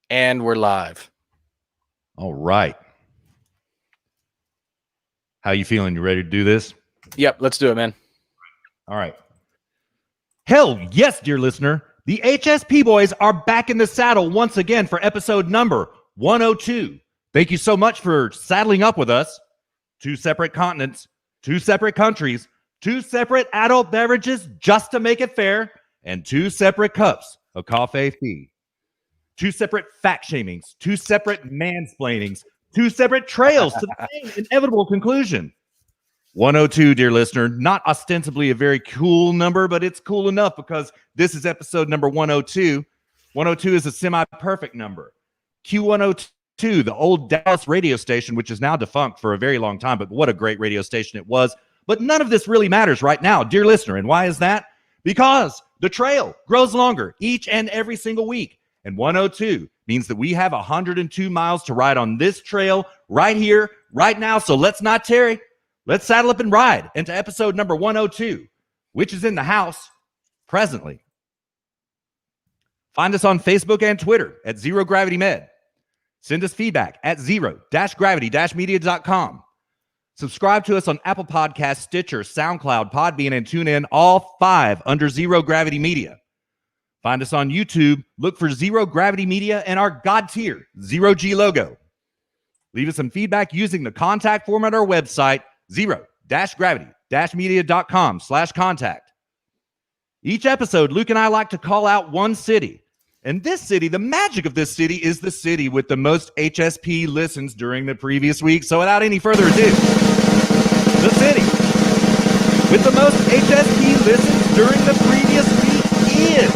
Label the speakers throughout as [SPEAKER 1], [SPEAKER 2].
[SPEAKER 1] And we're live.
[SPEAKER 2] All right. How you feeling? You ready to do this?
[SPEAKER 1] Yep, let's do it, man.
[SPEAKER 2] All right. Hell yes, dear listener. The HSP boys are back in the saddle once again for episode number 102. Thank you so much for saddling up with us. 2 separate continents, 2 separate countries, 2 separate adult beverages just to make it fair, and 2 separate cups of coffee. 2 separate fact shamings, 2 separate mansplainings, 2 separate trails to the same inevitable conclusion. 102, dear listener, not ostensibly a very cool number, but it's cool enough because this is episode number 102. 102 is a semi-perfect number. Q102, the old Dallas radio station, which is now defunct for a very long time, but what a great radio station it was. But none of this really matters right now, dear listener. And why is that? Because the trail grows longer each and every single week. And 102 means that we have 102 miles to ride on this trail right here, right now. So let's not tarry. Let's saddle up and ride into episode number 102, which is in the house presently. Find us on Facebook and Twitter at Zero Gravity Med. Send us feedback at zero-gravity-media.com. Subscribe to us on Apple Podcasts, Stitcher, SoundCloud, Podbean, and TuneIn, all 5 under Zero Gravity Media. Find us on YouTube. Look for Zero Gravity Media and our God tier, Zero G logo. Leave us some feedback using the contact form at our website, zero-gravity-media.com/contact. Each episode, Luke and I like to call out one city. And this city, the magic of this city is the city with the most HSP listens during the previous week. So without any further ado, the city with the most HSP listens during the previous week is,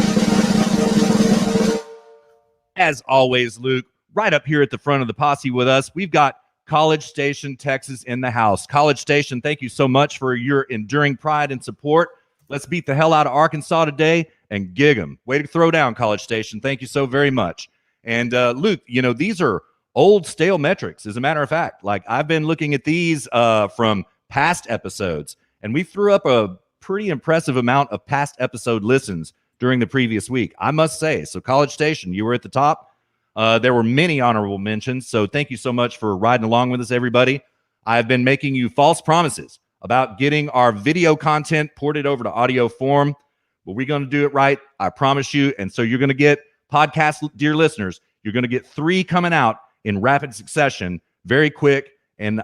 [SPEAKER 2] as always, Luke, right up here at the front of the posse with us, we've got College Station, Texas in the house. College Station, thank you so much for your enduring pride and support. Let's beat the hell out of Arkansas today and gig them. Way to throw down, College Station. Thank you so very much. And Luke, you know, these are old stale metrics. As a matter of fact, like I've been looking at these from past episodes, and we threw up a pretty impressive amount of past episode listens during the previous week, I must say. So College Station, you were at the top. There were many honorable mentions, so thank you so much for riding along with us, everybody. I've been making you false promises about getting our video content ported over to audio form, but we're going to do it right, I promise you. And so you're going to get podcast, dear listeners, you're going to get 3 coming out in rapid succession, very quickly, and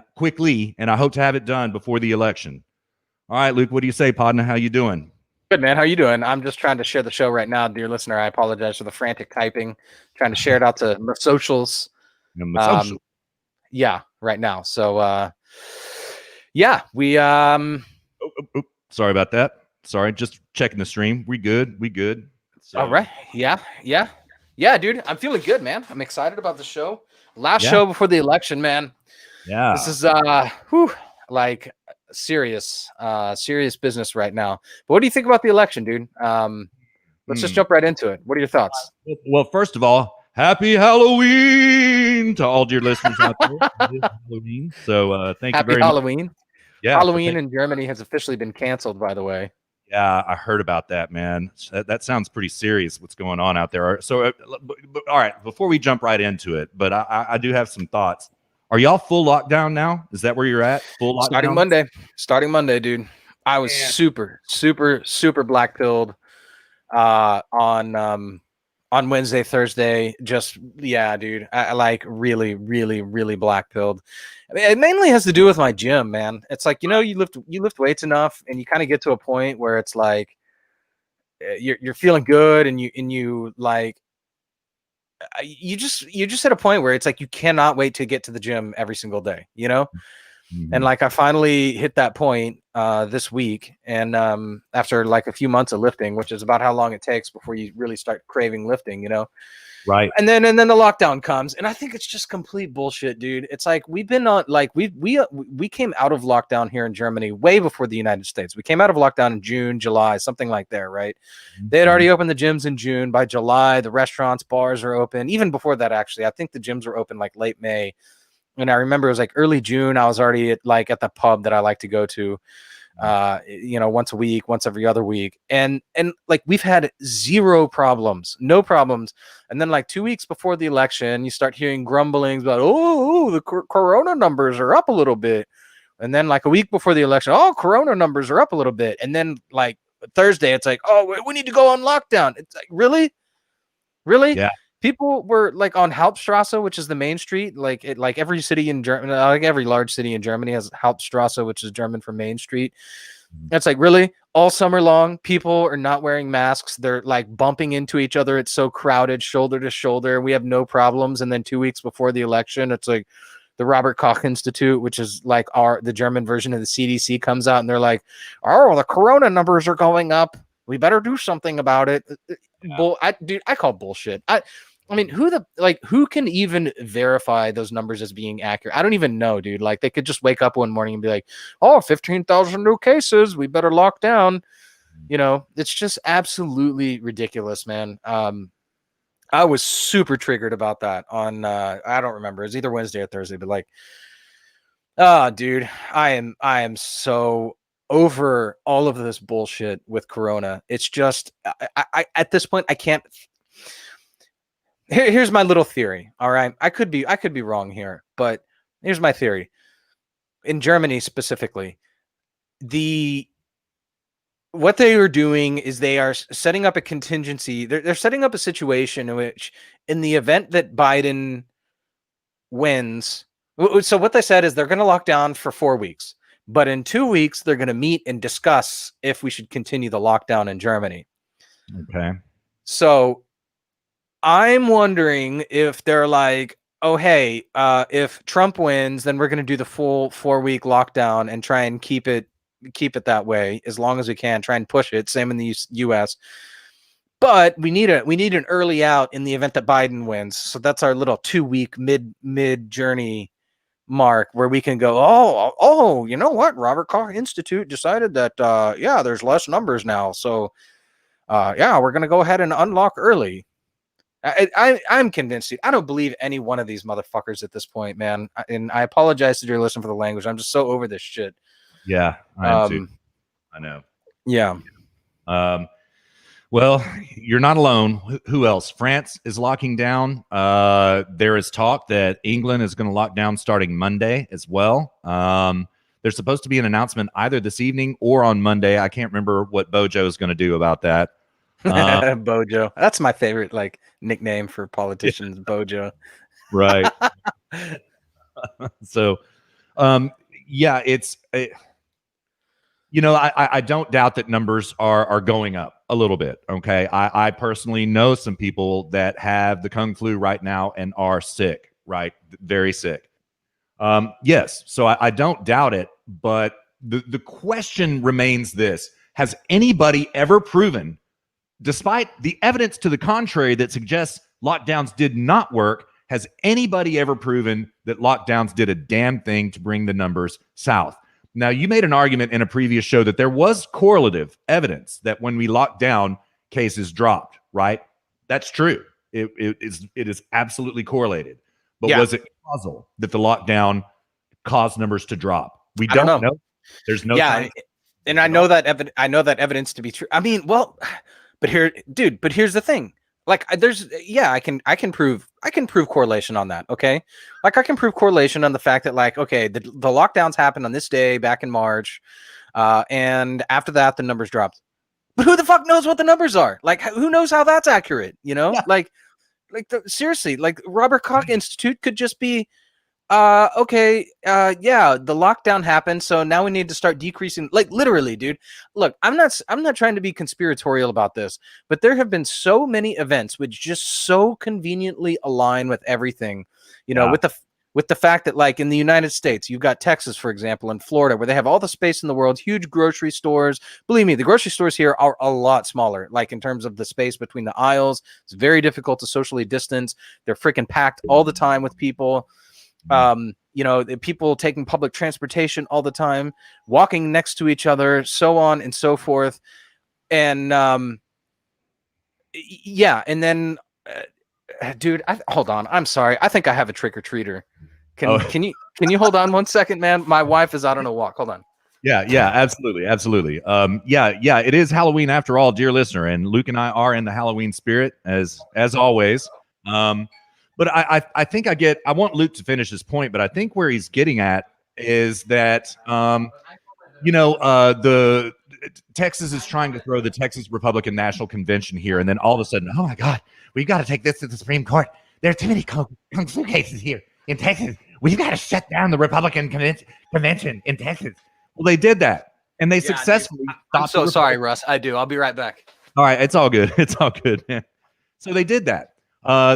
[SPEAKER 2] I hope to have it done before the election. All right, Luke, what do you say, Podna? How you doing?
[SPEAKER 1] Good, man. How you doing? I'm just trying to share the show right now, dear listener. I apologize for the frantic typing. Trying to share it out to the socials. Yeah, right now. So, yeah, we.
[SPEAKER 2] Sorry about that. Sorry, just checking the stream. We good. So,
[SPEAKER 1] all right. Yeah, dude. I'm feeling good, man. I'm excited about the show. Last show before the election, man.
[SPEAKER 2] Yeah.
[SPEAKER 1] This is like serious business right now. But what do you think about the election, dude? Let's just jump right into it. What are your thoughts?
[SPEAKER 2] Well, first of all, happy Halloween to all dear listeners out there. It is Halloween, so thank you very
[SPEAKER 1] Halloween.
[SPEAKER 2] much. Yeah,
[SPEAKER 1] Halloween in Germany has officially been canceled, by the way.
[SPEAKER 2] Yeah, I heard about that, man. That sounds pretty serious, what's going on out there. So, all right, before we jump right into it, but I do have some thoughts. Are y'all full lockdown now? Is that where you're at? Full lockdown?
[SPEAKER 1] Starting Monday, dude. I was super black pilled on Wednesday, Thursday. Just dude. I like really black pilled. I mean, it mainly has to do with my gym, man. It's like, you know, you lift weights enough, and you kind of get to a point where it's like you're feeling good, and you like. You just at a point where it's like you cannot wait to get to the gym every single day, you know? Mm-hmm. And like I finally hit that point this week, and after like a few months of lifting, which is about how long it takes before you really start craving lifting, you know?
[SPEAKER 2] Right.
[SPEAKER 1] And then the lockdown comes, and I think it's just complete bullshit, dude. It's like we've been on like we came out of lockdown here in Germany way before the United States. We came out of lockdown in June, July, something like there, right? Mm-hmm. They had already opened the gyms in June. By July, the restaurants, bars are open. Even before that, actually, I think the gyms were open like late May. And I remember it was like early June. I was already at the pub that I like to go to. once a week, once every other week. And like we've had zero problems, no problems. And then like 2 weeks before the election, you start hearing grumblings about, the corona numbers are up a little bit. And then like a week before the election, corona numbers are up a little bit. And then like Thursday, it's like, we need to go on lockdown. It's like, really?
[SPEAKER 2] Yeah.
[SPEAKER 1] People were like on Hauptstrasse, which is the main street. Like every city in Germany, like every large city in Germany has Hauptstrasse, which is German for Main Street. It's like, really, all summer long, people are not wearing masks. They're like bumping into each other. It's so crowded, shoulder to shoulder. We have no problems. And then 2 weeks before the election, it's like the Robert Koch Institute, which is like the German version of the CDC, comes out and they're like, the corona numbers are going up. We better do something about it. Yeah. I call bullshit. I mean, who can even verify those numbers as being accurate? I don't even know, dude. Like, they could just wake up one morning and be like, 15,000 new cases. We better lock down. It's just absolutely ridiculous, man. I was super triggered about that on, I don't remember. It was either Wednesday or Thursday, but like, dude, I am so over all of this bullshit with Corona. It's just, I at this point, I can't. Here's my little theory. All right. I could be wrong here, but here's my theory. In Germany specifically, what they are doing is they are setting up a contingency. They're setting up a situation in which, in the event that Biden wins, so what they said is they're going to lock down for 4 weeks, but in 2 weeks, they're going to meet and discuss if we should continue the lockdown in Germany.
[SPEAKER 2] Okay.
[SPEAKER 1] So I'm wondering if they're like, hey, if Trump wins, then we're going to do the full 4-week lockdown and try and keep it that way as long as we can, try and push it. Same in the US. But we need an early out in the event that Biden wins. So that's our little 2-week mid journey mark where we can go, you know what? Robert Koch Institute decided that, there's less numbers now. So, we're going to go ahead and unlock early. I'm convinced, dude. I don't believe any one of these motherfuckers at this point, man. And I apologize to your listener for the language. I'm just so over this shit.
[SPEAKER 2] Yeah, I am too. I know.
[SPEAKER 1] Yeah.
[SPEAKER 2] Well, you're not alone. Who else? France is locking down. There is talk that England is going to lock down starting Monday as well. There's supposed to be an announcement either this evening or on Monday. I can't remember what Bojo is going to do about that.
[SPEAKER 1] Bojo. That's my favorite nickname for politicians, Bojo.
[SPEAKER 2] Right. So, it's I don't doubt that numbers are going up a little bit. Okay. I personally know some people that have the Kung flu right now and are sick, right? Very sick. Yes. So I don't doubt it, but the question remains this: has anybody ever proven, despite the evidence to the contrary that suggests lockdowns did not work, has anybody ever proven that lockdowns did a damn thing to bring the numbers south? Now, you made an argument in a previous show that there was correlative evidence that when we locked down, cases dropped, right? That's true. It is absolutely correlated. But was it causal that the lockdown caused numbers to drop? We don't know. There's no time.
[SPEAKER 1] And I know that evidence to be true. I mean, well, but here's the thing. Like, I can prove correlation on that. Okay. Like, I can prove correlation on the fact that, like, okay, the lockdowns happened on this day back in March. And after that, the numbers dropped. But who the fuck knows what the numbers are? Like, who knows how that's accurate? Yeah. Seriously, like, Robert Koch Institute could just be, the lockdown happened, so now we need to start decreasing. Like, literally, dude. Look, I'm not trying to be conspiratorial about this, but there have been so many events which just so conveniently align with everything, with the fact that, like, in the United States, you've got Texas, for example, and Florida, where they have all the space in the world, huge grocery stores. Believe me, the grocery stores here are a lot smaller, like, in terms of the space between the aisles. It's very difficult to socially distance. They're freaking packed all the time with people. People taking public transportation all the time, walking next to each other, so on and so forth. And and then dude, hold on, I'm sorry, I think I have a trick-or-treater. Can you hold on 1 second, man? My wife is out on a walk. Hold on.
[SPEAKER 2] Yeah, absolutely. Yeah, it is Halloween after all, dear listener, and Luke and I are in the Halloween spirit as always. But I think I want Luke to finish his point, but I think where he's getting at is that the Texas is trying to throw the Texas Republican National Convention here, and then all of a sudden, oh my God, we've got to take this to the Supreme Court. There are too many kung fu cases here in Texas. We've got to shut down the Republican convention in Texas. Well, they did that, and they successfully.
[SPEAKER 1] I'm so sorry, Russ. I do. I'll be right back.
[SPEAKER 2] All right, it's all good. It's all good, man. So they did that.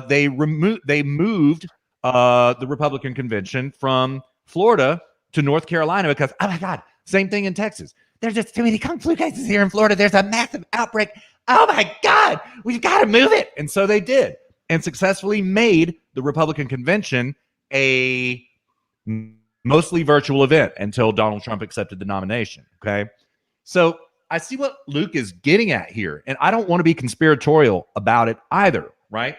[SPEAKER 2] They moved the Republican convention from Florida to North Carolina because, oh my God, same thing in Texas. There's just too many kung flu cases here in Florida. There's a massive outbreak. Oh my God, we've got to move it. And so they did, and successfully made the Republican convention a mostly virtual event until Donald Trump accepted the nomination. Okay. So I see what Luke is getting at here, and I don't want to be conspiratorial about it either, right?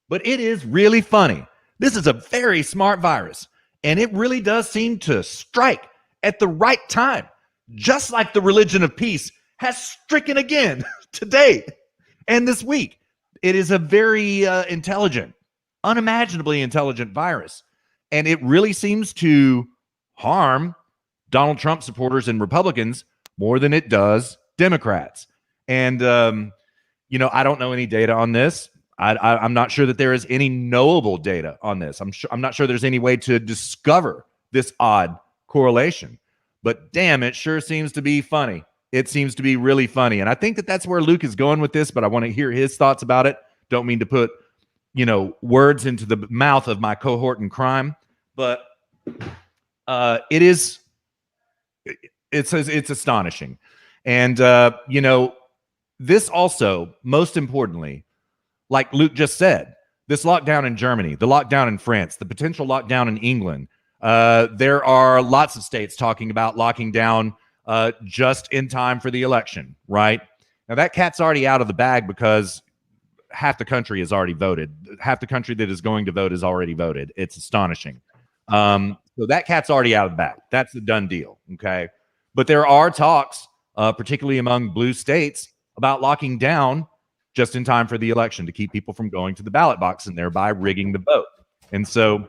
[SPEAKER 2] But it is really funny. This is a very smart virus, and it really does seem to strike at the right time, just like the religion of peace has stricken again today and this week. It is a very intelligent, unimaginably intelligent virus, and it really seems to harm Donald Trump supporters and Republicans more than it does Democrats. And, I don't know any data on this. I'm not sure that there is any knowable data on this. I'm not sure there's any way to discover this odd correlation. But damn, it sure seems to be funny. It seems to be really funny. And I think that that's where Luke is going with this, but I want to hear his thoughts about it. Don't mean to put, words into the mouth of my cohort in crime, but it's astonishing. And, this also, most importantly, like Luke just said, this lockdown in Germany, the lockdown in France, the potential lockdown in England, there are lots of states talking about locking down just in time for the election, right? Now, that cat's already out of the bag because half the country has already voted. Half the country that is going to vote has already voted. It's astonishing. So that cat's already out of the bag. That's a done deal, okay? But there are talks, particularly among blue states, about locking down just in time for the election to keep people from going to the ballot box and thereby rigging the vote. And so,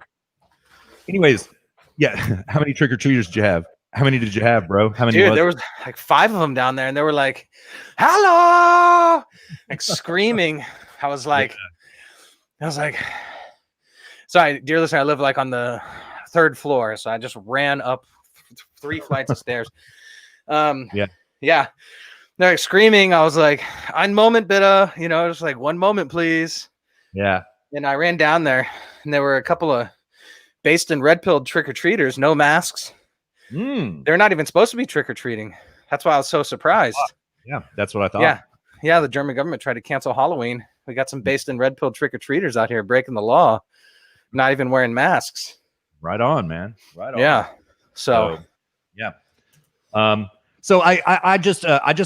[SPEAKER 2] anyways, yeah, how many trick-or-treaters did you have? How many did you have, bro? How many?
[SPEAKER 1] Dude, there was like 5 of them down there, and they were like, "Hello!" like screaming. I was like, sorry, dear listener, I live like on the 3rd floor, so I just ran up 3 flights of stairs. Yeah. They're like screaming. I was like, "Ein Moment, bitte," just like 1 moment, please.
[SPEAKER 2] Yeah.
[SPEAKER 1] And I ran down there, and there were a couple of based in red-pilled trick-or-treaters, no masks. They're not even supposed to be trick-or-treating. That's why I was so surprised.
[SPEAKER 2] Yeah, that's what I thought.
[SPEAKER 1] Yeah, the German government tried to cancel Halloween. We got some based in red-pilled trick-or-treaters out here breaking the law, not even wearing masks.
[SPEAKER 2] Right on, man. Right on.
[SPEAKER 1] Yeah. So
[SPEAKER 2] yeah. So I just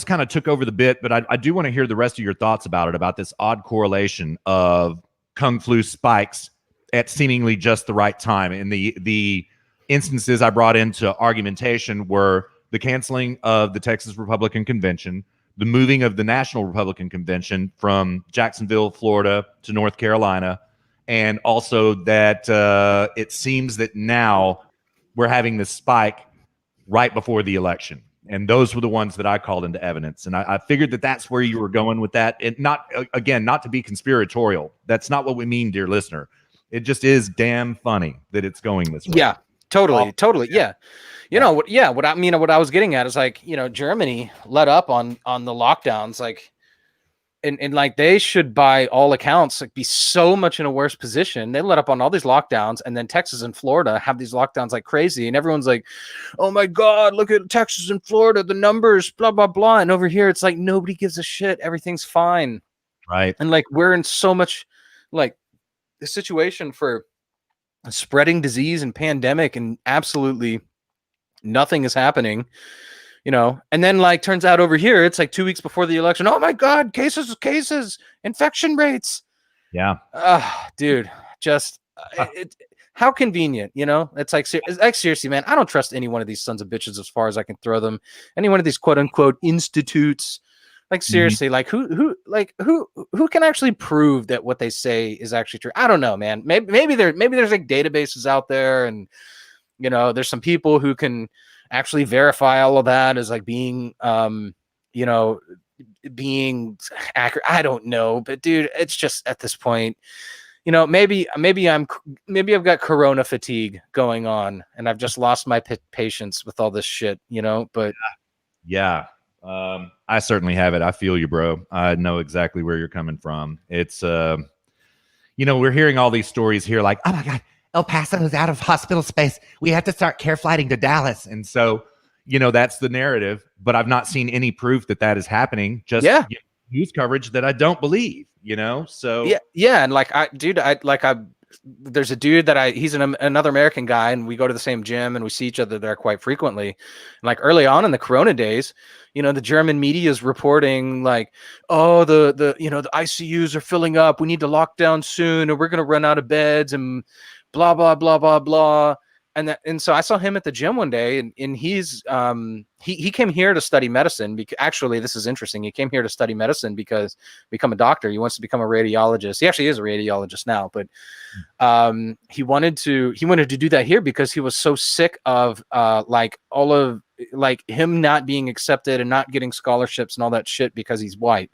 [SPEAKER 2] kind of took over the bit, but I do want to hear the rest of your thoughts about it, about this odd correlation of Kung flu spikes at seemingly just the right time. And the instances I brought into argumentation were the canceling of the Texas Republican Convention, the moving of the National Republican Convention from Jacksonville, Florida to North Carolina, and also that it seems that now we're having this spike right before the election. And those were the ones that I called into evidence. And I figured that that's where you were going with that. And not to be conspiratorial. That's not what we mean, dear listener. It just is damn funny that it's going this way.
[SPEAKER 1] Yeah, totally. Yeah. What I was getting at is like, Germany let up on the lockdowns, like, and like they should, by all accounts, like be so much in a worse position. They let up on all these lockdowns, and then Texas and Florida have these lockdowns like crazy, and everyone's like, "Oh my God, look at Texas and Florida, the numbers, blah blah blah." And over here, it's like nobody gives a shit. Everything's fine,
[SPEAKER 2] right?
[SPEAKER 1] And like we're in so much like the situation for spreading disease and pandemic, and absolutely nothing is happening. And then like turns out over here, it's like 2 weeks before the election. Oh my God, cases, infection rates.
[SPEAKER 2] Yeah.
[SPEAKER 1] Dude, just How convenient, you know? It's like seriously, man. I don't trust any one of these sons of bitches as far as I can throw them. Any one of these quote unquote institutes. Like seriously, like who can actually prove that what they say is actually true? I don't know, man. Maybe there's like databases out there, and you know, there's some people who can actually verify all of that as like being you know, being accurate. I don't know, but dude, it's just at this point, you know, maybe I've got corona fatigue going on and I've just lost my patience with all this shit, you know, but
[SPEAKER 2] Yeah. I certainly have it. I feel you, bro. I know exactly where you're coming from. It's, you know, we're hearing all these stories here like, oh my God, El Paso is out of hospital space. We have to start care flighting to Dallas. And so, you know, that's the narrative, but I've not seen any proof that that is happening. Just
[SPEAKER 1] yeah.
[SPEAKER 2] news coverage that I don't believe, you know? So,
[SPEAKER 1] Yeah. And like, there's a dude that he's another American guy, and we go to the same gym and we see each other there quite frequently. And like early on in the Corona days, you know, the German media is reporting like, oh, the you know, the ICUs are filling up. We need to lock down soon, or we're going to run out of beds, and blah, blah, blah, blah, blah. And so I saw him at the gym one day, and he's he came here to study medicine. Because actually, this is interesting. He came here to study medicine because become a doctor. He wants to become a radiologist. He actually is a radiologist now, but he wanted to do that here because he was so sick of like all of like him not being accepted and not getting scholarships and all that shit because he's white.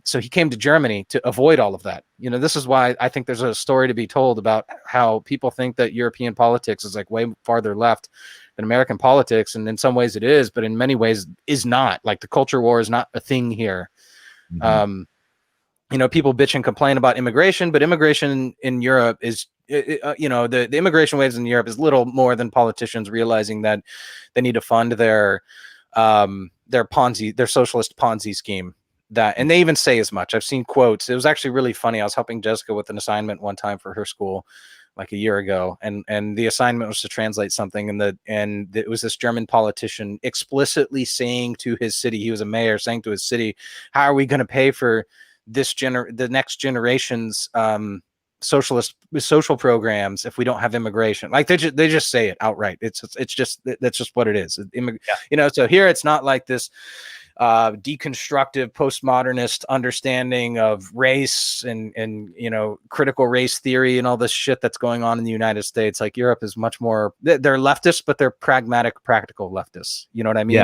[SPEAKER 1] So he came to Germany to avoid all of that. You know, this is why I think there's a story to be told about how people think that European politics is like way farther left than American politics. And in some ways it is, but in many ways is not. Like the culture war is not a thing here. You know, people bitch and complain about immigration, but immigration in Europe is, you know, the immigration waves in Europe is little more than politicians realizing that they need to fund their socialist Ponzi scheme. That, and they even say as much. I've seen quotes. It was actually really funny. I was helping Jessica with an assignment one time for her school, like a year ago, and the assignment was to translate something, and it was this German politician explicitly saying to his city, he was a mayor, saying to his city, how are we going to pay for the next generation's social programs if we don't have immigration? Like they just say it outright. It's just that's just what it is. You know, so here it's not like this deconstructive postmodernist understanding of race and you know, critical race theory and all this shit that's going on in the United States. Like Europe is much more, they're leftists, but they're pragmatic, practical leftists. You know what I mean?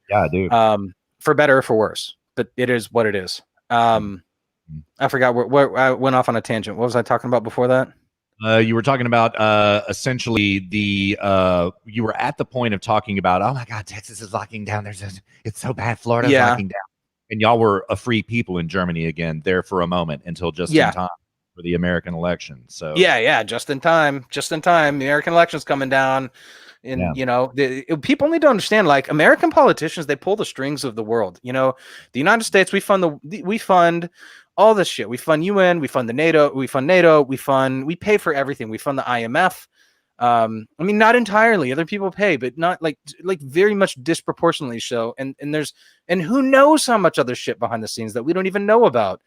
[SPEAKER 2] Yeah, dude.
[SPEAKER 1] For better or for worse, but it is what it is. I forgot where I went off on a tangent. What was I talking about before that?
[SPEAKER 2] You were talking about essentially you were at the point of talking about, oh my God, Texas is locking down. It's so bad. Florida's locking down. And y'all were a free people in Germany again there for a moment until just in time for the American election. So
[SPEAKER 1] just in time. The American election's coming down. And you know, people need to understand, like, American politicians, they pull the strings of the world. You know, the United States, we fund all this shit. We fund UN, we fund NATO, we pay for everything. We fund the IMF. I mean, not entirely. Other people pay, but not like very much disproportionately so. And who knows how much other shit behind the scenes that we don't even know about.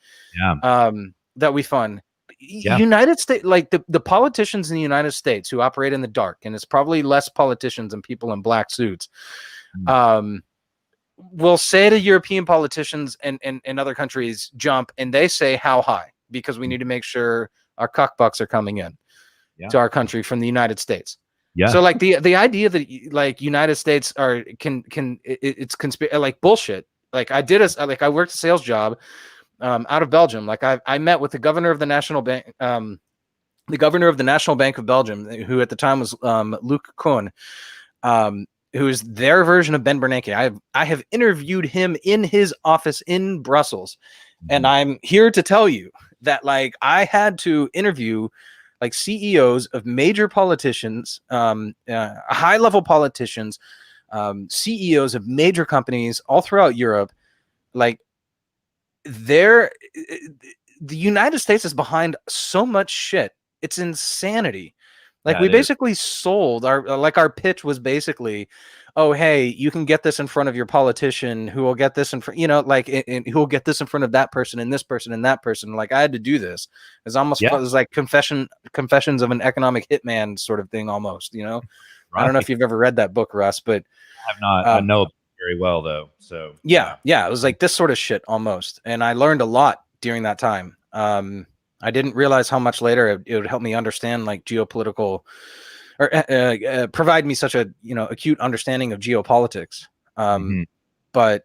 [SPEAKER 1] That we fund. United States, like the politicians in the United States who operate in the dark, and it's probably less politicians and people in black suits, will say to European politicians and other countries, jump, and they say how high, because we need to make sure our cuckbucks are coming in to our country from the United States. So like the idea that like United States it's like bullshit. Like I worked a sales job out of Belgium. Like I met with the governor of the National Bank, of Belgium, who at the time was Luc Koen, who is their version of Ben Bernanke. I have interviewed him in his office in Brussels, and I'm here to tell you that like I had to interview like CEOs of major politicians, high-level politicians, CEOs of major companies all throughout Europe. Like the United States is behind so much shit. It's insanity Like
[SPEAKER 2] Yeah,
[SPEAKER 1] we
[SPEAKER 2] it is.
[SPEAKER 1] basically sold our pitch was basically, oh hey, you can get this in front of your politician who will get this in front, who will get this in front of that person and this person and that person. Like I had to do this. It's almost it was like confessions of an economic hitman sort of thing almost,
[SPEAKER 2] Right.
[SPEAKER 1] I don't know if you've ever read that book, Russ, but
[SPEAKER 2] I have not. I know very well though. So
[SPEAKER 1] yeah, it was like this sort of shit almost. And I learned a lot during that time. I didn't realize how much later it would help me understand like geopolitical or provide me such a acute understanding of geopolitics. But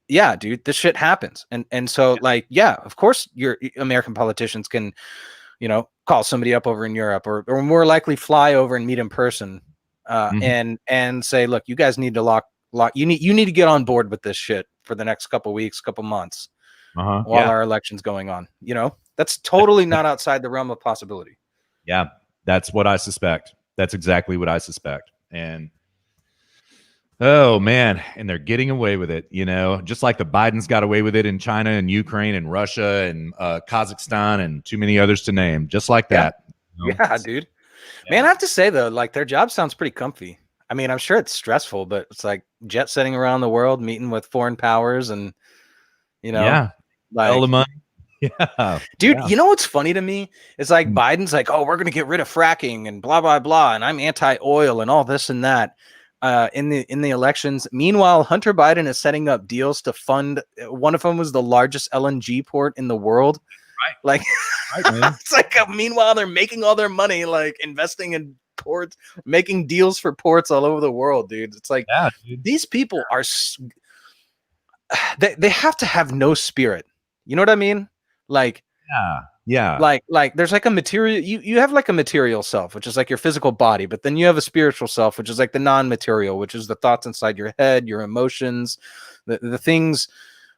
[SPEAKER 1] yeah, dude, this shit happens, and so like yeah, of course, your American politicians can call somebody up over in Europe or more likely fly over and meet in person, and say, look, you guys need to lock. You need to get on board with this shit for the next couple weeks, couple months, while our election's going on. That's totally not outside the realm of possibility.
[SPEAKER 2] Yeah, that's what I suspect. That's exactly what I suspect. And oh man, and they're getting away with it, just like the Bidens got away with it in China and Ukraine and Russia and Kazakhstan and too many others to name, just like that.
[SPEAKER 1] Yeah, dude. Yeah. Man, I have to say though, like their job sounds pretty comfy. I mean, I'm sure it's stressful, but it's like jet setting around the world, meeting with foreign powers, and
[SPEAKER 2] like all the money. Yeah,
[SPEAKER 1] dude. You know what's funny to me? It's like Biden's like, oh, we're gonna get rid of fracking and blah blah blah, and I'm anti-oil and all this and that. In the elections. Meanwhile, Hunter Biden is setting up deals to fund. One of them was the largest LNG port in the world.
[SPEAKER 2] Right.
[SPEAKER 1] Like, it's like meanwhile they're making all their money, like investing in ports, making deals for ports all over the world, dude. It's like these people are. They have to have no spirit. You know what I mean? Like,
[SPEAKER 2] yeah.
[SPEAKER 1] Like there's like a material, you have like a material self, which is like your physical body, but then you have a spiritual self, which is like the non-material, which is the thoughts inside your head, your emotions, the things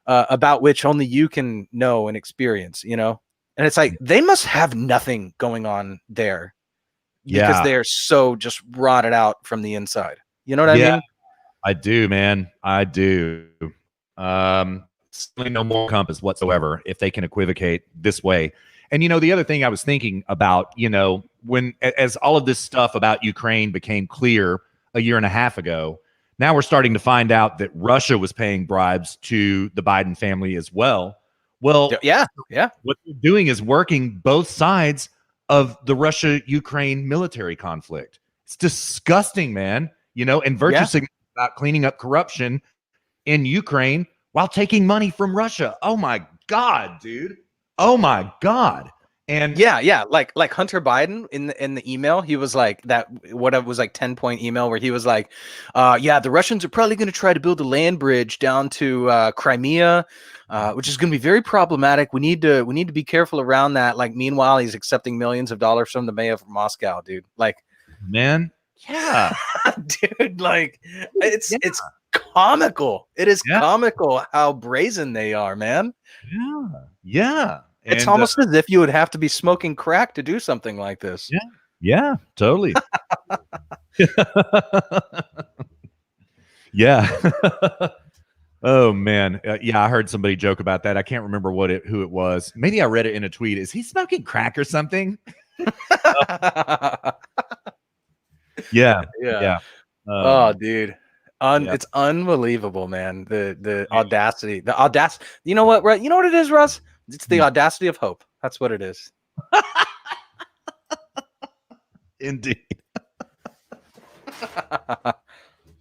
[SPEAKER 1] about which only you can know and experience, And it's like, they must have nothing going on there because they're so just rotted out from the inside. You know what I mean?
[SPEAKER 2] I do, man. I do. Certainly no more compass whatsoever if they can equivocate this way. And the other thing I was thinking about, when as all of this stuff about Ukraine became clear a year and a half ago, now we're starting to find out that Russia was paying bribes to the Biden family as well. Well,
[SPEAKER 1] yeah.
[SPEAKER 2] What they're doing is working both sides of the Russia-Ukraine military conflict. It's disgusting, man. And virtue signaling about cleaning up corruption in Ukraine while taking money from Russia. Oh my God, dude. Oh my God. And
[SPEAKER 1] like Hunter Biden in the email, he was like that, whatever was like 10-point email where he was like, the Russians are probably going to try to build a land bridge down to Crimea, which is going to be very problematic. We need to be careful around that. Like, meanwhile, he's accepting millions of dollars from the mayor of Moscow, dude. Like,
[SPEAKER 2] man, yeah,
[SPEAKER 1] dude, like it's comical. It is comical how brazen they are, man.
[SPEAKER 2] Yeah.
[SPEAKER 1] It's almost as if you would have to be smoking crack to do something like this.
[SPEAKER 2] Yeah, totally. Yeah. Oh man. I heard somebody joke about that. I can't remember who it was. Maybe I read it in a tweet. Is he smoking crack or something? Yeah.
[SPEAKER 1] Oh, dude. It's unbelievable, man. The audacity. You know what, you know what it is, Russ? It's the audacity of hope. That's what it is.
[SPEAKER 2] Indeed.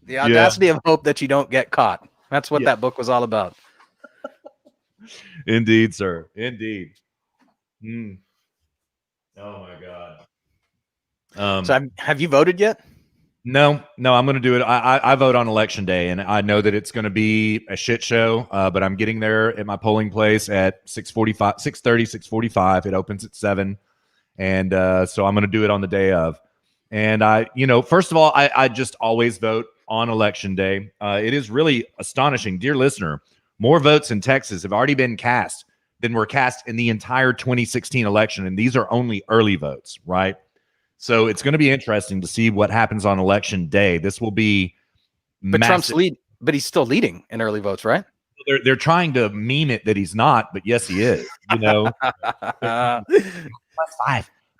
[SPEAKER 1] The audacity of hope that you don't get caught. That's what that book was all about.
[SPEAKER 2] Indeed, sir. Indeed. Oh my God.
[SPEAKER 1] So have you voted yet?
[SPEAKER 2] No, I'm going to do it. I vote on election day, and I know that it's going to be a shit show, but I'm getting there at my polling place at 6:45. It opens at 7. And so I'm going to do it on the day of. And first of all, I just always vote on election day. It is really astonishing, dear listener. More votes in Texas have already been cast than were cast in the entire 2016 election. And these are only early votes, right? So it's going to be interesting to see what happens on election day. This will be
[SPEAKER 1] massive. But he's still leading in early votes, right?
[SPEAKER 2] They're trying to meme it that he's not, but yes, he is. +5.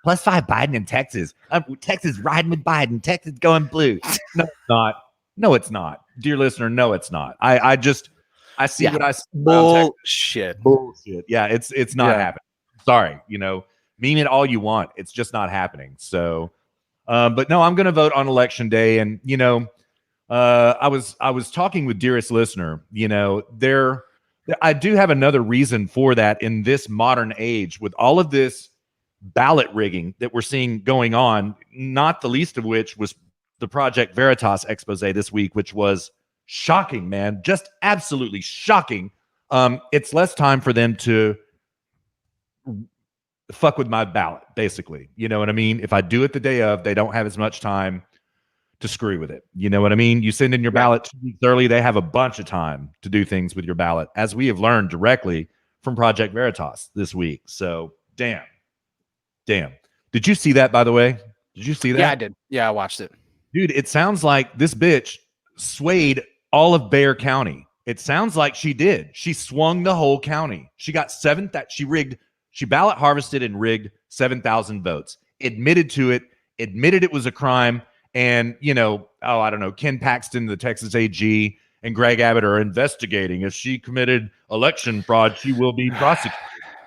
[SPEAKER 2] +5 Biden in Texas. Texas riding with Biden. Texas going blue. No, it's not. No, it's not. Dear listener, no, it's not. I see what I see around Texas. Bullshit. Yeah, it's not happening. Sorry, meme it all you want. It's just not happening. So, but no, I'm going to vote on election day, and I was talking with dearest listener. I do have another reason for that in this modern age with all of this ballot rigging that we're seeing going on, not the least of which was the Project Veritas expose this week, which was shocking, man. Just absolutely shocking. It's less time for them to fuck with my ballot, basically. You know what I mean? If I do it the day of, they don't have as much time to screw with it. You know what I mean? You send in your ballot 2 weeks early, they have a bunch of time to do things with your ballot, as we have learned directly from Project Veritas this week. So, damn. Did you see that, by the way? Did you see that?
[SPEAKER 1] Yeah, I did. Yeah, I watched it.
[SPEAKER 2] Dude, it sounds like this bitch swayed all of Bexar County. It sounds like she did. She swung the whole county. She got she ballot harvested and rigged 7,000 votes. Admitted to it, admitted it was a crime. And, I don't know, Ken Paxton, the Texas AG, and Greg Abbott are investigating. If she committed election fraud, she will be prosecuted.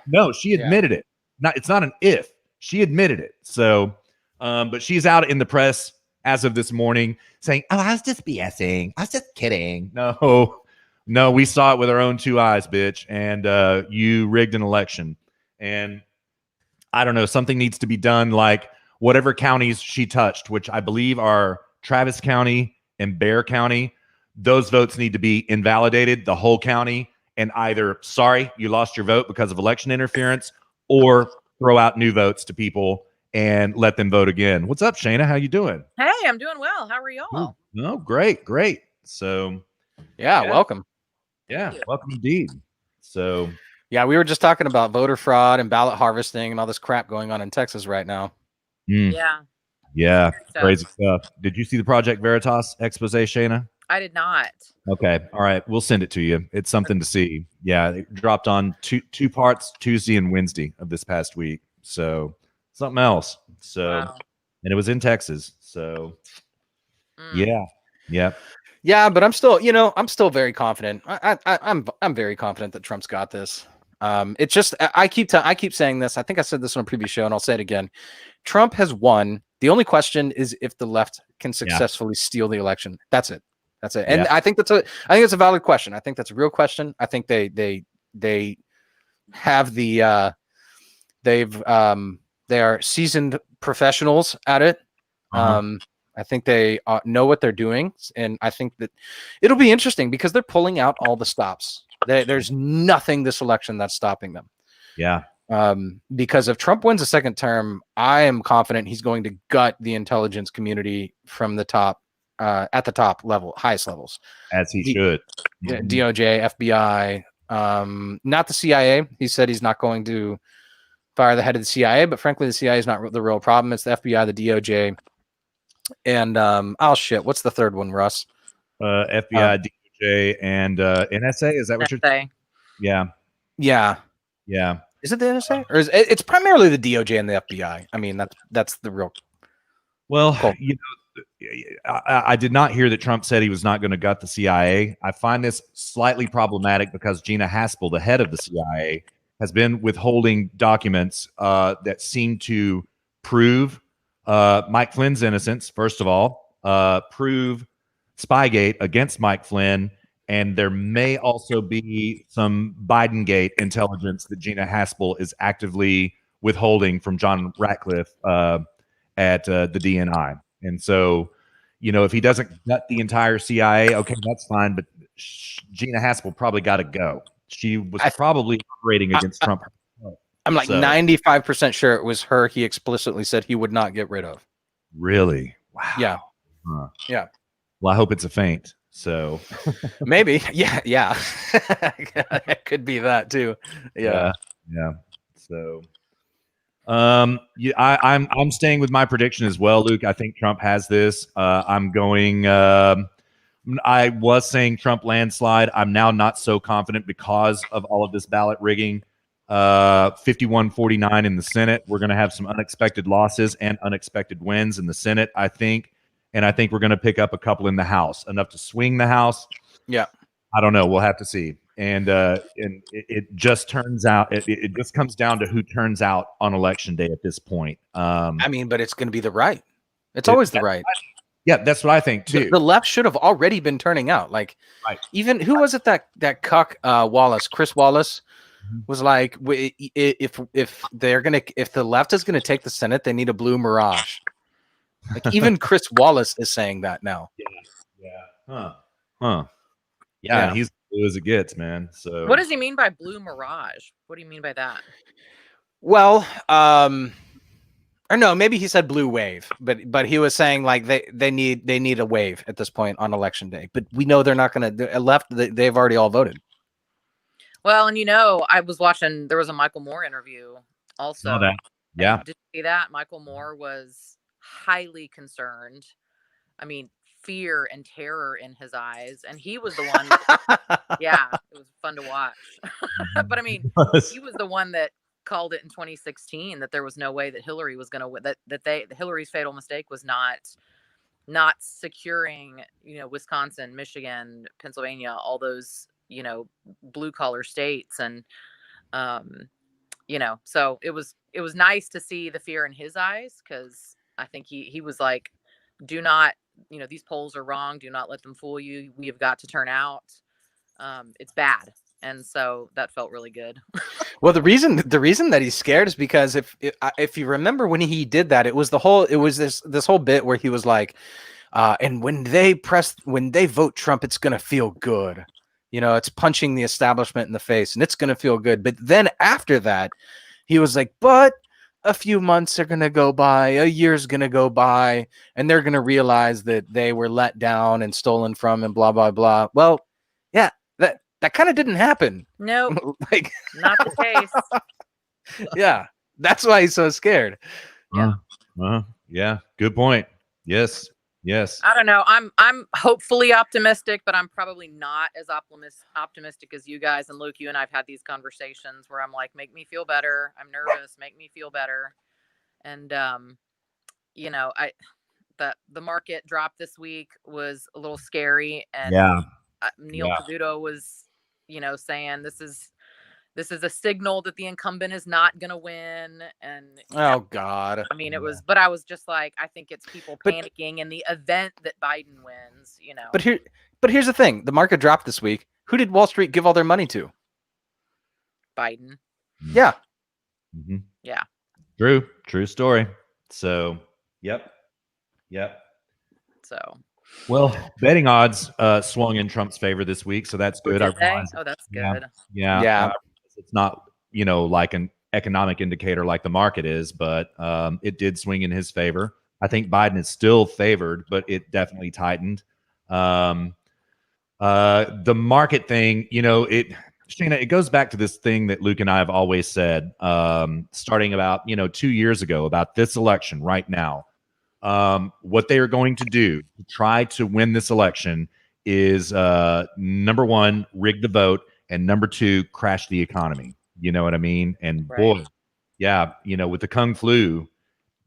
[SPEAKER 2] No, she admitted it. It's not an if. She admitted it. So, but she's out in the press as of this morning saying, "Oh, I was just BSing. I was just kidding." No, we saw it with our own 2 eyes, bitch. And you rigged an election. And I don't know, something needs to be done. Like whatever counties she touched, which I believe are Travis County and Bexar County, those votes need to be invalidated, the whole county, and either, sorry, you lost your vote because of election interference, or throw out new votes to people and let them vote again. What's up, Shayna? How you doing?
[SPEAKER 3] Hey, I'm doing well. How are y'all?
[SPEAKER 2] Oh, great. So,
[SPEAKER 1] welcome.
[SPEAKER 2] Yeah, welcome indeed. So,
[SPEAKER 1] yeah, we were just talking about voter fraud and ballot harvesting and all this crap going on in Texas right now.
[SPEAKER 2] Yeah, crazy stuff. Did you see the Project Veritas expose, Shayna?
[SPEAKER 3] I did not.
[SPEAKER 2] Okay, all right, we'll send it to you. It's something to see. Yeah, it dropped on two parts Tuesday and Wednesday of this past week. So something else. So, and it was in Texas. So, yeah.
[SPEAKER 1] But I'm still very confident. I'm very confident that Trump's got this. It's just I keep saying this. I think I said this on a previous show, and I'll say it again. Trump has won. The only question is if the left can successfully steal the election. That's it. And I think it's a valid question. I think that's a real question. I think they have the they are seasoned professionals at it. I think they know what they're doing, and I think that it'll be interesting because they're pulling out all the stops. There's nothing this election that's stopping them.
[SPEAKER 2] Yeah.
[SPEAKER 1] Because if Trump wins a second term, I am confident he's going to gut the intelligence community from the top, at the top level, highest levels.
[SPEAKER 2] As he should.
[SPEAKER 1] DOJ, FBI, not the CIA. He said he's not going to fire the head of the CIA, but frankly, the CIA is not the real problem. It's the FBI, the DOJ, and what's the third one, Russ?
[SPEAKER 2] FBI, DOJ, and NSA. Is that what you're saying? Yeah. Is
[SPEAKER 1] it the NSA, or it's primarily the DOJ and the FBI? I mean, that's the real.
[SPEAKER 2] Well, I did not hear that Trump said he was not going to gut the CIA. I find this slightly problematic because Gina Haspel, the head of the CIA, has been withholding documents that seem to prove Mike Flynn's innocence, first of all, prove Spygate against Mike Flynn, and there may also be some Bidengate intelligence that Gina Haspel is actively withholding from John Ratcliffe at the DNI. And so, if he doesn't gut the entire CIA, okay, that's fine. But Gina Haspel probably got to go. She was probably operating against Trump.
[SPEAKER 1] I'm like 95% sure it was her he explicitly said he would not get rid of.
[SPEAKER 2] Really? Wow.
[SPEAKER 1] Yeah.
[SPEAKER 2] Yeah. Well, I hope it's a feint. So
[SPEAKER 1] maybe. Yeah. It could be that too. Yeah.
[SPEAKER 2] So I'm staying with my prediction as well, Luke. I think Trump has this. I'm going I was saying Trump landslide. I'm now not so confident because of all of this ballot rigging. 51-49 in the Senate. We're going to have some unexpected losses and unexpected wins in the Senate, I think. And I think we're going to pick up a couple in the House, enough to swing the House.
[SPEAKER 1] Yeah.
[SPEAKER 2] I don't know. We'll have to see. And it just turns out, it just comes down to who turns out on election day at this point.
[SPEAKER 1] I mean, but it's going to be the right. It's always the right.
[SPEAKER 2] Yeah, that's what I think too.
[SPEAKER 1] The left should have already been turning out. Like, even who was it that cuck Wallace, Chris Wallace, was like, if the left is gonna take the Senate, they need a blue mirage. Like, even Chris Wallace is saying that now.
[SPEAKER 2] Yeah, and he's blue as it gets, man. So
[SPEAKER 3] what does he mean by blue mirage? What do you mean by that?
[SPEAKER 1] Well, or no, maybe he said blue wave, but he was saying like they need a wave at this point on election day. But we know they're not going to left. They've already all voted.
[SPEAKER 3] Well, and I was watching. There was a Michael Moore interview also.
[SPEAKER 2] Saw that. Yeah,
[SPEAKER 3] did you see that? Michael Moore was highly concerned. I mean, fear and terror in his eyes, and he was the one. Yeah, it was fun to watch. But I mean, he was the one that called it in 2016 that there was no way that Hillary was going to win. That Hillary's fatal mistake was not securing, Wisconsin, Michigan, Pennsylvania, all those, blue collar states, and so it was nice to see the fear in his eyes, because I think he was like, do not, these polls are wrong. Do not let them fool you. We have got to turn out. It's bad. And so that felt really good.
[SPEAKER 1] Well, the reason that he's scared is because if you remember when he did that, it was this whole bit where he was like, and when they vote Trump, it's going to feel good. It's punching the establishment in the face and it's going to feel good. But then after that, he was like, but a few months are going to go by, a year's going to go by, and they're going to realize that they were let down and stolen from and blah, blah, blah. Well, yeah, that kind of didn't happen.
[SPEAKER 3] No,
[SPEAKER 1] like
[SPEAKER 3] not the case.
[SPEAKER 1] Yeah, that's why he's so scared.
[SPEAKER 2] Yeah, good point. Yes.
[SPEAKER 3] I don't know. I'm hopefully optimistic, but I'm probably not as optimistic as you guys. And Luke, you and I've had these conversations where I'm like, make me feel better. I'm nervous. Make me feel better. And the market drop this week was a little scary. And Neil Cavuto was, saying this is a signal that the incumbent is not going to win. And
[SPEAKER 1] God,
[SPEAKER 3] I mean, it was, but I was just like, I think it's people panicking in the event that Biden wins,
[SPEAKER 1] But here's the thing: the market dropped this week. Who did Wall Street give all their money to?
[SPEAKER 3] Biden.
[SPEAKER 1] Yeah.
[SPEAKER 2] Mm-hmm.
[SPEAKER 3] Yeah.
[SPEAKER 2] True story. So, yep.
[SPEAKER 3] So.
[SPEAKER 2] Well, betting odds swung in Trump's favor this week, so that's good.
[SPEAKER 3] Oh, that's good.
[SPEAKER 2] Yeah. It's not, like an economic indicator like the market is, but it did swing in his favor. I think Biden is still favored, but it definitely tightened. The market thing, Shana, it goes back to this thing that Luke and I have always said, starting about, 2 years ago, about this election right now. What they are going to do to try to win this election is number one, rig the vote, and number two, crash the economy. You know what I mean? And boy, yeah, with the Kung flu,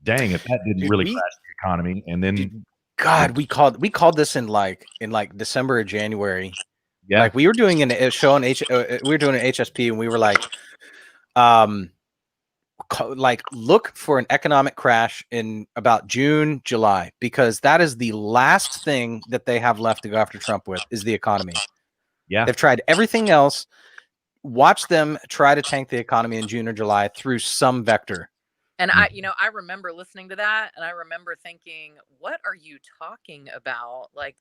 [SPEAKER 2] dang, if that didn't really crash the economy, and then
[SPEAKER 1] God, we called this in like December or January. Yeah, like we were doing a show on we were doing an HSP, and we were like, look for an economic crash in about June, July, because that is the last thing that they have left to go after Trump with is the economy.
[SPEAKER 2] Yeah.
[SPEAKER 1] They've tried everything else. Watch them try to tank the economy in June or July through some vector.
[SPEAKER 3] And I remember listening to that, and I remember thinking, what are you talking about? Like,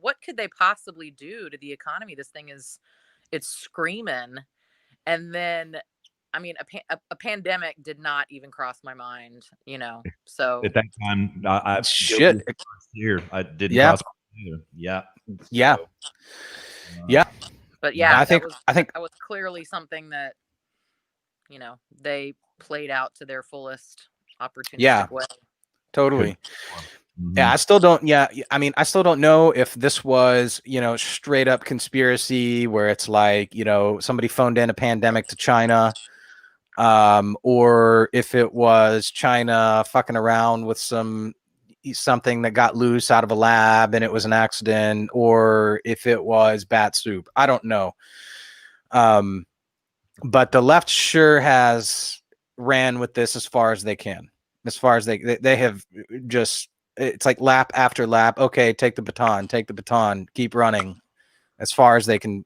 [SPEAKER 3] what could they possibly do to the economy? This thing it's screaming. And then, I mean, a pandemic did not even cross my mind, so.
[SPEAKER 2] At that time, I didn't cross my mind either.
[SPEAKER 1] Yeah. Yeah.
[SPEAKER 3] But yeah,
[SPEAKER 1] I think
[SPEAKER 3] that was clearly something that, they played out to their fullest opportunistic way.
[SPEAKER 1] Totally.
[SPEAKER 2] Mm-hmm.
[SPEAKER 1] Yeah, I still don't. Yeah, I mean, I still don't know if this was, straight up conspiracy where it's like, somebody phoned in a pandemic to China, or if it was China fucking around with something that got loose out of a lab and it was an accident, or if it was bat soup. I don't know. But the left sure has ran with this as far as they can. As far as they have just, it's like lap after lap. Okay, take the baton, keep running as far as they can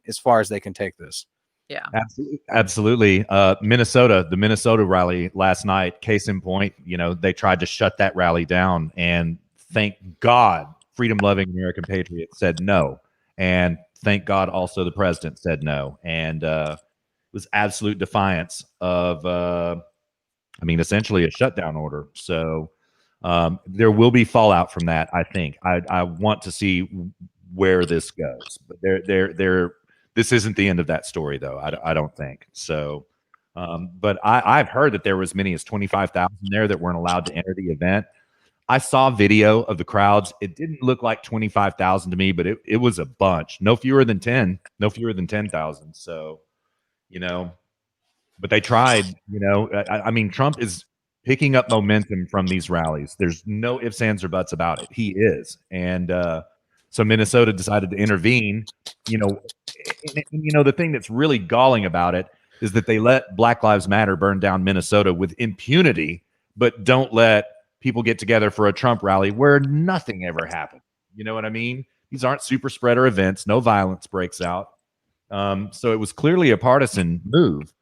[SPEAKER 1] take this.
[SPEAKER 3] Yeah.
[SPEAKER 2] Absolutely. The Minnesota rally last night, case in point, they tried to shut that rally down, and thank God freedom-loving American patriots said no. And thank God also the president said no. And it was absolute defiance of, essentially a shutdown order. So there will be fallout from that, I think. I want to see where this goes. But this isn't the end of that story, though. I don't think so. But I've heard that there was as many as 25,000 there that weren't allowed to enter the event. I saw video of the crowds. It didn't look like 25,000 to me, but it was a bunch. No fewer than 10,000. So, but they tried. Trump is picking up momentum from these rallies. There's no ifs, ands, or buts about it. He is, and so Minnesota decided to intervene. The thing that's really galling about it is that they let Black Lives Matter burn down Minnesota with impunity, but don't let people get together for a Trump rally where nothing ever happened. You know what I mean? These aren't super spreader events. No violence breaks out. So it was clearly a partisan move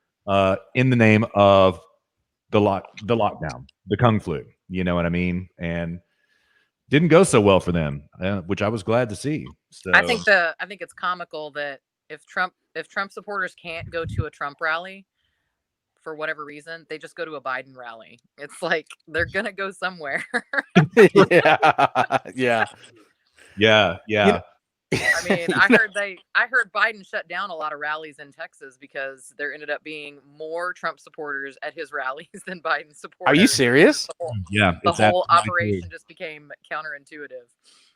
[SPEAKER 2] in the name of the lockdown, the Kung flu. You know what I mean? And didn't go so well for them, which I was glad to see. So
[SPEAKER 3] I think it's comical that if Trump supporters can't go to a Trump rally for whatever reason, they just go to a Biden rally. It's like they're gonna go somewhere.
[SPEAKER 1] Yeah.
[SPEAKER 3] I mean, I heard Biden shut down a lot of rallies in Texas because there ended up being more Trump supporters at his rallies than Biden supporters.
[SPEAKER 1] Are you serious?
[SPEAKER 3] The whole operation just became counterintuitive.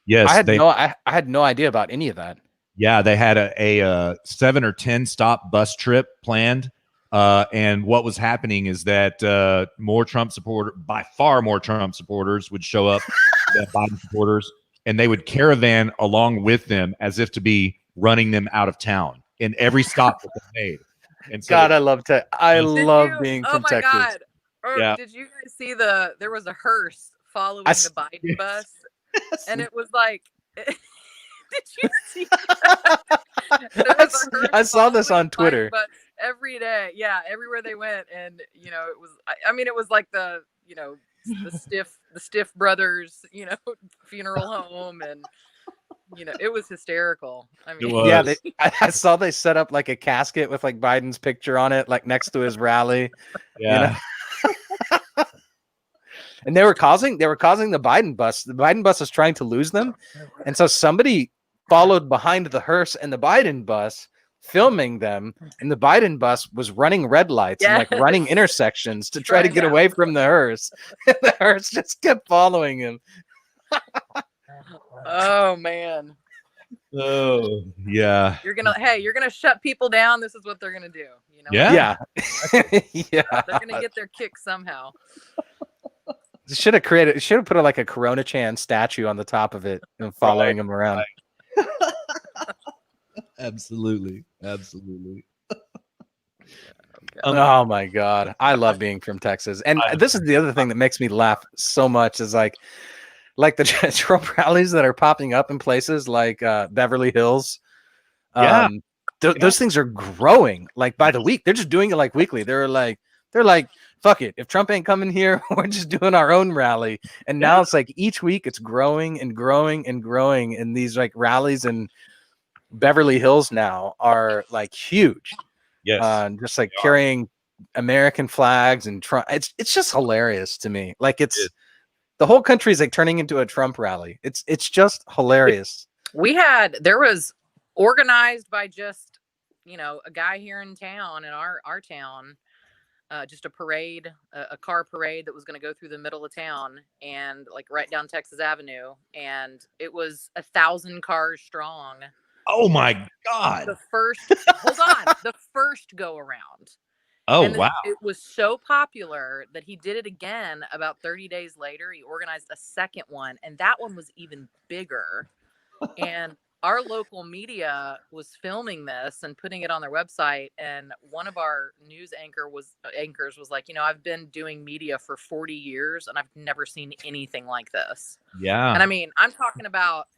[SPEAKER 2] Yes,
[SPEAKER 1] I had no idea about any of that.
[SPEAKER 2] Yeah, they had a 7 or 10 stop bus trip planned. And what was happening is that by far more Trump supporters would show up than Biden supporters, and they would caravan along with them as if to be running them out of town in every stop that they made. And so,
[SPEAKER 1] God, I love being from Texas.
[SPEAKER 3] God. Yeah. Did you guys see there was a hearse following the Biden bus? And it was like, did you see that?
[SPEAKER 1] I saw this on Twitter.
[SPEAKER 3] But every day, everywhere they went, and it was. It was like the Stiff brothers, funeral home, and it was hysterical. I mean,
[SPEAKER 1] I saw they set up like a casket with like Biden's picture on it, like next to his rally.
[SPEAKER 2] Yeah.
[SPEAKER 1] And they were causing the Biden bus. The Biden bus was trying to lose them, and so somebody followed behind the hearse and the Biden bus, filming them, and the Biden bus was running red lights and like running intersections to try to get away from the hearse. And the hearse just kept following him.
[SPEAKER 3] Oh man.
[SPEAKER 2] Oh yeah.
[SPEAKER 3] You're gonna shut people down. This is what they're gonna do.
[SPEAKER 1] Yeah.
[SPEAKER 3] They're gonna get their kick somehow.
[SPEAKER 1] Should have put like a Corona Chan statue on the top of it and following him around.
[SPEAKER 2] Absolutely.
[SPEAKER 1] Oh my God. I love being from Texas. And this is the other thing that makes me laugh so much is like the Trump rallies that are popping up in places like Beverly Hills. Those things are growing like by the week. They're just doing it like weekly. They're like, fuck it. If Trump ain't coming here, we're just doing our own rally. And now it's like each week it's growing and growing and growing. And these like rallies in Beverly Hills now are like huge.
[SPEAKER 2] Yes.
[SPEAKER 1] Just like carrying American flags and Trump. It's just hilarious to me. Like the whole country is like turning into a Trump rally. It's just hilarious.
[SPEAKER 3] There was organized by just, a guy here in town, in our town, just a parade, a car parade that was going to go through the middle of town and like right down Texas Avenue. And it was 1,000 cars strong.
[SPEAKER 2] Oh my God.
[SPEAKER 3] The first go around.
[SPEAKER 2] Oh,
[SPEAKER 3] And
[SPEAKER 2] wow.
[SPEAKER 3] it was so popular that he did it again about 30 days later. He organized a second one, and that one was even bigger. And our local media was filming this and putting it on their website. And one of our news anchors was like, I've been doing media for 40 years and I've never seen anything like this.
[SPEAKER 2] Yeah.
[SPEAKER 3] And I mean, I'm talking about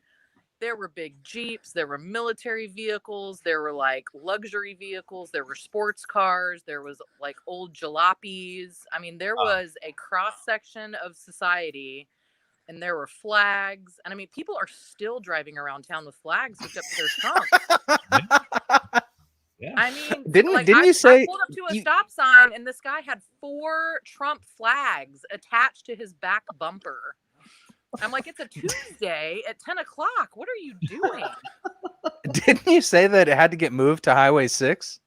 [SPEAKER 3] there were big Jeeps, there were military vehicles, there were like luxury vehicles, there were sports cars, there was like old jalopies. I mean, there was a cross section of society, and there were flags. And I mean, people are still driving around town with flags hooked up to their trunks.
[SPEAKER 2] Yeah.
[SPEAKER 3] I mean,
[SPEAKER 1] Didn't
[SPEAKER 3] I
[SPEAKER 1] you say
[SPEAKER 3] pulled up to a stop sign, and this guy had 4 Trump flags attached to his back bumper. I'm like, it's a Tuesday at 10 o'clock. What are you doing?
[SPEAKER 1] Didn't you say that it had to get moved to Highway 6?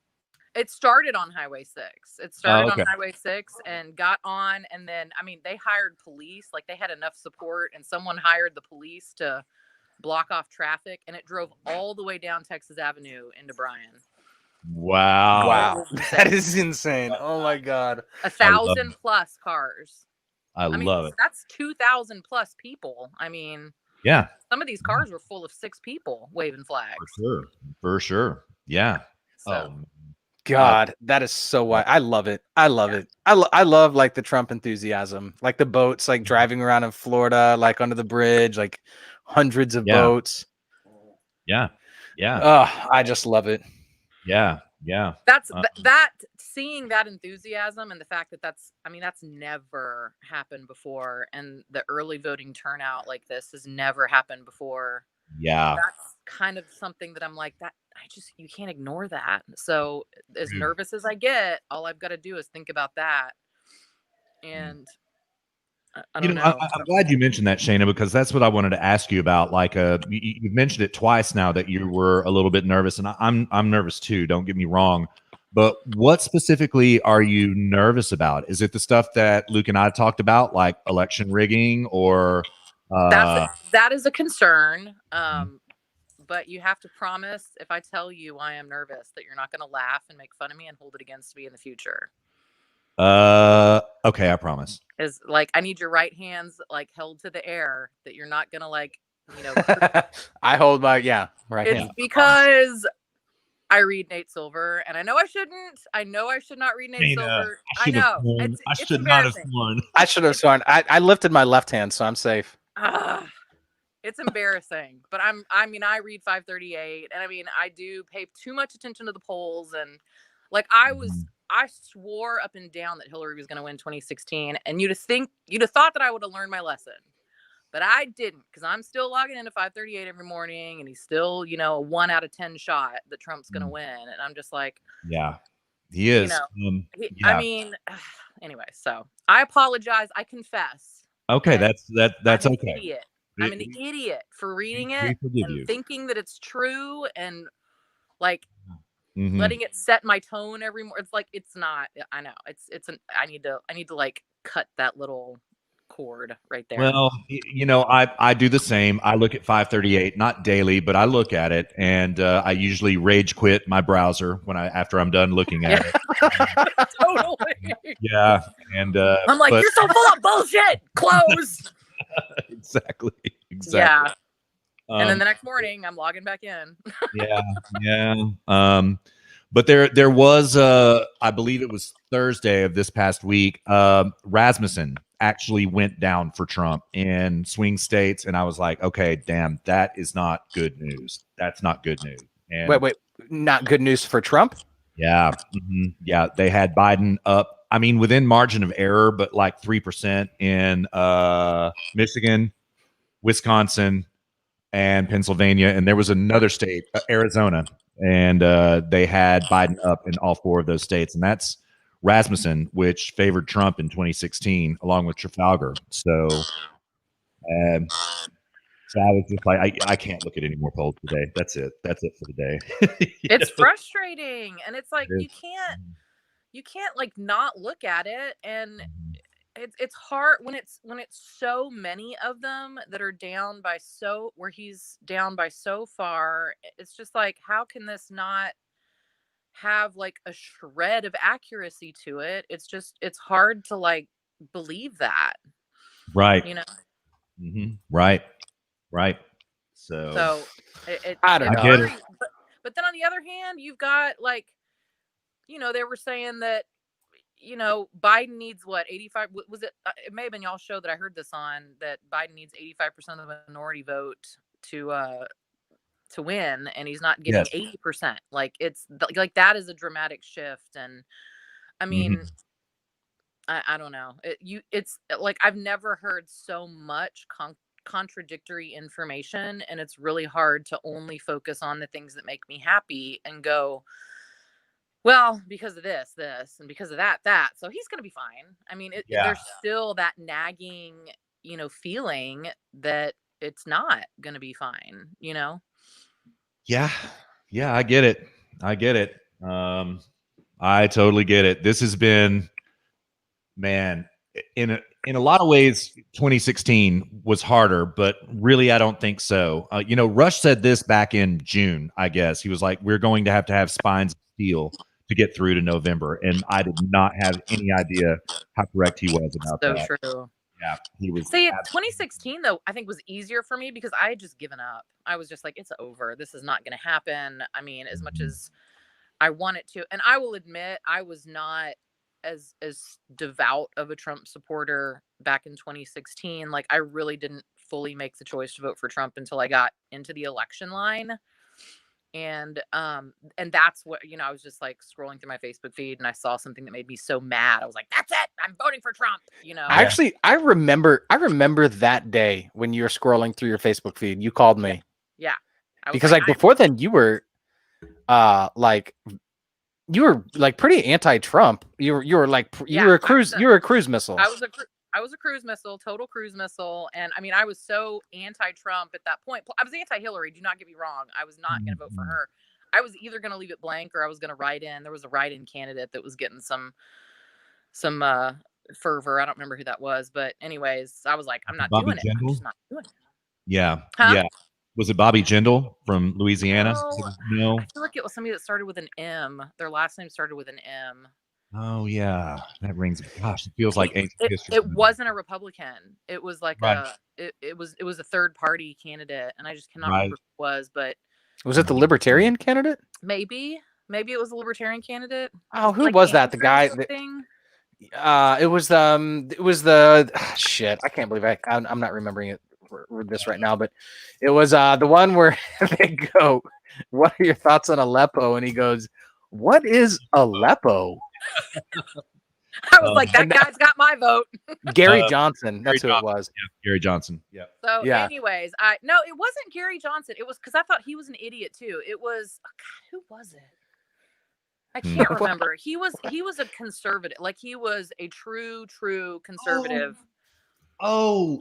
[SPEAKER 3] It started on Highway 6. It started
[SPEAKER 2] okay.
[SPEAKER 3] on Highway 6 and got on. And then, I mean, they hired police. Like, they had enough support, and someone hired the police to block off traffic. And it drove all the way down Texas Avenue into Bryan.
[SPEAKER 2] Wow.
[SPEAKER 1] Wow. That is insane. Oh, my God.
[SPEAKER 3] 1,000 plus cars.
[SPEAKER 2] I
[SPEAKER 3] mean,
[SPEAKER 2] love it.
[SPEAKER 3] That's 2,000 plus people. I mean,
[SPEAKER 2] Yeah.
[SPEAKER 3] some of these cars were full of 6 people waving flags.
[SPEAKER 2] For sure. Yeah.
[SPEAKER 3] So.
[SPEAKER 1] God, that is so wild. I love it. I love it. I love like the Trump enthusiasm, like the boats, like driving around in Florida, like under the bridge, like hundreds of boats.
[SPEAKER 2] Yeah. Yeah.
[SPEAKER 1] Oh, I just love it.
[SPEAKER 2] Yeah. Yeah.
[SPEAKER 3] That's that seeing that enthusiasm and the fact that that's never happened before. And the early voting turnout like this has never happened before.
[SPEAKER 2] Yeah.
[SPEAKER 3] That's kind of something that I'm like, that you can't ignore that. So as nervous as I get, all I've got to do is think about that. And I don't know.
[SPEAKER 2] I'm glad you mentioned that, Shayna, because that's what I wanted to ask you about. Like, you've mentioned it twice now that you were a little bit nervous, and I'm nervous too. Don't get me wrong, but what specifically are you nervous about? Is it the stuff that Luke and I talked about, like election rigging, or
[SPEAKER 3] that is a concern? But you have to promise, if I tell you I am nervous, that you're not going to laugh and make fun of me and hold it against me in the future.
[SPEAKER 2] Okay, I promise.
[SPEAKER 3] Is like, I need your right hands like held to the air, that you're not gonna like,
[SPEAKER 1] I hold my right
[SPEAKER 3] it's
[SPEAKER 1] hand.
[SPEAKER 3] because I read Nate Silver, and I know I shouldn't. I know I should not read Nate Silver. I know.
[SPEAKER 2] I should not have sworn.
[SPEAKER 1] I should have sworn. I lifted my left hand, so I'm safe.
[SPEAKER 3] It's embarrassing, but I read 538, and I mean, I do pay too much attention to the polls, and like I swore up and down that Hillary was going to win 2016, and you'd have thought that I would have learned my lesson, but I didn't, because I'm still logging into 538 every morning, and he's still, a 1 out of 10 shot that Trump's going to win, and I'm just like,
[SPEAKER 2] yeah, he is.
[SPEAKER 3] I mean, anyway, so I apologize. I confess.
[SPEAKER 2] Okay, that's
[SPEAKER 3] I'm
[SPEAKER 2] okay.
[SPEAKER 3] An idiot. I'm an idiot for reading it and thinking that it's true, and like letting it set my tone every more. It's like, it's not. I know I need to like cut that little cord right there.
[SPEAKER 2] Well, I do the same. I look at 538, not daily, but I look at it, and I usually rage quit my browser after I'm done looking at it.
[SPEAKER 3] Totally.
[SPEAKER 2] Yeah, and
[SPEAKER 3] I'm like, you're so full of bullshit. Close.
[SPEAKER 2] Exactly.
[SPEAKER 3] Yeah. And then the next morning, I'm logging back in.
[SPEAKER 2] Yeah. But there was, I believe it was Thursday of this past week, Rasmussen actually went down for Trump in swing states, and I was like, okay, damn, that is not good news. That's not good news. And
[SPEAKER 1] wait, not good news for Trump?
[SPEAKER 2] Yeah. Yeah, they had Biden up, I mean, within margin of error, but like 3% in Michigan, Wisconsin, and Pennsylvania, and there was another state, Arizona, and they had Biden up in all 4 of those states, and that's Rasmussen, which favored Trump in 2016, along with Trafalgar. So, I was just like, I can't look at any more polls today. That's it. That's it for the day.
[SPEAKER 3] It's frustrating, and it's like you can't like not look at it, and it's hard when it's so many of them that are down by where he's down by so far. It's just like, how can this not have like a shred of accuracy to it. It's hard to like believe that,
[SPEAKER 2] Right.
[SPEAKER 3] you know.
[SPEAKER 2] Right. Right. So
[SPEAKER 3] So it
[SPEAKER 1] I don't
[SPEAKER 2] I
[SPEAKER 1] know.
[SPEAKER 2] get it.
[SPEAKER 3] worries. But then on the other hand, you've got like, they were saying that, Biden needs what, 85, was it? It may have been y'all show that I heard this on, that Biden needs 85% of the minority vote to win, and he's not getting
[SPEAKER 2] Yes.
[SPEAKER 3] 80%. Like like that is a dramatic shift. And I mean, I don't know. It's like I've never heard so much contradictory information, and it's really hard to only focus on the things that make me happy and go, well, because of this, and because of that, that. So he's going to be fine. I mean,
[SPEAKER 2] Yeah.
[SPEAKER 3] there's still that nagging, feeling that it's not going to be fine,
[SPEAKER 2] Yeah. Yeah, I get it. I totally get it. This has been, man, in a lot of ways 2016 was harder, but really I don't think so. Rush said this back in June, I guess. He was like, we're going to have spines of steel to get through to November, and I did not have any idea how correct he was about
[SPEAKER 3] So
[SPEAKER 2] that.
[SPEAKER 3] true.
[SPEAKER 2] Yeah, he was.
[SPEAKER 3] See, 2016 though, I think was easier for me because I had just given up. I was just like, it's over. This is not going to happen. I mean, as much as I want it to, and I will admit, I was not as devout of a Trump supporter back in 2016. Like, I really didn't fully make the choice to vote for Trump until I got into the election line. And that's what, I was just like scrolling through my Facebook feed and I saw something that made me so mad. I was like, that's it, I'm voting for Trump.
[SPEAKER 1] Actually, I remember that day when you were scrolling through your Facebook feed. You called me.
[SPEAKER 3] Yeah.
[SPEAKER 1] Because like before then you were like pretty anti-Trump. You were a cruise missile.
[SPEAKER 3] I was a cruise missile, total cruise missile. And I mean, I was so anti-Trump at that point. I was anti-Hillary. Do not get me wrong. I was not going to vote for her. I was either going to leave it blank or I was going to write in. There was a write-in candidate that was getting some fervor. I don't remember who that was, but anyways, I was like, I'm not doing it. I'm just not doing it.
[SPEAKER 2] Yeah.
[SPEAKER 3] Huh?
[SPEAKER 2] Yeah. Was it Bobby Jindal from Louisiana?
[SPEAKER 3] No. I feel like it was somebody that started with an M. Their last name started with an M.
[SPEAKER 2] Oh yeah, that rings. Gosh, it feels like ancient history.
[SPEAKER 3] It wasn't a Republican. It was like
[SPEAKER 2] Right.
[SPEAKER 3] it was a third party candidate, and I just cannot remember who it was. But
[SPEAKER 1] was it the Libertarian candidate?
[SPEAKER 3] Maybe it was a Libertarian candidate.
[SPEAKER 1] Oh, who was that? The guy that. It was the shit. I can't believe I'm not remembering it for this right now, but it was the one where they go, "What are your thoughts on Aleppo?" And he goes, "What is Aleppo?"
[SPEAKER 3] I was like, that guy's got my vote.
[SPEAKER 1] Gary Johnson. That's who it was.
[SPEAKER 2] Yeah, Gary Johnson. Yeah.
[SPEAKER 3] So, anyways, no, it wasn't Gary Johnson. It was because I thought he was an idiot too. It was who was it? I can't remember. He was a conservative. Like he was a true conservative.
[SPEAKER 2] Oh.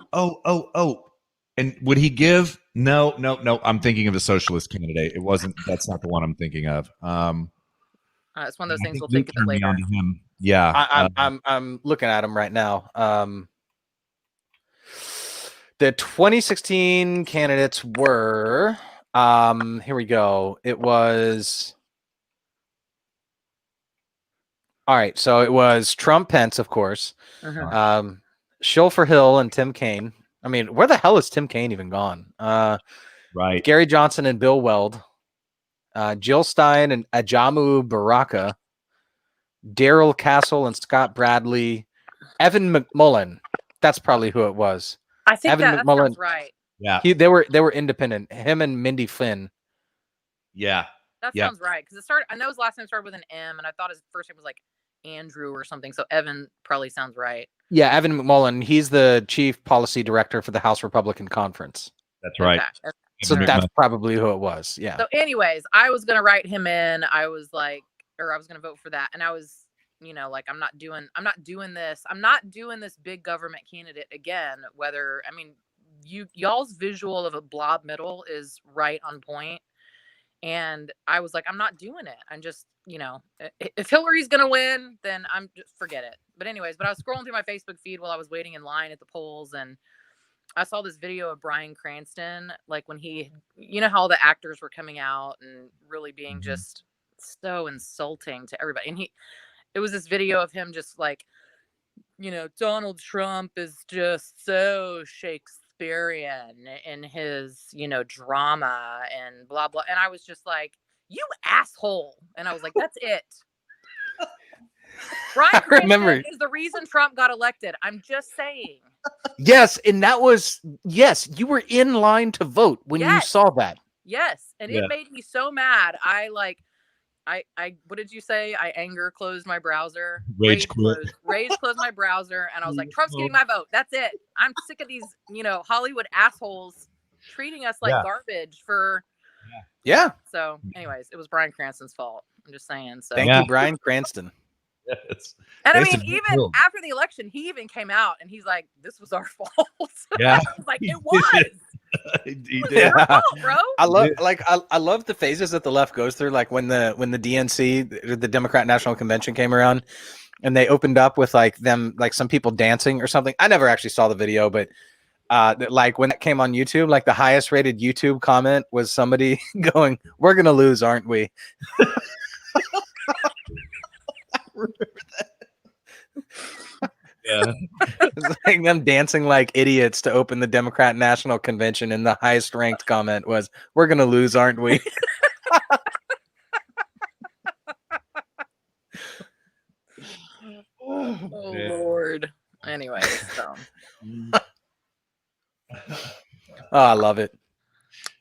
[SPEAKER 2] And would he give? No. I'm thinking of a socialist candidate. It wasn't. That's not the one I'm thinking of.
[SPEAKER 3] It's one of those things we'll think of it later.
[SPEAKER 2] Yeah,
[SPEAKER 1] I'm looking at him right now. The 2016 candidates were. Here we go. It was. All right, so it was Trump, Pence, of course. Schulfer Hill and Tim Kaine. I mean, where the hell is Tim Kaine even gone?
[SPEAKER 2] Right.
[SPEAKER 1] Gary Johnson and Bill Weld. Jill Stein and Ajamu Baraka. Daryl Castle and Scott Bradley. Evan McMullen. That's probably who it was.
[SPEAKER 3] I think Evan McMullen, that sounds right.
[SPEAKER 2] Yeah.
[SPEAKER 1] They were independent. Him and Mindy Flynn.
[SPEAKER 2] Yeah.
[SPEAKER 3] That sounds right. Because I know his last name started with an M, and I thought his first name was like Andrew or something. So Evan probably sounds right.
[SPEAKER 1] Yeah, Evan McMullen. He's the chief policy director for the House Republican Conference.
[SPEAKER 2] That's right.
[SPEAKER 3] Okay.
[SPEAKER 1] So that's probably who it was. Yeah.
[SPEAKER 3] So anyways, I was going to write him in. I was like, or I was going to vote for that. And I was, like, I'm not doing this. I'm not doing this big government candidate again. Whether, I mean, y'all's visual of a blob middle is right on point. And I was like, I'm not doing it. I'm just, if Hillary's going to win, then I'm just forget it. But anyways, I was scrolling through my Facebook feed while I was waiting in line at the polls, and I saw this video of Bryan Cranston, like when he, how all the actors were coming out and really being just so insulting to everybody. And it was this video of him just like, Donald Trump is just so Shakespearean in his, drama and blah, blah. And I was just like, you asshole. And I was like, that's it. Bryan Cranston is the reason Trump got elected. I'm just saying.
[SPEAKER 1] Yes, and you were in line to vote when you saw that.
[SPEAKER 3] Yes, and it made me so mad. I what did you say? I anger closed my browser.
[SPEAKER 2] Rage
[SPEAKER 3] closed my browser, and I was like, Trump's getting my vote. That's it. I'm sick of these, Hollywood assholes treating us like garbage for.
[SPEAKER 1] Yeah.
[SPEAKER 3] So, anyways, it was Bryan Cranston's fault. I'm just saying. So
[SPEAKER 1] thank you, Bryan Cranston.
[SPEAKER 2] Yes.
[SPEAKER 3] And I mean, even after the election, he even came out and he's like, "This was our fault."
[SPEAKER 2] Yeah,
[SPEAKER 3] I was like, it was.
[SPEAKER 2] He
[SPEAKER 3] It was
[SPEAKER 2] did.
[SPEAKER 3] your fault, bro.
[SPEAKER 1] I love the phases that the left goes through. Like when the DNC, the Democrat National Convention, came around, and they opened up with like some people dancing or something. I never actually saw the video, but like when it came on YouTube, like the highest rated YouTube comment was somebody going, "We're gonna lose, aren't we?" Remember that?
[SPEAKER 2] Yeah.
[SPEAKER 1] It's like them dancing like idiots to open the Democrat National Convention, and the highest ranked comment was, "We're gonna lose, aren't we?"
[SPEAKER 3] Oh Lord. Anyway, so.
[SPEAKER 1] Oh, I love it.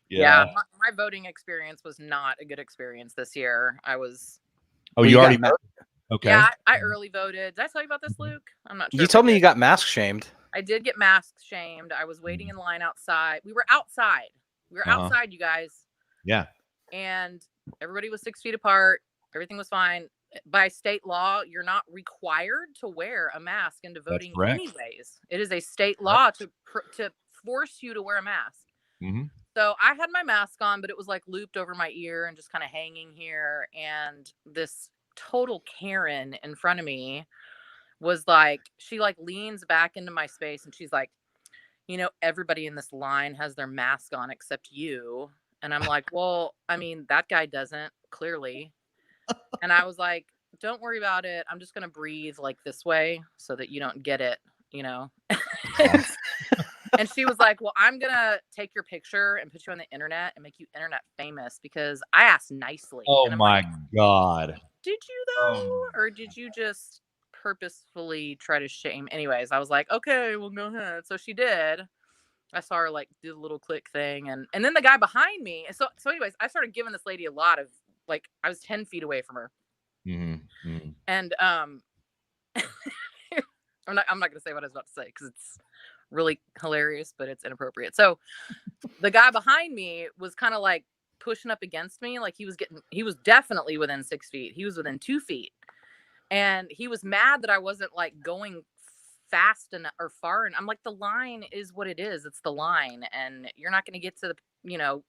[SPEAKER 3] Yeah, my voting experience was not a good experience this year. I was.
[SPEAKER 2] Oh, you already voted? Okay.
[SPEAKER 3] Yeah, I early voted. Did I tell you about this, Luke? I'm not sure.
[SPEAKER 1] You told me you got mask shamed.
[SPEAKER 3] I did get mask shamed. I was waiting in line outside. We were outside. Outside, you guys.
[SPEAKER 2] Yeah.
[SPEAKER 3] And everybody was 6 feet apart. Everything was fine. By state law, you're not required to wear a mask into voting anyways. It is a state law to force you to wear a mask.
[SPEAKER 2] Mm-hmm.
[SPEAKER 3] So I had my mask on, but it was like looped over my ear and just kind of hanging here. And this total Karen in front of me was like, she like leans back into my space and she's like, everybody in this line has their mask on except you. And I'm like, well, I mean, that guy doesn't, clearly. And I was like, don't worry about it. I'm just going to breathe like this way so that you don't get it, And she was like, well, I'm going to take your picture and put you on the internet and make you internet famous because I asked nicely.
[SPEAKER 2] Oh my God.
[SPEAKER 3] Did you though? Or did you just purposefully try to shame? Anyways, I was like, okay, well, go ahead. So she did. I saw her like do the little click thing. And then the guy behind me. So anyways, I started giving this lady a lot of like, I was 10 feet away from her.
[SPEAKER 2] Mm-hmm. Mm-hmm.
[SPEAKER 3] And I'm not going to say what I was about to say because it's really hilarious, but it's inappropriate. So the guy behind me was kind of like pushing up against me. Like he was definitely within 6 feet. He was within 2 feet. And he was mad that I wasn't like going fast enough or far. And I'm like, the line is what it is. It's the line. And you're not going to get to the,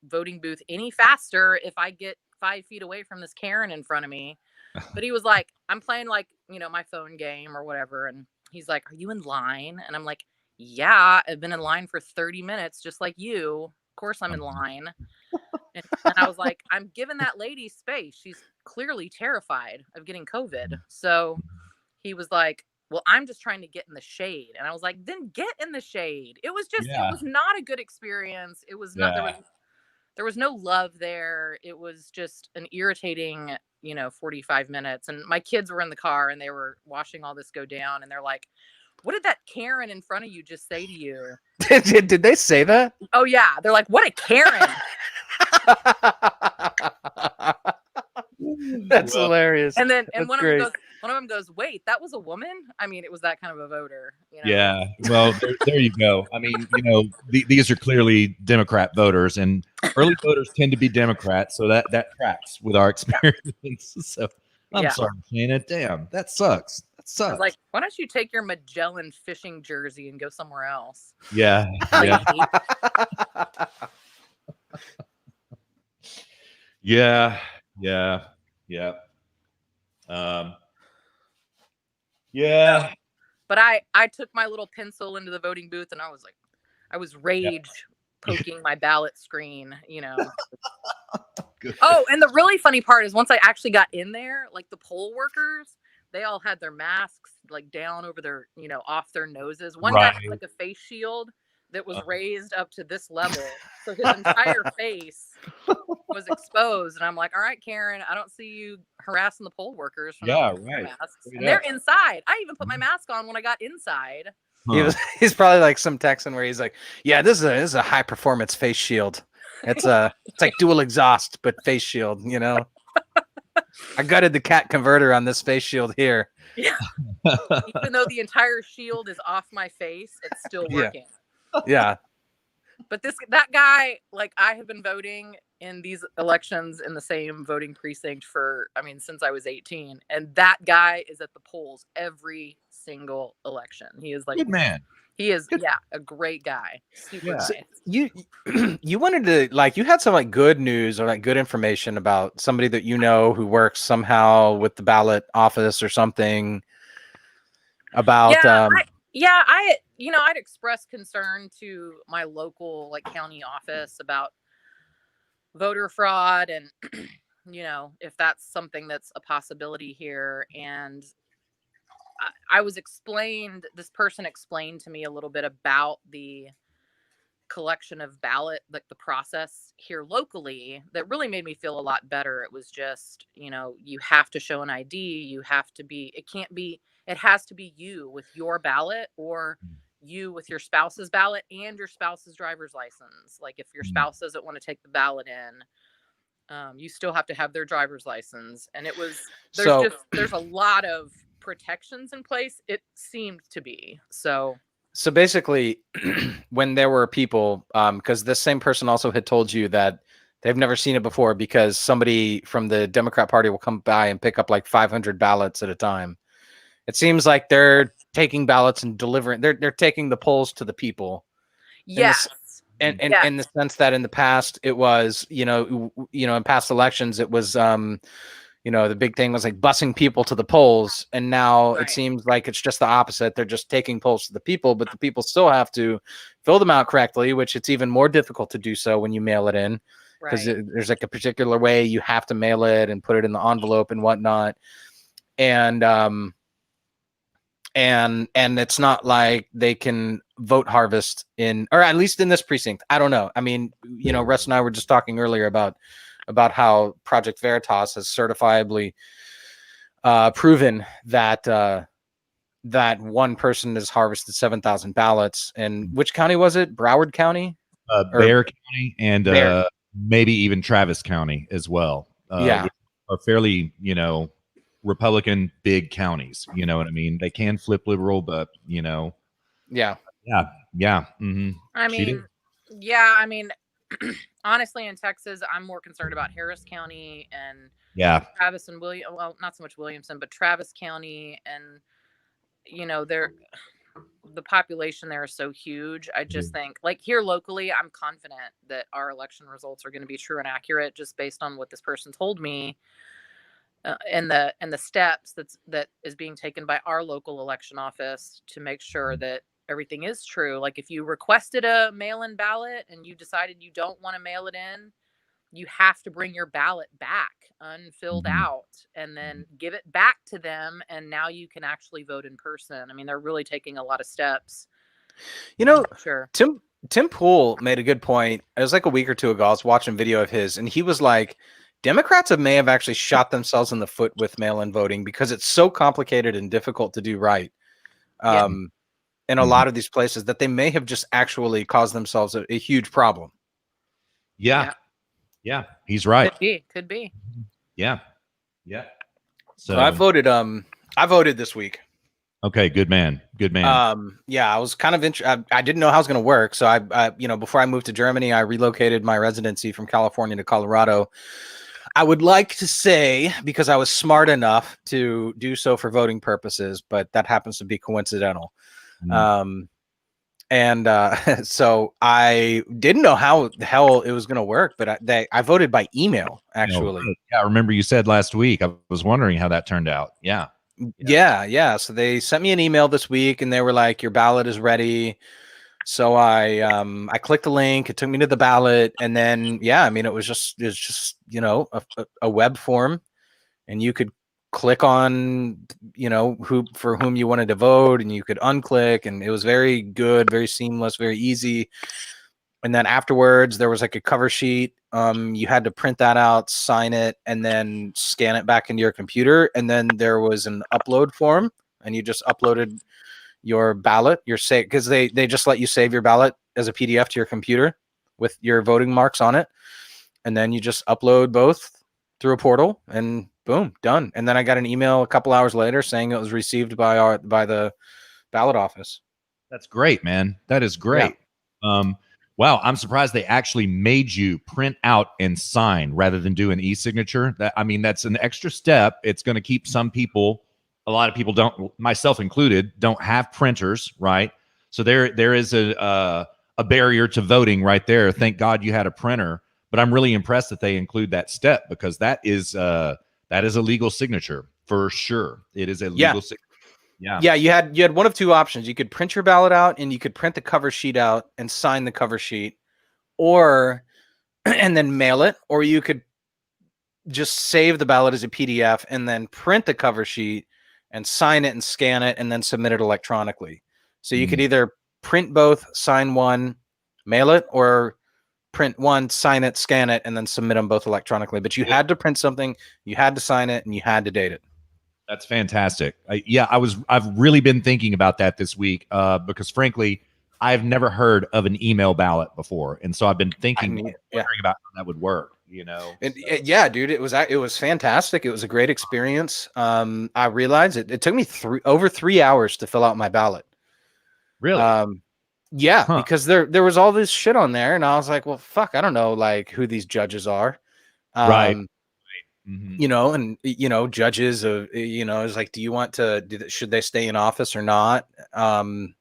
[SPEAKER 3] voting booth any faster if I get 5 feet away from this Karen in front of me. But he was like, I'm playing like, my phone game or whatever. And he's like, are you in line? And I'm like, yeah, I've been in line for 30 minutes, just like you. Of course I'm in line. And I was like, I'm giving that lady space. She's clearly terrified of getting COVID. So he was like, well, I'm just trying to get in the shade. And I was like, then get in the shade. It was just, it was not a good experience. It was not, there was no love there. It was just an irritating, 45 minutes. And my kids were in the car and they were watching all this go down. And they're like, what did that Karen in front of you just say to you?
[SPEAKER 1] Did they say that?
[SPEAKER 3] Oh, yeah. They're like, what a Karen.
[SPEAKER 1] That's hilarious.
[SPEAKER 3] And then one of them goes, wait, that was a woman? I mean, it was that kind of a voter.
[SPEAKER 2] Yeah. Well, there you go. I mean, these are clearly Democrat voters, and early voters tend to be Democrats, so that tracks with our experience. So I'm sorry, Shannon. Damn, that sucks. That sucks.
[SPEAKER 3] I was like, why don't you take your Magellan fishing jersey and go somewhere else?
[SPEAKER 2] Yeah. Yeah. Yeah. Yeah.
[SPEAKER 3] But I took my little pencil into the voting booth and I was rage poking my ballot screen, Oh, and the really funny part is once I actually got in there, like the poll workers, they all had their masks like down over their, off their noses. One guy had like a face shield that was raised up to this level. So his entire face was exposed. And I'm like, all right, Karen, I don't see you harassing the poll workers from not wearing their masks. And they're inside. I even put my mask on when I got inside.
[SPEAKER 1] He's probably like some Texan where he's like, yeah, this is a high performance face shield. It's like dual exhaust, but face shield, I gutted the cat converter on this face shield here.
[SPEAKER 3] Yeah. Even though the entire shield is off my face, it's still working.
[SPEAKER 1] Yeah.
[SPEAKER 3] But that guy, like, I have been voting in these elections in the same voting precinct since I was 18. And that guy is at the polls every single election. He is like,
[SPEAKER 2] good man.
[SPEAKER 3] He is, a great guy. Super nice.
[SPEAKER 1] You wanted to, like, you had some like good news or like good information about somebody that who works somehow with the ballot office or something about.
[SPEAKER 3] I'd expressed concern to my local like county office about voter fraud and, if that's something that's a possibility here. And this person explained to me a little bit about the collection of ballot, like the process here locally, that really made me feel a lot better. It was just, you have to show an ID, it has to be you with your ballot or you with your spouse's ballot and your spouse's driver's license. Like if your spouse doesn't want to take the ballot in, you still have to have their driver's license. And there's a lot of protections in place, it seemed to be. So
[SPEAKER 1] basically when there were people, because this same person also had told you that they've never seen it before because somebody from the Democrat Party will come by and pick up like 500 ballots at a time. It seems like they're taking ballots and delivering. They're taking the polls to the people.
[SPEAKER 3] Yes.
[SPEAKER 1] And in the sense that in the past it was, in past elections it was, the big thing was like busing people to the polls, and now it seems like it's just the opposite. They're just taking polls to the people, but the people still have to fill them out correctly, which it's even more difficult to do so when you mail it in because there's like a particular way you have to mail it and put it in the envelope and whatnot. And it's not like they can vote harvest or at least in this precinct. I don't know. I mean, Russ and I were just talking earlier about how Project Veritas has certifiably proven that that one person has harvested 7,000 ballots. And which county was it? Broward County?
[SPEAKER 2] Bexar County and maybe even Travis County as well. Are fairly, Republican big counties. You know what I mean? They can flip liberal, but Yeah. Mm-hmm.
[SPEAKER 3] I mean, honestly, in Texas, I'm more concerned about Harris County and Travis and William. Well, not so much Williamson, but Travis County, and the population there is so huge. I just think, like here locally, I'm confident that our election results are going to be true and accurate, just based on what this person told me, and the steps that is being taken by our local election office to make sure that everything is true. Like if you requested a mail-in ballot and you decided you don't want to mail it in, you have to bring your ballot back unfilled out and then give it back to them. And now you can actually vote in person. I mean, they're really taking a lot of steps. Sure.
[SPEAKER 1] Tim Pool made a good point. It was like a week or two ago. I was watching video of his and he was like, Democrats may have actually shot themselves in the foot with mail-in voting because it's so complicated and difficult to do right. In a lot of these places that they may have just actually caused themselves a huge problem.
[SPEAKER 2] Yeah, he's right.
[SPEAKER 3] Could be.
[SPEAKER 2] Yeah.
[SPEAKER 1] So I voted this week.
[SPEAKER 2] Okay, good man.
[SPEAKER 1] I was kind of I didn't know how it was going to work. So I before I moved to Germany, I relocated my residency from California to Colorado. I would like to say because I was smart enough to do so for voting purposes, but that happens to be coincidental. So I didn't know how the hell it was going to work, but I voted by email actually.
[SPEAKER 2] I remember you said last week. I was wondering how that turned out. Yeah.
[SPEAKER 1] So they sent me an email this week and they were like, your ballot is ready. So I clicked the link. It took me to the ballot, and then I mean it was just a web form, and you could click on who for whom you wanted to vote, and you could unclick, and it was very good, very seamless, very easy. And then afterwards there was like a cover sheet. You had to print that out, sign it, and then scan it back into your computer. And then there was an upload form, and you just uploaded your ballot, your save, because they just let you save your ballot as a PDF to your computer with your voting marks on it. And then you just upload both through a portal, and boom, done. And then I got an email a couple hours later saying it was received by the ballot office.
[SPEAKER 2] That's great, man. That is great. Wow, I'm surprised they actually made you print out and sign rather than do an e-signature. I mean, that's an extra step. It's going to keep some people, a lot of people don't, myself included, don't have printers, right? So there is a barrier to voting right there. Thank God you had a printer. But I'm really impressed that they include that step, because that is a legal signature for sure. It is a legal signature.
[SPEAKER 1] Yeah, you had one of two options. You could print your ballot out, and you could print the cover sheet out and sign the cover sheet, or and then mail it, or you could just save the ballot as a PDF and then print the cover sheet and sign it and scan it and then submit it electronically. So you could either print both, sign one, mail it, or print one, sign it, scan it, and then submit them both electronically. But you had to print something, you had to sign it, and you had to date it.
[SPEAKER 2] That's fantastic. I've really been thinking about that this week because frankly, I've never heard of an email ballot before. And so I've been wondering about how that would work,
[SPEAKER 1] Yeah, dude, it was fantastic. It was a great experience. I realized it took me over 3 hours to fill out my ballot.
[SPEAKER 2] Really?
[SPEAKER 1] Because there was all this shit on there, and I was like, well, fuck, I don't know like who these judges are.
[SPEAKER 2] Right.
[SPEAKER 1] And judges is like, do you want to should they stay in office or not? And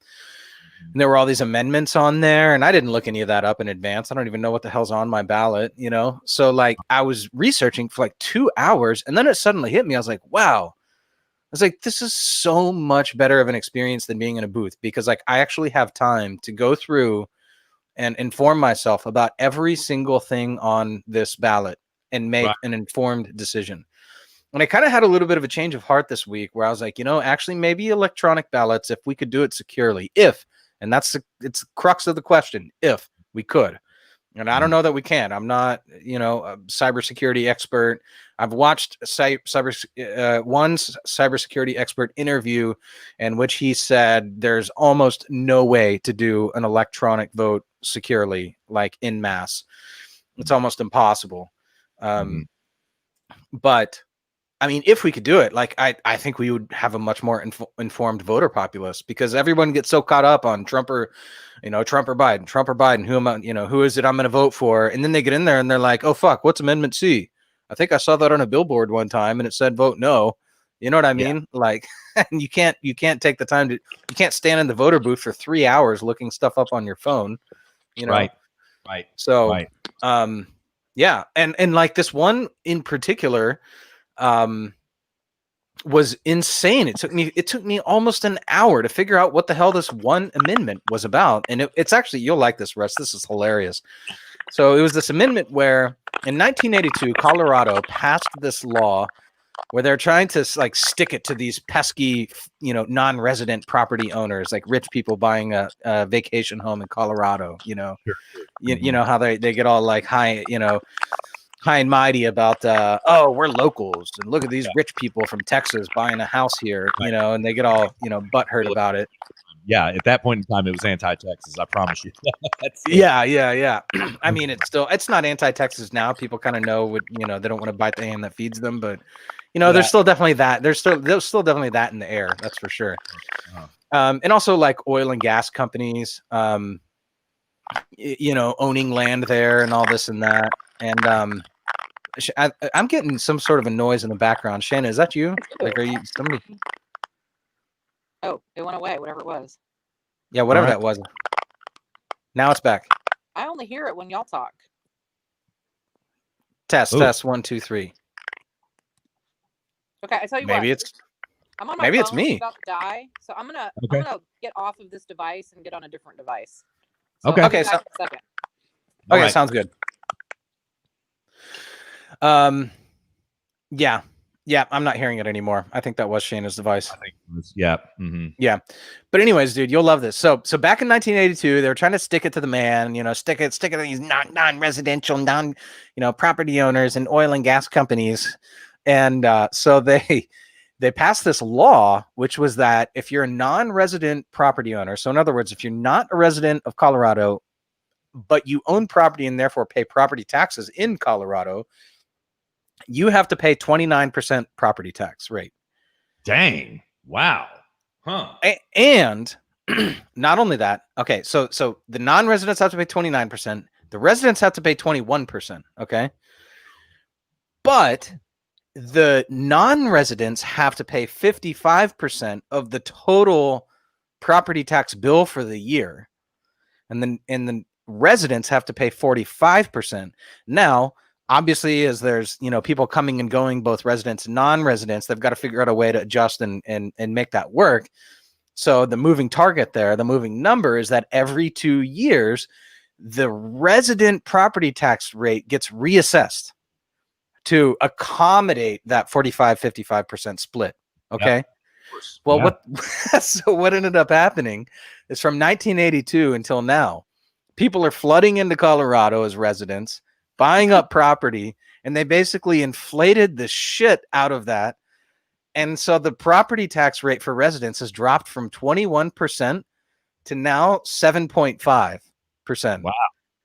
[SPEAKER 1] there were all these amendments on there, and I didn't look any of that up in advance. I don't even know what the hell's on my ballot, so like I was researching for like 2 hours, and then it suddenly hit me. I was like, wow. I was like, this is so much better of an experience than being in a booth, because like I actually have time to go through and inform myself about every single thing on this ballot and make an informed decision. And I kind of had a little bit of a change of heart this week where I was like, actually maybe electronic ballots, if we could do it securely, and it's the crux of the question, if we could. And I don't know that we can. I'm not, a cybersecurity expert. I've watched one cybersecurity expert interview in which he said there's almost no way to do an electronic vote securely, like en masse. It's almost impossible. But I mean, if we could do it, like I think we would have a much more informed voter populace, because everyone gets so caught up on Trump or Biden. Who is it I'm going to vote for? And then they get in there and they're like, oh fuck, what's Amendment C? I think I saw that on a billboard one time and it said vote no. You know what I mean? Like, you can't take the time you can't stand in the voter booth for 3 hours looking stuff up on your phone.
[SPEAKER 2] Right.
[SPEAKER 1] So, yeah, and like this one in particular, was insane. It took me almost an hour to figure out what the hell this one amendment was about. And it's actually, you'll like this, Russ. This is hilarious. So it was this amendment where in 1982, Colorado passed this law where they're trying to like stick it to these pesky, non-resident property owners, like rich people buying a vacation home in Colorado. You know how they get all like high and mighty about we're locals and look at these rich people from Texas buying a house here, and they get all butthurt about it.
[SPEAKER 2] Yeah, at that point in time it was anti-Texas, I promise you.
[SPEAKER 1] Yeah. I mean, it's not anti-Texas now. People kind of know what, they don't want to bite the hand that feeds them, but there's still definitely that. There's still definitely that in the air, that's for sure. And also like oil and gas companies owning land there and all this and that. And I'm getting some sort of a noise in the background. Shannon, is that you? Like, are you somebody?
[SPEAKER 3] Oh, it went away, whatever it was.
[SPEAKER 1] Yeah, whatever that was. Now it's back.
[SPEAKER 3] I only hear it when y'all talk.
[SPEAKER 1] Test 1 2 3.
[SPEAKER 3] Okay, I tell you
[SPEAKER 1] maybe
[SPEAKER 3] what.
[SPEAKER 1] it's
[SPEAKER 3] I'm on my
[SPEAKER 1] Maybe
[SPEAKER 3] phone.
[SPEAKER 1] it's me.
[SPEAKER 3] It's about to die, so I'm gonna get off of this device and get on a different device. So
[SPEAKER 2] Okay.
[SPEAKER 3] I'll be
[SPEAKER 1] Okay,
[SPEAKER 3] back in a second.
[SPEAKER 2] All
[SPEAKER 1] Okay,
[SPEAKER 2] right.
[SPEAKER 1] sounds good. Yeah. Yeah, I'm not hearing it anymore. I think that was Shayna's device.
[SPEAKER 2] I think it was, yeah. Mm-hmm.
[SPEAKER 1] Yeah. But anyways, dude, you'll love this. So back in 1982, they were trying to stick it to the man, stick it to these non-residential, property owners and oil and gas companies. And so they passed this law, which was that if you're a non-resident property owner, so in other words, if you're not a resident of Colorado, but you own property and therefore pay property taxes in Colorado, you have to pay 29% property tax rate.
[SPEAKER 2] Dang. Wow. Huh.
[SPEAKER 1] And not only that, okay, so the non-residents have to pay 29%, the residents have to pay 21%, okay? But the non-residents have to pay 55% of the total property tax bill for the year. And the residents have to pay 45%. Now, obviously, as there's people coming and going, both residents and non-residents, they've got to figure out a way to adjust and make that work. So the moving target there, the moving number is that every 2 years, the resident property tax rate gets reassessed to accommodate that 45-55% split. Okay.
[SPEAKER 2] Yep.
[SPEAKER 1] Well,
[SPEAKER 2] Yeah.
[SPEAKER 1] what ended up happening is from 1982 until now, people are flooding into Colorado as residents, buying up property, and they basically inflated the shit out of that. And so the property tax rate for residents has dropped from 21% to now 7.5%.
[SPEAKER 2] Wow.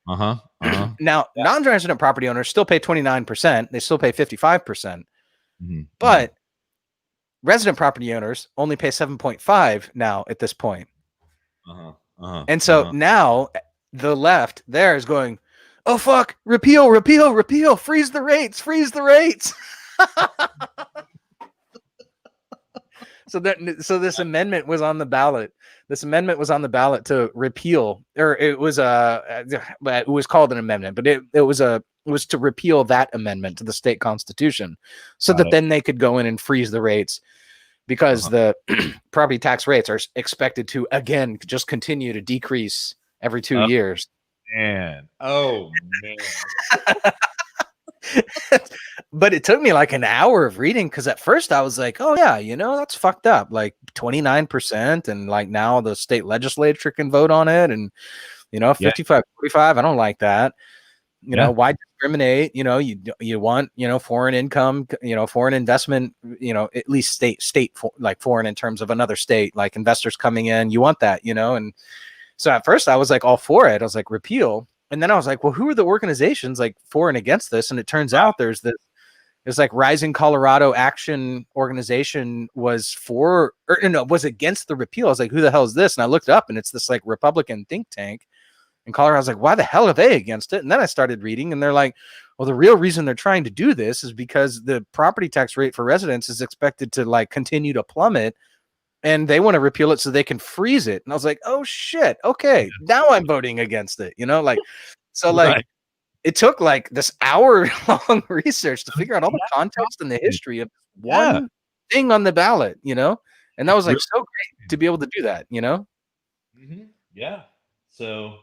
[SPEAKER 2] Uh-huh. Uh-huh.
[SPEAKER 1] Now, non-resident property owners still pay 29%. They still pay 55%.
[SPEAKER 2] Mm-hmm.
[SPEAKER 1] But resident property owners only pay 7.5 now at this point.
[SPEAKER 2] Uh-huh. Uh-huh.
[SPEAKER 1] And so now the left there is going, oh, fuck, repeal, freeze the rates. So this amendment was on the ballot. This amendment was on the ballot to repeal, or it was called an amendment, but it was to repeal that amendment to the state constitution, so that then they could go in and freeze the rates, because the property tax rates are expected to again just continue to decrease every 2 years.
[SPEAKER 2] Man, oh man.
[SPEAKER 1] But it took me like an hour of reading, because at first I was like, oh yeah, that's fucked up, like 29%, and like now the state legislature can vote on it, and 55-45, I don't like that. Why discriminate? You want foreign income, foreign investment, at least state like foreign in terms of another state, like investors coming in, you want that, and so at first I was like all for it. I was like, repeal. And then I was like, well, who are the organizations like for and against this? And it turns out there's like Rising Colorado Action organization was was against the repeal. I was like, who the hell is this? And I looked up, and it's this like Republican think tank in Colorado. I was like, why the hell are they against it? And then I started reading, and they're like, well, the real reason they're trying to do this is because the property tax rate for residents is expected to like continue to plummet, and they want to repeal it so they can freeze it. And I was like, oh shit, okay, now I'm voting against it. It took like this hour-long research to figure out all the context and the history of one thing on the ballot, and that was like so great to be able to do that,
[SPEAKER 2] Mm-hmm. Yeah. So,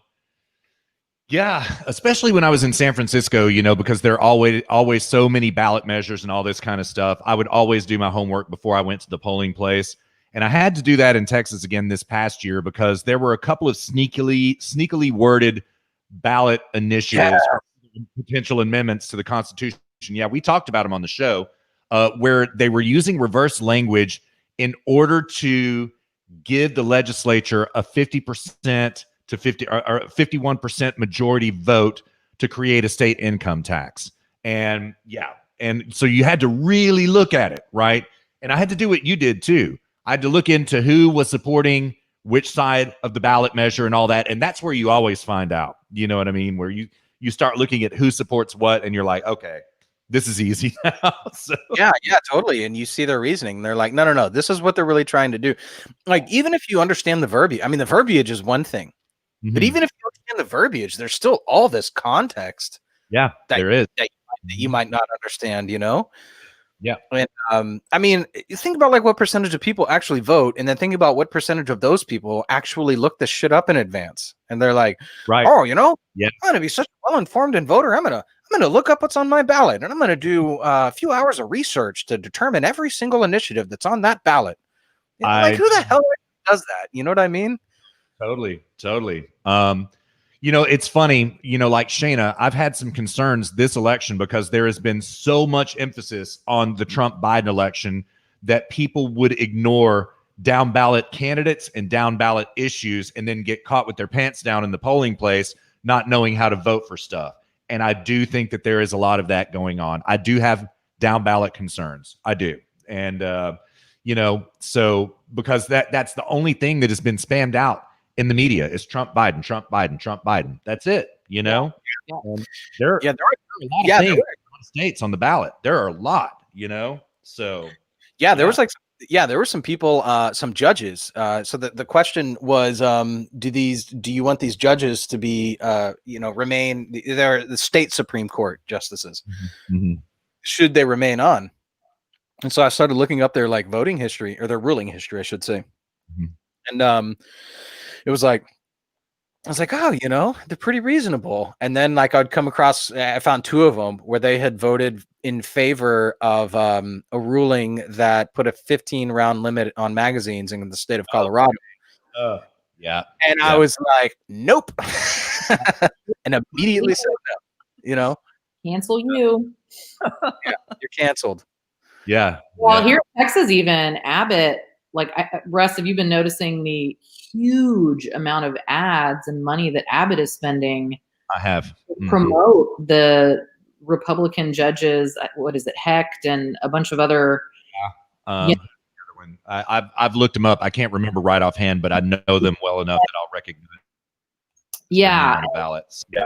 [SPEAKER 2] yeah, especially when I was in San Francisco, because there are always so many ballot measures and all this kind of stuff. I would always do my homework before I went to the polling place. And I had to do that in Texas again this past year, because there were a couple of sneakily worded ballot initiatives, potential amendments to the Constitution. Yeah, we talked about them on the show, where they were using reverse language in order to give the legislature a 50% to 50 or 51% majority vote to create a state income tax. And so you had to really look at it, right? And I had to do what you did too. I had to look into who was supporting which side of the ballot measure and all that. And that's where you always find out, you know what I mean? Where you start looking at who supports what, and you're like, okay, this is easy now. So.
[SPEAKER 1] Yeah, totally. And you see their reasoning. They're like, no, this is what they're really trying to do. Like, even if you understand the verbiage, I mean, the verbiage is one thing, but even if you understand the verbiage, there's still all this context.
[SPEAKER 2] Yeah, there is.
[SPEAKER 1] That you might not understand,
[SPEAKER 2] Yeah.
[SPEAKER 1] And I mean, you think about like what percentage of people actually vote, and then think about what percentage of those people actually look this shit up in advance, and they're like,
[SPEAKER 2] Right.
[SPEAKER 1] "Oh, you know,
[SPEAKER 2] Yeah.
[SPEAKER 1] I'm gonna be such a well-informed and voter. I'm gonna look up what's on my ballot, and I'm gonna do a few hours of research to determine every single initiative that's on that ballot." You know, like, who the hell does that? You know what I mean?
[SPEAKER 2] Totally. It's funny, like Shayna, I've had some concerns this election because there has been so much emphasis on the Trump Biden election that people would ignore down ballot candidates and down ballot issues and then get caught with their pants down in the polling place, not knowing how to vote for stuff. And I do think that there is a lot of that going on. I do have down ballot concerns. I do. And, so because that's the only thing that has been spammed out in the media is Trump, Biden, Trump, Biden, Trump, Biden. That's it.
[SPEAKER 3] Yeah.
[SPEAKER 2] There are a lot of things states on the ballot. There are a lot, So
[SPEAKER 1] there were some people, some judges. So the question was, do you want these judges to be, remain? They're the state Supreme Court justices.
[SPEAKER 2] Mm-hmm.
[SPEAKER 1] Should they remain on? And so I started looking up their like voting history, or their ruling history, I should say.
[SPEAKER 2] Mm-hmm.
[SPEAKER 1] And it was like, I was like, oh, they're pretty reasonable. And then like I found two of them where they had voted in favor of a ruling that put a 15-round limit on magazines in the state of Colorado.
[SPEAKER 2] Yeah.
[SPEAKER 1] And I was like, nope. And immediately said no,
[SPEAKER 3] Cancel you.
[SPEAKER 1] Yeah, you're canceled.
[SPEAKER 2] Yeah.
[SPEAKER 3] Well, here in Texas, even Abbott, Russ, have you been noticing the huge amount of ads and money that Abbott is spending?
[SPEAKER 2] I have.
[SPEAKER 3] To promote the Republican judges. What is it, Hecht, and a bunch of other.
[SPEAKER 2] I've looked them up. I can't remember right offhand, but I know them well enough that I'll recognize.
[SPEAKER 3] Yeah.
[SPEAKER 2] On the ballots. Yeah.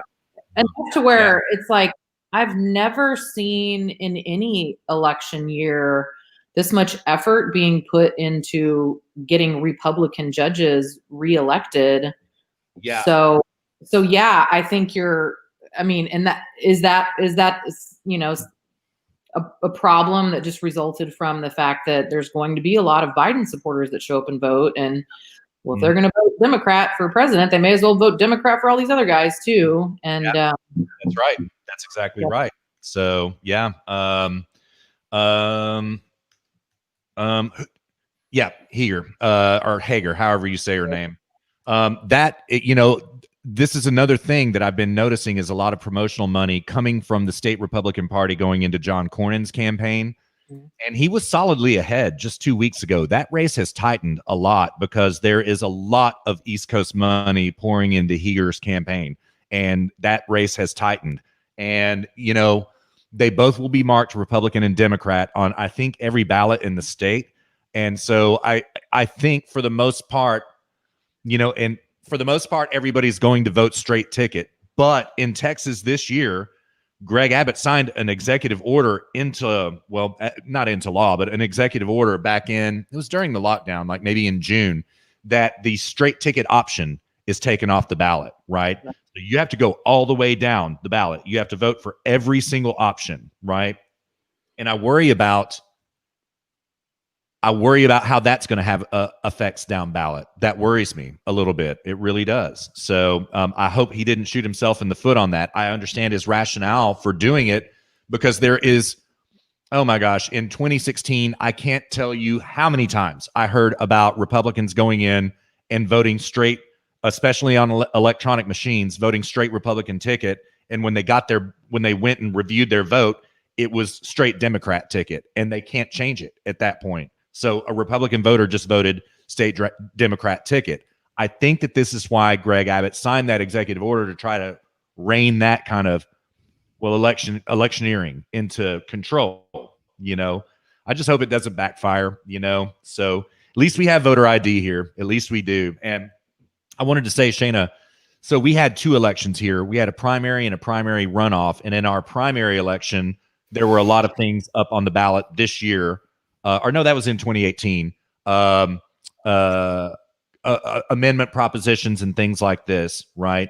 [SPEAKER 3] And to where it's like, I've never seen in any election year this much effort being put into getting Republican judges reelected.
[SPEAKER 2] Yeah.
[SPEAKER 3] So yeah, I think and that is a problem that just resulted from the fact that there's going to be a lot of Biden supporters that show up and vote. And if they're going to vote Democrat for president, they may as well vote Democrat for all these other guys too. And
[SPEAKER 2] that's right. That's exactly right. So yeah. Or Hager, however you say her name. This is another thing that I've been noticing is a lot of promotional money coming from the state Republican Party going into John Cornyn's campaign. And he was solidly ahead just 2 weeks ago. That race has tightened a lot because there is a lot of East Coast money pouring into Heger's campaign. And that race has tightened. And, they both will be marked Republican and Democrat on, I think, every ballot in the state. And so I think for the most part, everybody's going to vote straight ticket. But in Texas this year, Greg Abbott signed an executive order not into law, but an executive order back it was during the lockdown, like maybe in June, that the straight ticket option is taken off the ballot, right? So you have to go all the way down the ballot. You have to vote for every single option, right? And I worry about how that's going to have effects down ballot. That worries me a little bit. It really does. So I hope he didn't shoot himself in the foot on that. I understand his rationale for doing it because there is, oh my gosh, in 2016, I can't tell you how many times I heard about Republicans going in and voting straight, especially on electronic machines, voting straight Republican ticket. And when they went and reviewed their vote, it was straight Democrat ticket, and they can't change it at that point. So a Republican voter just voted state Democrat ticket. I think that this is why Greg Abbott signed that executive order to try to rein that kind of, electioneering into control. I just hope it doesn't backfire, So at least we have voter ID here. At least we do. And I wanted to say, Shayna, so we had two elections here. We had a primary and a primary runoff. And in our primary election, there were a lot of things up on the ballot this year. That was in 2018. Amendment propositions and things like this, right?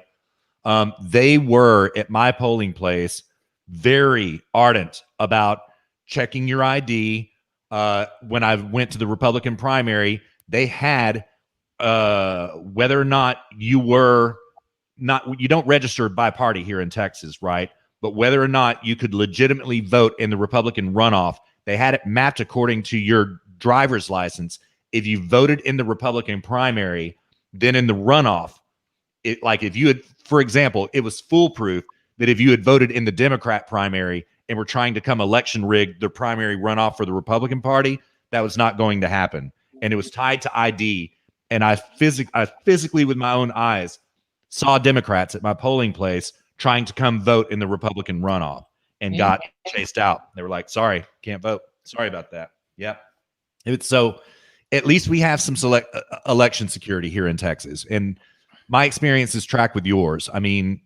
[SPEAKER 2] They were, at my polling place, very ardent about checking your ID. When I went to the Republican primary, they had whether or not you don't register by party here in Texas, right? But whether or not you could legitimately vote in the Republican runoff, they had it mapped according to your driver's license. If you voted in the Republican primary, then in the runoff, if you had, for example, it was foolproof that if you had voted in the Democrat primary and were trying to come election rig the primary runoff for the Republican Party, that was not going to happen. And it was tied to ID. And I physically, with my own eyes, saw Democrats at my polling place trying to come vote in the Republican runoff and got chased out. They were like, sorry, can't vote. Sorry about that. Yep. So at least we have some election security here in Texas. And my experience is tracked with yours. I mean,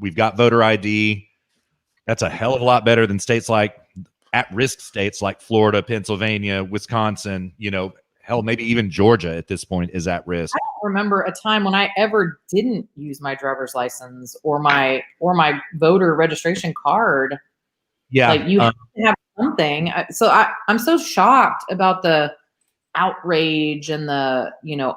[SPEAKER 2] we've got voter ID. That's a hell of a lot better than states like at-risk states like Florida, Pennsylvania, Wisconsin, hell, maybe even Georgia at this point is at risk.
[SPEAKER 3] I don't remember a time when I ever didn't use my driver's license or my voter registration card.
[SPEAKER 2] Yeah.
[SPEAKER 3] Like you have to have something. So I'm so shocked about the outrage and the,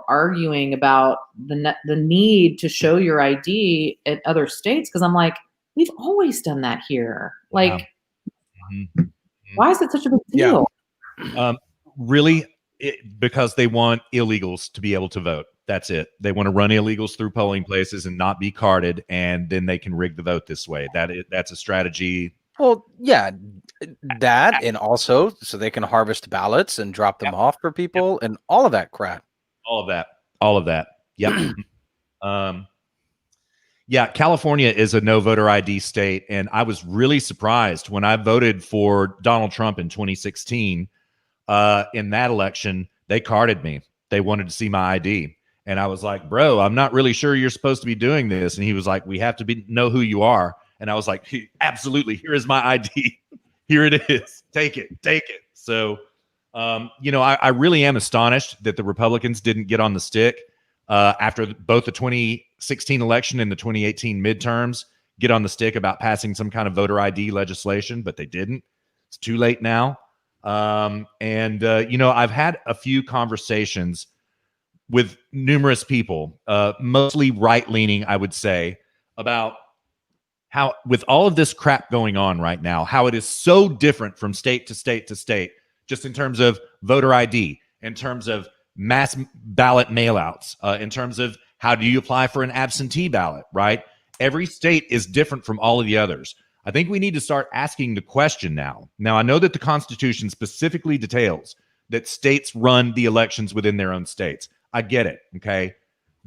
[SPEAKER 3] arguing about the need to show your ID at other states. Cause I'm like, we've always done that here. Like, why is it such a big deal?
[SPEAKER 2] Really, because they want illegals to be able to vote. That's it. They want to run illegals through polling places and not be carded, and then they can rig the vote this way. That's a strategy.
[SPEAKER 1] Well, yeah, that, and also so they can harvest ballots and drop them off for people and all of that crap.
[SPEAKER 2] All of that. Yep. Yeah, California is a no voter ID state, and I was really surprised when I voted for Donald Trump in 2016. In that election, they carded me. They wanted to see my ID. And I was like, bro, I'm not really sure you're supposed to be doing this. And he was like, we have to know who you are. And I was like, absolutely. Here is my ID. Here it is. Take it. So, I really am astonished that the Republicans didn't get on the stick after both the 2016 election and the 2018 midterms, get on the stick about passing some kind of voter ID legislation, but they didn't. It's too late now. I've had a few conversations with numerous people, mostly right-leaning, I would say, about how, with all of this crap going on right now, how it is so different from state to state to state, just in terms of voter ID, in terms of mass ballot mailouts, in terms of how do you apply for an absentee ballot, right? Every state is different from all of the others. I think we need to start asking the question now. Now, I know that the Constitution specifically details that states run the elections within their own states. I get it, okay?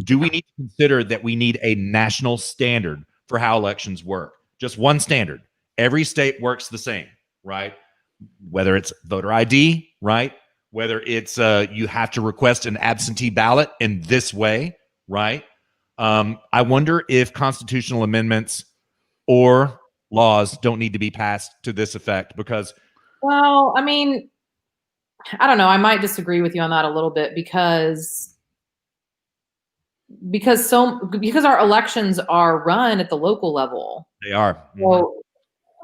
[SPEAKER 2] Do we need to consider that we need a national standard for how elections work? Just one standard. Every state works the same, right? Whether it's voter ID, right? Whether it's you have to request an absentee ballot in this way, right? I wonder if constitutional amendments or laws don't need to be passed to this effect because,
[SPEAKER 3] well, I mean, I don't know. I might disagree with you on that a little bit because our elections are run at the local level.
[SPEAKER 2] They are.
[SPEAKER 3] So,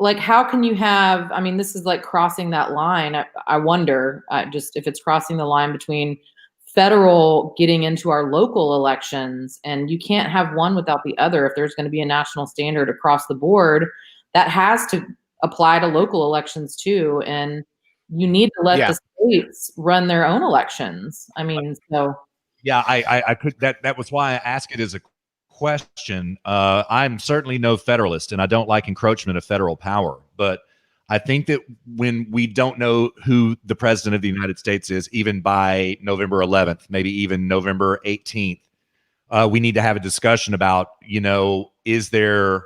[SPEAKER 3] like, how can you have? I mean, this is like crossing that line. I wonder just if it's crossing the line between federal getting into our local elections, and you can't have one without the other. If there's going to be a national standard across the board, that has to apply to local elections too. And you need to let the states run their own elections. I mean, so.
[SPEAKER 2] Yeah, I could, that was why I asked it as a question. I'm certainly no federalist, and I don't like encroachment of federal power. But I think that when we don't know who the president of the United States is, even by November 11th, maybe even November 18th, we need to have a discussion about, is there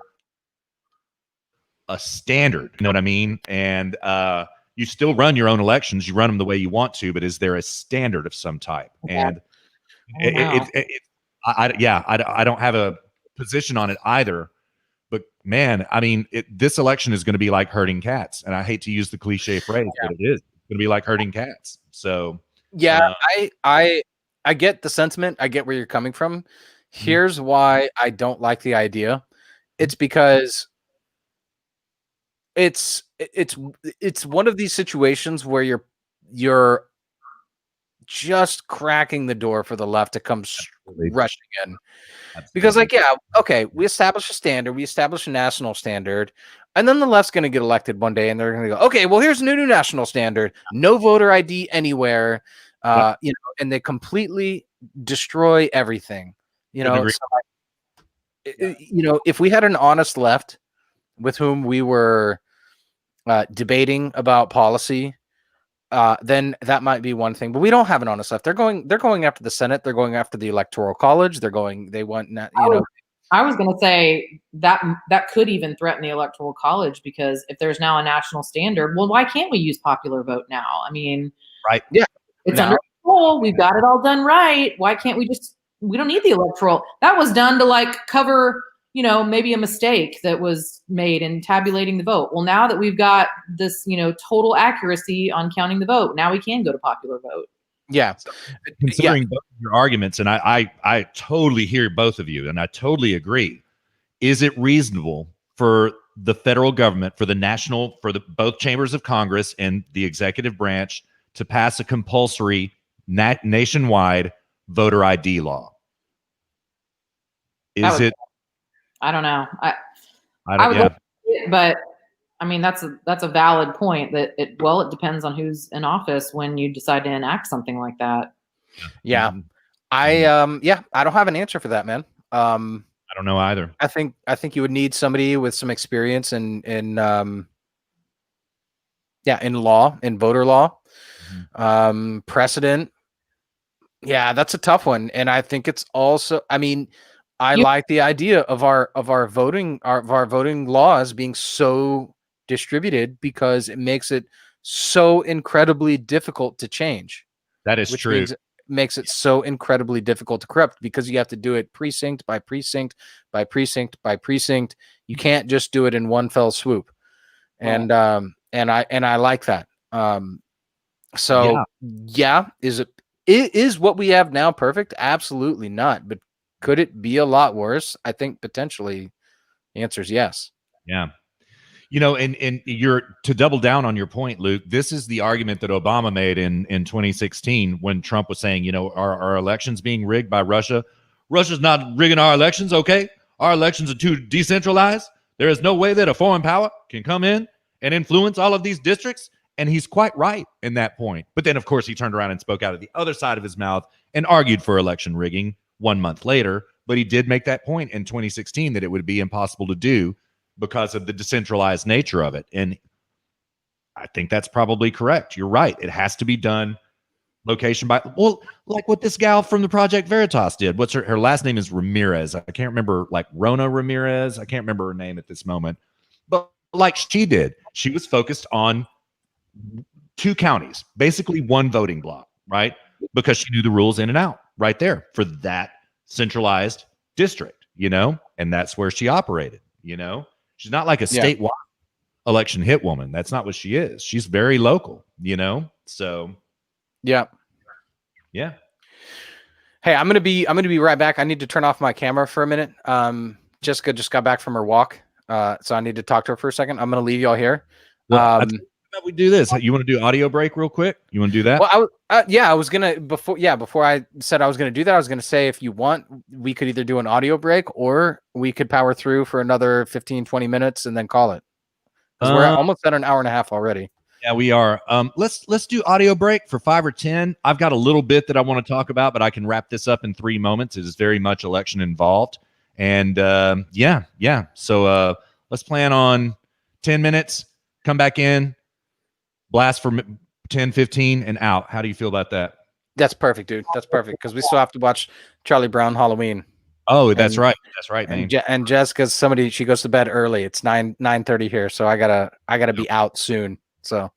[SPEAKER 2] a standard? You know what I mean? And you still run your own elections. You run them the way you want to, but is there a standard of some type? Okay. And I don't have a position on it either. But man, I mean, this election is going to be like herding cats, and I hate to use the cliche phrase, but it is. It's going to be like herding cats. So
[SPEAKER 1] yeah, I get the sentiment. I get where you're coming from. Here's why I don't like the idea. It's because it's one of these situations where you're just cracking the door for the left to come rushing in. Because, like, yeah, okay, we establish a standard, we establish a national standard, and then the left's going to get elected one day, and they're going to go, okay, well, here's a new national standard, no voter ID anywhere, you know, and they completely destroy everything. You know, you know, if we had an honest left with whom we were debating about policy, then that might be one thing. But we don't have an honest left. They're going after the Senate. They're going after the Electoral College. They want, you know.
[SPEAKER 4] I was going to say that could even threaten the Electoral College, because if there's now a national standard, well, why can't we use popular vote now? I mean,
[SPEAKER 2] right?
[SPEAKER 1] Yeah,
[SPEAKER 4] it's under control. We've got it all done right. Why can't we just? We don't need the electoral. That was done to like cover, you know, maybe a mistake that was made in tabulating the vote. Well, now that we've got this, you know, total accuracy on counting the vote, now we can go to popular vote.
[SPEAKER 1] Yeah.
[SPEAKER 2] Considering both of your arguments, and I totally hear both of you, and I totally agree. Is it reasonable for the federal government, for both chambers of Congress and the executive branch to pass a compulsory nationwide voter ID law?
[SPEAKER 4] I don't know. I would like it, but I mean, that's a valid point that it depends on who's in office when you decide to enact something like that.
[SPEAKER 1] Yeah. I don't have an answer for that, man.
[SPEAKER 2] I don't know either.
[SPEAKER 1] I think you would need somebody with some experience in law, in voter law, precedent. Yeah, that's a tough one. And I think it's also, I mean, I like the idea of our voting laws being so distributed, because it makes it so incredibly difficult to change.
[SPEAKER 2] That is true.
[SPEAKER 1] Makes it so incredibly difficult to corrupt, because you have to do it precinct by precinct by precinct by precinct. You can't just do it in one fell swoop. And I like that. Is what we have now perfect? Absolutely not. But could it be a lot worse? I think potentially the answer is yes.
[SPEAKER 2] Yeah. You know, and you're, to double down on your point, Luke, this is the argument that Obama made in 2016 when Trump was saying, you know, our elections being rigged by Russia. Russia's not rigging our elections, okay? Our elections are too decentralized. There is no way that a foreign power can come in and influence all of these districts. And he's quite right in that point. But then, of course, he turned around and spoke out of the other side of his mouth and argued for election rigging 1 month later. But he did make that point in 2016 that it would be impossible to do because of the decentralized nature of it. And I think that's probably correct. You're right. It has to be done location by, well, like what this gal from the Project Veritas did. What's her last name is Ramirez. I can't remember, like Rona Ramirez. I can't remember her name at this moment. But like she did, she was focused on 2 counties, basically 1 voting block, right? Because she knew the rules in and out right there for that centralized district, you know? And that's where she operated, you know? She's not like a statewide election hit woman. That's not what she is. She's very local, you know? So
[SPEAKER 1] yeah. Hey, I'm gonna be right back. I need to turn off my camera for a minute. Jessica just got back from her walk. So I need to talk to her for a second. I'm gonna leave y'all here.
[SPEAKER 2] Well, we do this. You want to do audio break real quick? You want to do that?
[SPEAKER 1] Well, I was gonna before I said I was gonna do that, I was gonna say, if you want, we could either do an audio break or we could power through for another 15-20 minutes and then call it, because we're almost at an hour and a half already.
[SPEAKER 2] Yeah, we are. Let's do audio break for 5 or 10. I've got a little bit that I want to talk about, but I can wrap this up in 3 moments. It is very much election involved, and yeah. So let's plan on 10 minutes. Come back in. Blast for 10, 15, and out. How do you feel about that?
[SPEAKER 1] That's perfect, dude. That's perfect, because we still have to watch Charlie Brown Halloween.
[SPEAKER 2] Oh, that's right. That's right, man.
[SPEAKER 1] And Jessica's she goes to bed early. It's 9:30 here, so I gotta be out soon. So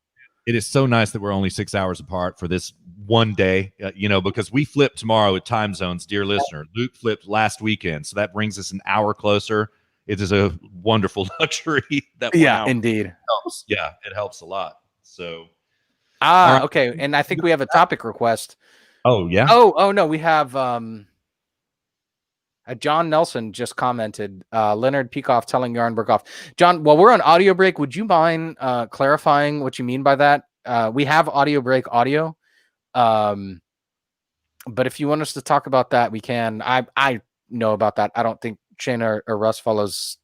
[SPEAKER 2] it is so nice that we're only 6 hours apart for this one day, you know, because we flip tomorrow with time zones, dear listener. Luke flipped last weekend, so that brings us an hour closer. It is a wonderful luxury.
[SPEAKER 1] Indeed.
[SPEAKER 2] Helps. Yeah, it helps a lot. So,
[SPEAKER 1] okay, and I think we have a topic request.
[SPEAKER 2] Oh yeah.
[SPEAKER 1] Oh no, we have John Nelson just commented, Leonard Peikoff telling Yarnberg off. John, while we're on audio break, would you mind clarifying what you mean by that? We have audio break audio. But if you want us to talk about that, we can. I know about that. I don't think Shayna or Russ follows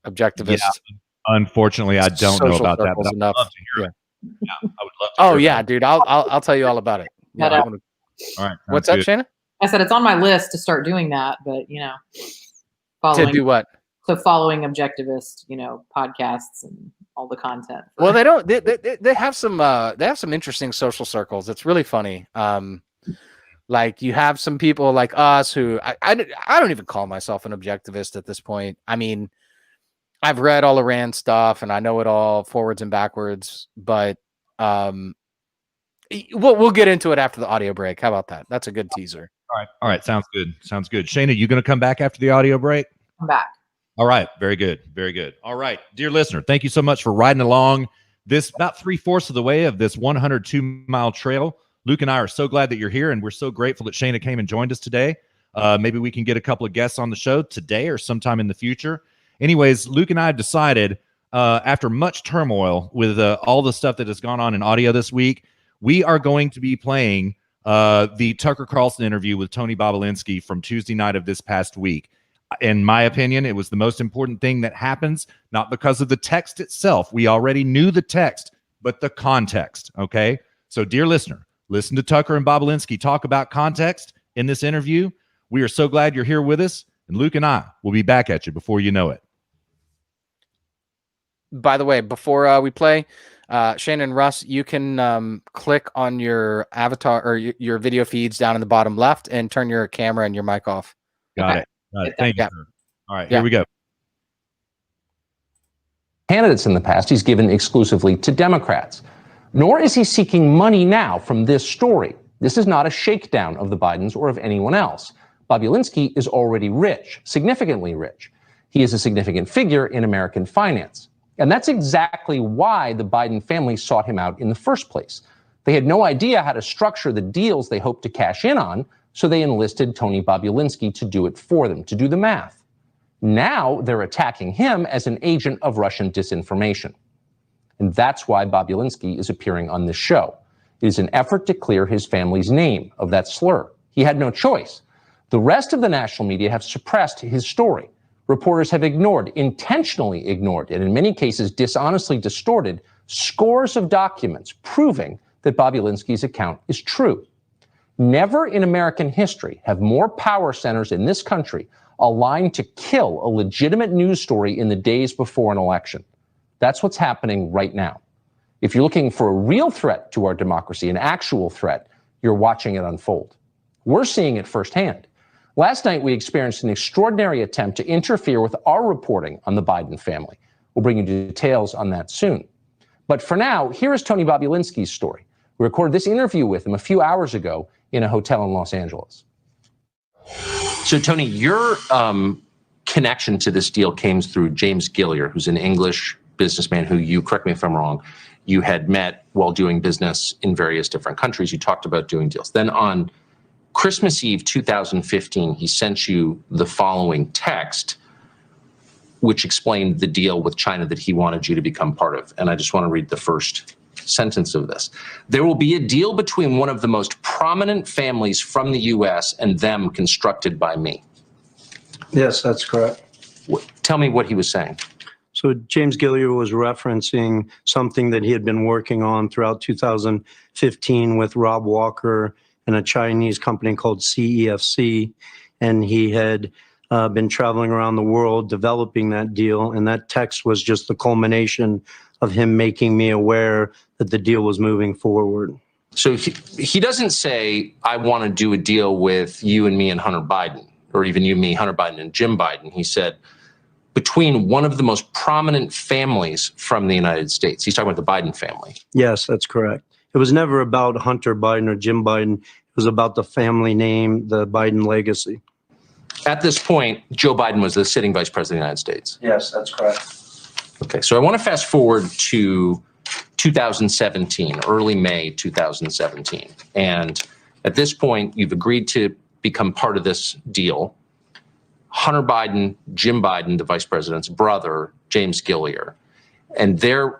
[SPEAKER 1] objectivist.
[SPEAKER 2] Yeah, unfortunately, I don't know about that, but I'd love to hear it. Yeah, I would love to.
[SPEAKER 1] Oh yeah, dude, I'll tell you all about it. Yeah,
[SPEAKER 2] all right.
[SPEAKER 1] What's up, Shayna?
[SPEAKER 4] I said it's on my list to start doing that, but
[SPEAKER 1] To do what?
[SPEAKER 4] So following objectivist, podcasts and all the content.
[SPEAKER 1] Well, they don't. They have some. They have some interesting social circles. It's really funny. Like you have some people like us who I don't even call myself an objectivist at this point. I mean, I've read all Iran stuff and I know it all forwards and backwards, but we'll get into it after the audio break. How about that? That's a good teaser.
[SPEAKER 2] All right. Sounds good. Shayna, you going to come back after the audio break?
[SPEAKER 4] I'm back.
[SPEAKER 2] All right. Very good. All right. Dear listener, thank you so much for riding along this about 3/4 of the way of this 102-mile trail. Luke and I are so glad that you're here, and we're so grateful that Shayna came and joined us today. Maybe we can get a couple of guests on the show today or sometime in the future. Anyways, Luke and I have decided, after much turmoil with all the stuff that has gone on in audio this week, we are going to be playing the Tucker Carlson interview with Tony Bobulinski from Tuesday night of this past week. In my opinion, it was the most important thing that happens, not because of the text itself. We already knew the text, but the context, okay? So, dear listener, listen to Tucker and Bobulinski talk about context in this interview. We are so glad you're here with us, and Luke and I will be back at you before you know it.
[SPEAKER 1] By the way, before we play, Shane and Russ, you can click on your avatar or your video feeds down in the bottom left and turn your camera and your mic off.
[SPEAKER 2] Got it. Thank you, sir. All right, here we go.
[SPEAKER 5] Candidates in the past he's given exclusively to Democrats. Nor is he seeking money now from this story. This is not a shakedown of the Bidens or of anyone else. Bobulinski is already rich, significantly rich. He is a significant figure in American finance. And that's exactly why the Biden family sought him out in the first place. They had no idea how to structure the deals they hoped to cash in on, so they enlisted Tony Bobulinski to do it for them, to do the math. Now they're attacking him as an agent of Russian disinformation. And that's why Bobulinski is appearing on this show. It is an effort to clear his family's name of that slur. He had no choice. The rest of the national media have suppressed his story. Reporters have intentionally ignored, and in many cases dishonestly distorted scores of documents proving that Bobulinski's account is true. Never in American history have more power centers in this country aligned to kill a legitimate news story in the days before an election. That's what's happening right now. If you're looking for a real threat to our democracy, an actual threat, you're watching it unfold. We're seeing it firsthand. Last night, we experienced an extraordinary attempt to interfere with our reporting on the Biden family. We'll bring you details on that soon. But for now, here is Tony Bobulinski's story. We recorded this interview with him a few hours ago in a hotel in Los Angeles. So, Tony, your connection to this deal came through James Gilliar, who's an English businessman who you, correct me if I'm wrong, you had met while doing business in various different countries. You talked about doing deals. Then on Christmas Eve 2015, he sent you the following text, which explained the deal with China that he wanted you to become part of. And I just want to read the first sentence of this. There will be a deal between one of the most prominent families from the U.S. and them constructed by me.
[SPEAKER 6] Yes, that's correct.
[SPEAKER 5] Tell me what he was saying.
[SPEAKER 6] So James Gilliar was referencing something that he had been working on throughout 2015 with Rob Walker and a Chinese company called CEFC. And he had been traveling around the world developing that deal. And that text was just the culmination of him making me aware that the deal was moving forward.
[SPEAKER 5] So he doesn't say, I want to do a deal with you and me and Hunter Biden, or even you, me, Hunter Biden, and Jim Biden. He said, between one of the most prominent families from the United States. He's talking about the Biden family.
[SPEAKER 6] Yes, that's correct. It was never about Hunter Biden or Jim Biden. It was about the family name, the Biden legacy.
[SPEAKER 5] At this point, Joe Biden was the sitting vice president of the United States.
[SPEAKER 6] Yes, that's correct.
[SPEAKER 5] Okay, so I want to fast forward to 2017, early May 2017. And at this point, you've agreed to become part of this deal. Hunter Biden, Jim Biden, the vice president's brother, James Gilliar, and they're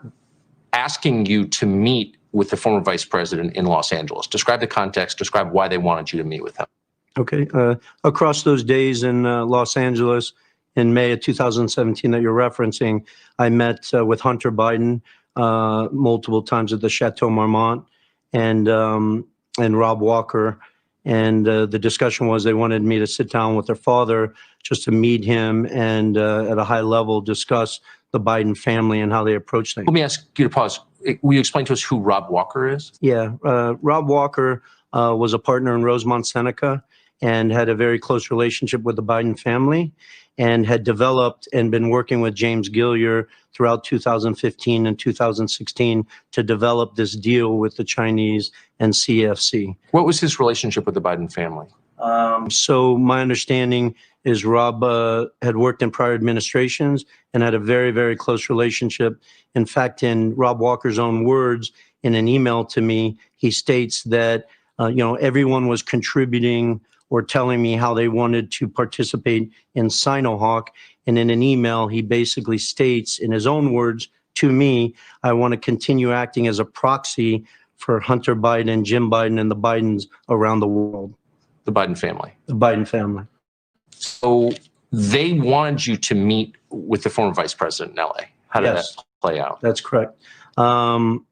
[SPEAKER 5] asking you to meet with the former vice president in Los Angeles. Describe the context, describe why they wanted you to meet with him.
[SPEAKER 6] Okay. Across those days in Los Angeles in May of 2017 that you're referencing, I met with Hunter Biden multiple times at the Chateau Marmont and Rob Walker. And the discussion was they wanted me to sit down with their father just to meet him and at a high level discuss the Biden family and how they approach things.
[SPEAKER 5] Let me ask you to pause. Will you explain to us who Rob Walker is?
[SPEAKER 6] Yeah. Rob Walker was a partner in Rosemont Seneca and had a very close relationship with the Biden family and had developed and been working with James Gilliar throughout 2015 and 2016 to develop this deal with the Chinese and CFC.
[SPEAKER 5] What was his relationship with the Biden family?
[SPEAKER 6] So my understanding is Rob had worked in prior administrations and had a very, very close relationship. In fact, in Rob Walker's own words, in an email to me, he states that everyone was contributing or telling me how they wanted to participate in Sinohawk. And in an email, he basically states in his own words to me, I want to continue acting as a proxy for Hunter Biden, Jim Biden, and the Bidens around the world.
[SPEAKER 5] The Biden family.
[SPEAKER 6] The Biden family.
[SPEAKER 5] So they wanted you to meet with the former vice president in LA. How did that play out?
[SPEAKER 6] That's correct. The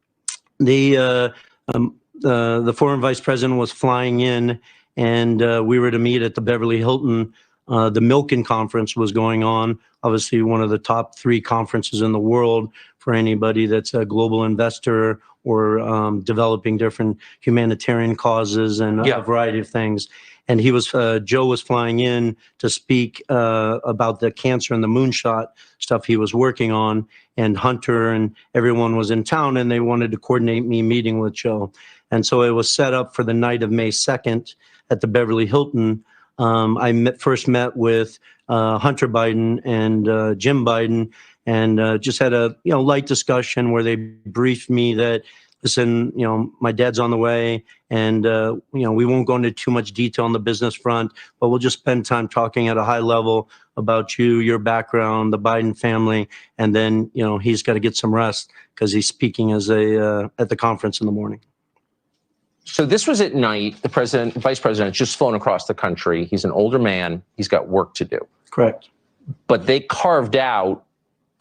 [SPEAKER 6] former vice president was flying in, and we were to meet at the Beverly Hilton. The Milken Conference was going on, obviously one of the top 3 conferences in the world for anybody that's a global investor or developing different humanitarian causes and a variety of things. And he was Joe was flying in to speak about the cancer and the moonshot stuff he was working on. And Hunter and everyone was in town, and they wanted to coordinate me meeting with Joe. And so it was set up for the night of May 2nd at the Beverly Hilton. I first met with Hunter Biden and Jim Biden, and just had a light discussion where they briefed me that, listen, my dad's on the way, and we won't go into too much detail on the business front, but we'll just spend time talking at a high level about you, your background, the Biden family, and then he's got to get some rest because he's speaking as at the conference in the morning.
[SPEAKER 5] So this was at night. The vice president, just flown across the country. He's an older man. He's got work to do.
[SPEAKER 6] Correct.
[SPEAKER 5] But they carved out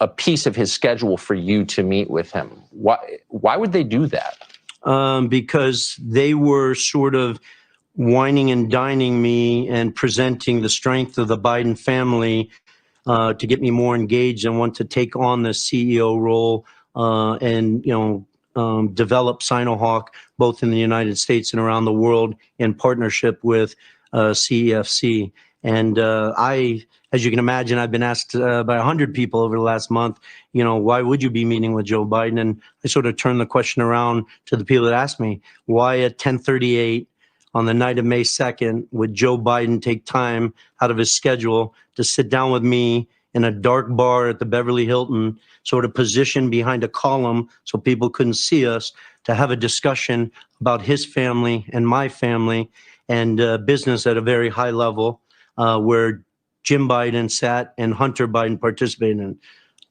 [SPEAKER 5] a piece of his schedule for you to meet with him. Why would they do that?
[SPEAKER 6] Because they were sort of wining and dining me and presenting the strength of the Biden family to get me more engaged and want to take on the CEO role and develop Sinohawk both in the United States and around the world in partnership with CEFC. And as you can imagine, I've been asked by 100 people over the last month, why would you be meeting with Joe Biden? And I sort of turned the question around to the people that asked me, why at 10:38 on the night of May 2nd would Joe Biden take time out of his schedule to sit down with me in a dark bar at the Beverly Hilton, sort of positioned behind a column so people couldn't see us, to have a discussion about his family and my family and business at a very high level, where Jim Biden sat and Hunter Biden participated in.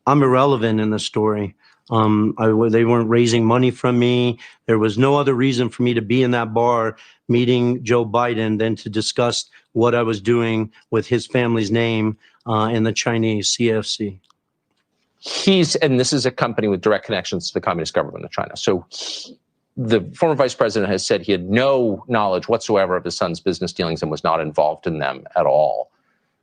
[SPEAKER 6] I'm irrelevant in the story. They weren't raising money from me. There was no other reason for me to be in that bar meeting Joe Biden than to discuss what I was doing with his family's name in the Chinese CFC.
[SPEAKER 5] And this is a company with direct connections to the Communist government of China. So the former vice president has said he had no knowledge whatsoever of his son's business dealings and was not involved in them at all.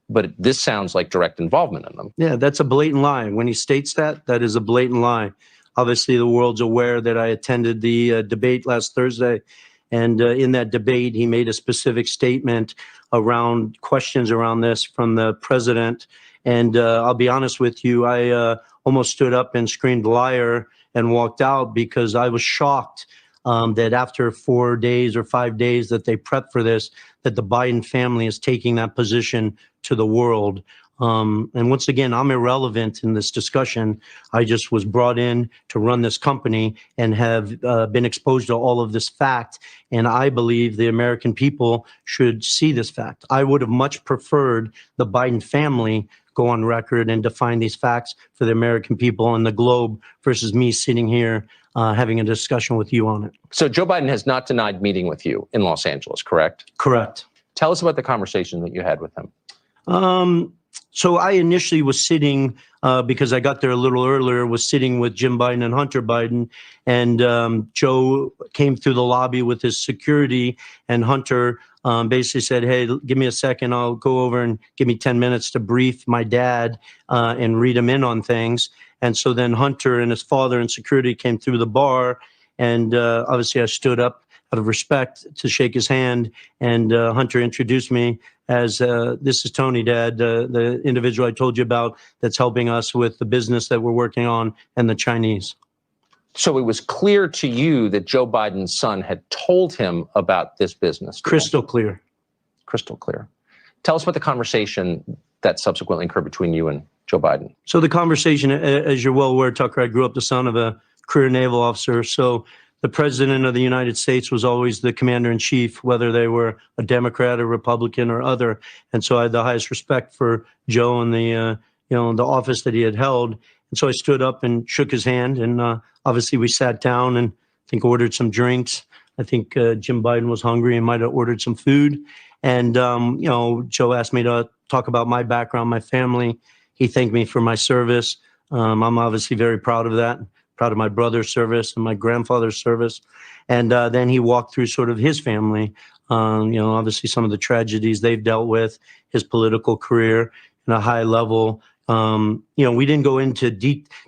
[SPEAKER 5] But this sounds like direct involvement in them.
[SPEAKER 6] Yeah, that's a blatant lie. When he states that, that is a blatant lie. Obviously, the world's aware that I attended the debate last Thursday. And in that debate, he made a specific statement around questions around this from the president. And I'll be honest with you, I almost stood up and screamed liar and walked out because I was shocked that after 4 days or 5 days that they prepped for this, that the Biden family is taking that position to the world. And once again, I'm irrelevant in this discussion. I just was brought in to run this company and have been exposed to all of this fact. And I believe the American people should see this fact. I would have much preferred the Biden family go on record and define these facts for the American people and the globe versus me sitting here having a discussion with you on it.
[SPEAKER 5] So Joe Biden has not denied meeting with you in Los Angeles, correct?
[SPEAKER 6] Correct.
[SPEAKER 5] Tell us about the conversation that you had with him.
[SPEAKER 6] So I initially was sitting, because I got there a little earlier, was sitting with Jim Biden and Hunter Biden. And Joe came through the lobby with his security, and Hunter basically said, hey, give me a second. I'll go over and give me 10 minutes to brief my dad and read him in on things. And so then Hunter and his father and security came through the bar. And obviously I stood up out of respect to shake his hand. And Hunter introduced me as this is Tony, Dad, the individual I told you about that's helping us with the business that we're working on and the Chinese.
[SPEAKER 5] So it was clear to you that Joe Biden's son had told him about this business deal.
[SPEAKER 6] Crystal clear.
[SPEAKER 5] Crystal clear. Tell us about the conversation that subsequently occurred between you and Joe Biden.
[SPEAKER 6] So the conversation, as you're well aware, Tucker, I grew up the son of a career naval officer. So the president of the United States was always the commander in chief, whether they were a Democrat or Republican or other. And so I had the highest respect for Joe and the office that he had held. And so I stood up and shook his hand, and obviously we sat down and I think ordered some drinks. I think Jim Biden was hungry and might have ordered some food. And, Joe asked me to talk about my background, my family. He thanked me for my service. I'm obviously very proud of that, proud of my brother's service and my grandfather's service. And then he walked through sort of his family, obviously some of the tragedies they've dealt with, his political career in a high level. We didn't go into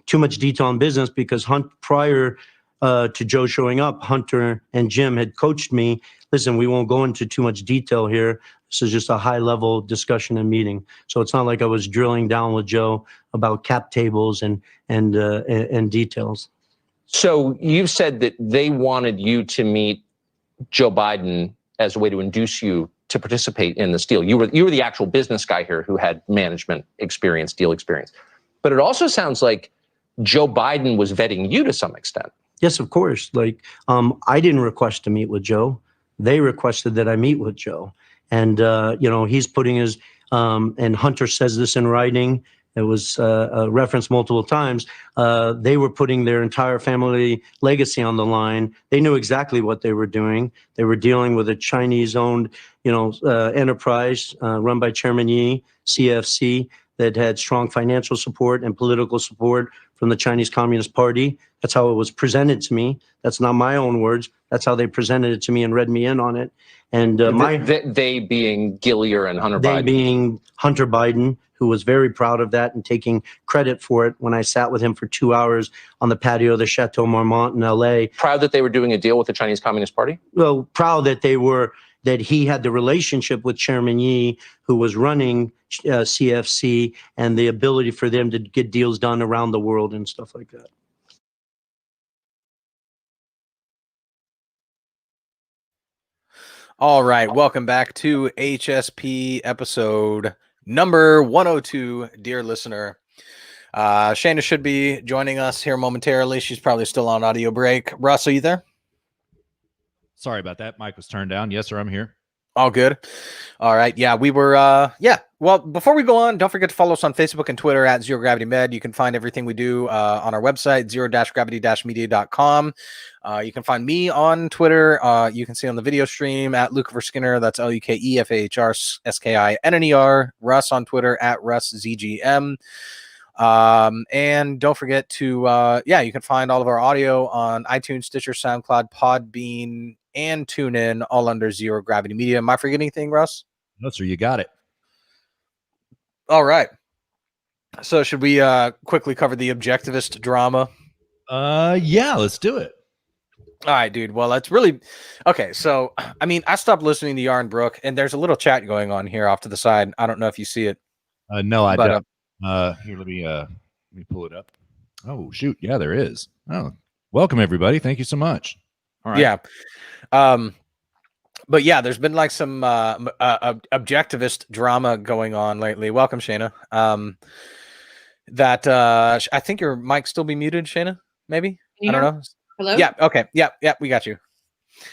[SPEAKER 6] too much detail on business because prior to Joe showing up, Hunter and Jim had coached me. Listen, we won't go into too much detail here. This is just a high level discussion and meeting. So it's not like I was drilling down with Joe about cap tables and details.
[SPEAKER 5] So you've said that they wanted you to meet Joe Biden as a way to induce you to participate in this deal. You were the actual business guy here who had management experience, deal experience. But it also sounds like Joe Biden was vetting you to some extent.
[SPEAKER 6] Yes, of course. I didn't request to meet with Joe. They requested that I meet with Joe. And, he's putting his, and Hunter says this in writing, it was referenced multiple times. They were putting their entire family legacy on the line. They knew exactly what they were doing. They were dealing with a Chinese-owned, enterprise run by Chairman Yi, CFC, that had strong financial support and political support from the Chinese Communist Party. That's how it was presented to me. That's not my own words. That's how they presented it to me and read me in on it. And
[SPEAKER 5] they being Gillier and Hunter Biden.
[SPEAKER 6] They being Hunter Biden, who was very proud of that and taking credit for it when I sat with him for 2 hours on the patio of the Chateau Marmont in LA.
[SPEAKER 5] Proud that they were doing a deal with the Chinese Communist Party?
[SPEAKER 6] Well, proud that that he had the relationship with Chairman Yi, who was running CFC, and the ability for them to get deals done around the world and stuff like that.
[SPEAKER 1] All right, welcome back to HSP episode number 102, dear listener. Shayna should be joining us here momentarily. She's probably still on audio break. Russ, are you there?
[SPEAKER 2] Sorry about that. Mic was turned down. Yes, sir, I'm here.
[SPEAKER 1] All good. All right. Yeah, we were, Well, before we go on, don't forget to follow us on Facebook and Twitter at Zero Gravity Med. You can find everything we do on our website, zero-gravity-media.com. You can find me on Twitter. You can see on the video stream at Lukefer Skinner. That's LUKEFAHRSKINNER. Russ on Twitter at RussZGM. And don't forget to, you can find all of our audio on iTunes, Stitcher, SoundCloud, Podbean, and TuneIn, all under Zero Gravity Media. Am I forgetting anything, Russ?
[SPEAKER 2] No, sir, you got it.
[SPEAKER 1] All right. So should we quickly cover the objectivist drama?
[SPEAKER 2] Yeah, let's do it.
[SPEAKER 1] All right, dude. Well, that's really okay. So, I mean, I stopped listening to Yarn Brook, and there's a little chat going on here off to the side. I don't know if you see it.
[SPEAKER 2] No, I don't. Here, let me pull it up. Oh, shoot. Yeah, there is. Oh, welcome everybody. Thank you so much. All right.
[SPEAKER 1] Yeah. But yeah, there's been like some objectivist drama going on lately. Welcome, Shayna. I think your mic still be muted, Shayna. Maybe I don't know.
[SPEAKER 4] Hello.
[SPEAKER 1] Yeah. Okay. Yeah. We got you.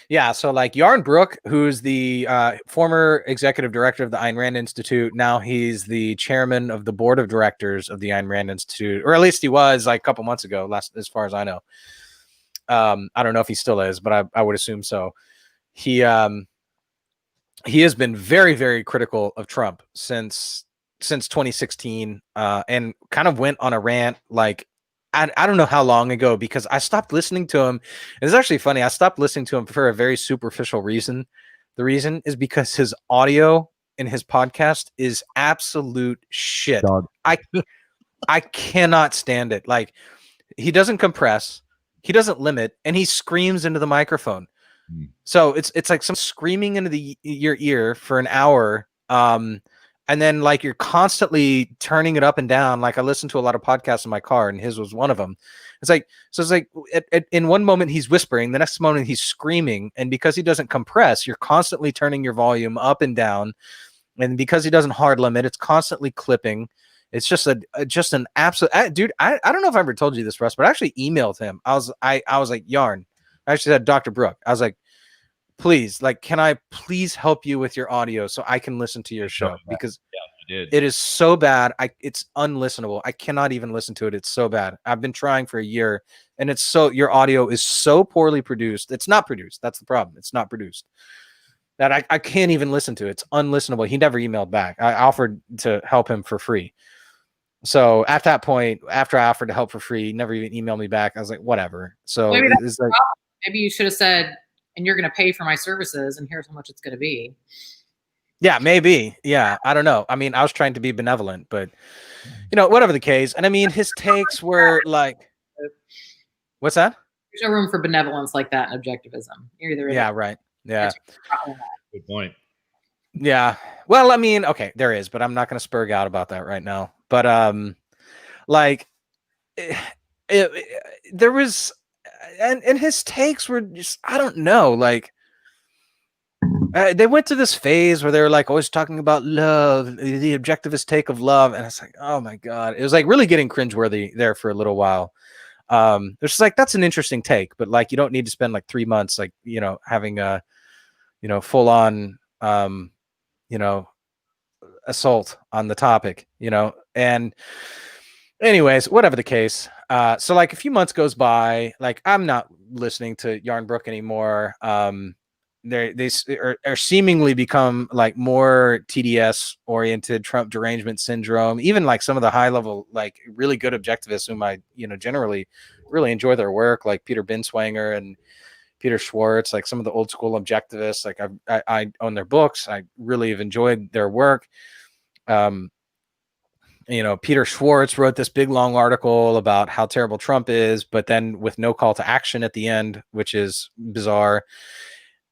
[SPEAKER 1] Yeah. So like Yarn Brook, who's the former executive director of the Ayn Rand Institute, now he's the chairman of the board of directors of the Ayn Rand Institute, or at least he was like a couple months ago. As far as I know. I don't know if he still is, but I would assume so. He has been very, very critical of Trump since 2016, and kind of went on a rant like I don't know how long ago, because I stopped listening to him. It's actually funny. I stopped listening to him for a very superficial reason. The reason is because his audio in his podcast is absolute shit.
[SPEAKER 2] Dog.
[SPEAKER 1] I cannot stand it. Like, he doesn't compress, he doesn't limit, and he screams into the microphone. So it's like some screaming into your ear for an hour, and then like you're constantly turning it up and down. Like, I listen to a lot of podcasts in my car, and his was one of them. It's like in one moment he's whispering, the next moment he's screaming, and because he doesn't compress, you're constantly turning your volume up and down, and because he doesn't hard limit, it's constantly clipping. It's just an absolute dude. I don't know if I ever told you this, Russ, but I actually emailed him. I was like, Yarn. I actually said, Dr. Brook. I was like, please, like, can I please help you with your audio so I can listen to your show? Because it is so bad. It's unlistenable. I cannot even listen to it. It's so bad. I've been trying for a year, and your audio is so poorly produced. It's not produced. That's the problem. It's not produced. That I can't even listen to it. It's unlistenable. He never emailed back. I offered to help him for free. So at that point, after I offered to help for free, he never even emailed me back. I was like, whatever. So it's like,
[SPEAKER 4] maybe you should have said, and you're going to pay for my services, and here's how much it's going to be.
[SPEAKER 1] Yeah, maybe. Yeah, I don't know. I mean, I was trying to be benevolent, but whatever the case. And I mean, his takes were like, what's that?
[SPEAKER 4] There's no room for benevolence like that in objectivism. You're either
[SPEAKER 1] right. Yeah.
[SPEAKER 2] Good point.
[SPEAKER 1] Yeah. Well, I mean, okay, there is, but I'm not going to spurg out about that right now. But there was, and his takes were just, I don't know, like, they went to this phase where they were like always talking about love, the objectivist take of love, and it's like, oh my god, it was like really getting cringeworthy there for a little while. It's just like, that's an interesting take, but like, you don't need to spend like 3 months like having a full on assault on the topic, and anyways, whatever the case. So like a few months goes by, like I'm not listening to Yarn Brook anymore. They are seemingly become like more TDS oriented, Trump derangement syndrome. Even like some of the high level, like really good objectivists whom I generally really enjoy their work, like Peter Binswanger and Peter Schwartz, like some of the old school objectivists. Like I own their books. I really have enjoyed their work. Peter Schwartz wrote this big long article about how terrible Trump is, but then with no call to action at the end, which is bizarre.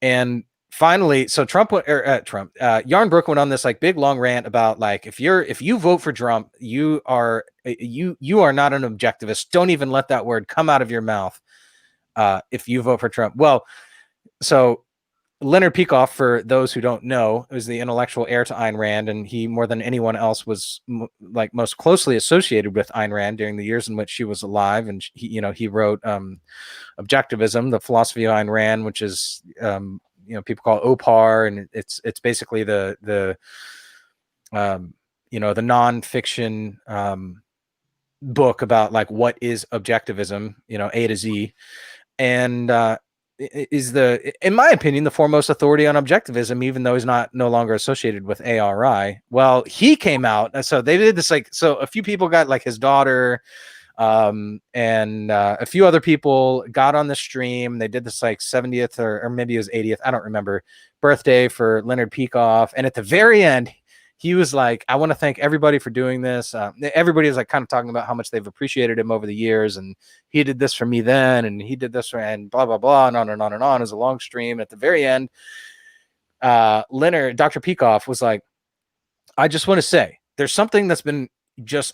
[SPEAKER 1] And finally, so Yarn Brook went on this like big long rant about like, if you vote for Trump, you are not an objectivist. Don't even let that word come out of your mouth. If you vote for Trump. Well, so Leonard Peikoff, for those who don't know, is the intellectual heir to Ayn Rand, and he, more than anyone else, was most closely associated with Ayn Rand during the years in which she was alive. And he wrote Objectivism, the philosophy of Ayn Rand, which is people call it OPAR, and it's basically the nonfiction book about like what is objectivism, A to Z, and is in my opinion, the foremost authority on objectivism, even though he's no longer associated with ARI. Well, he came out, and so they did this so a few people got like his daughter, and a few other people got on the stream. They did this like 70th or maybe it was 80th, I don't remember, birthday for Leonard Peikoff, and at the very end, he was like, I want to thank everybody for doing this. Everybody is like kind of talking about how much they've appreciated him over the years. And he did this for me then, and he did this and blah, blah, blah, and on and on and on. It was a long stream. At the very end, Dr. Peikoff was like, I just want to say there's something that's been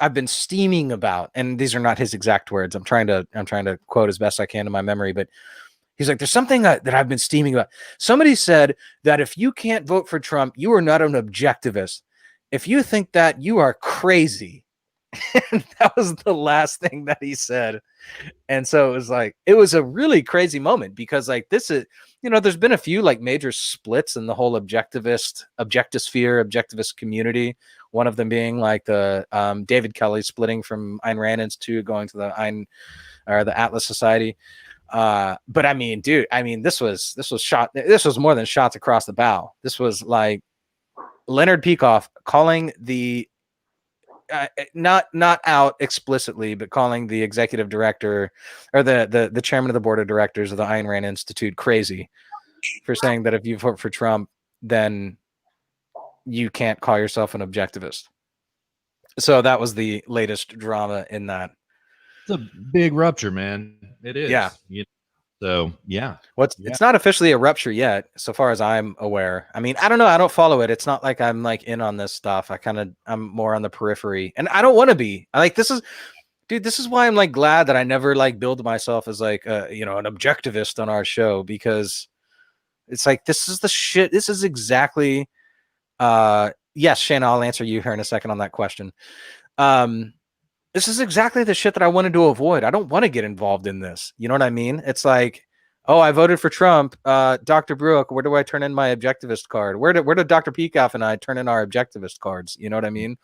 [SPEAKER 1] I've been steaming about, and these are not his exact words. I'm trying to quote as best I can in my memory, but He's like, there's something that I've been steaming about. Somebody said that if you can't vote for Trump, you are not an objectivist. If you think that, you are crazy. And that was the last thing that he said. And so it was like, it was a really crazy moment because like this is, there's been a few like major splits in the whole objectivist community. One of them being like the David Kelly splitting from Ayn Rand Institute going to the Atlas Society. But I mean, dude, this was more than shots across the bow. This was like Leonard Peikoff calling the not out explicitly, but calling the executive director or the chairman of the board of directors of the Ayn Rand Institute crazy for saying that if you vote for Trump, then you can't call yourself an objectivist. So that was the latest drama in that.
[SPEAKER 2] It's a big rupture, man. It is.
[SPEAKER 1] Yeah.
[SPEAKER 2] So yeah.
[SPEAKER 1] It's not officially a rupture yet, so far as I'm aware. I mean, I don't know. I don't follow it. It's not like I'm like in on this stuff. I'm more on the periphery, and I don't want to be. This is why I'm like glad that I never like billed myself as like an objectivist on our show, because it's like this is the shit. This is exactly. Yes, Shana, I'll answer you here in a second on that question. This is exactly the shit that I wanted to avoid. I don't want to get involved in this. You know what I mean? It's like, oh, I voted for Trump. Dr. Bruick, where do I turn in my objectivist card? Where did Dr. Peikoff and I turn in our objectivist cards? You know what I mean?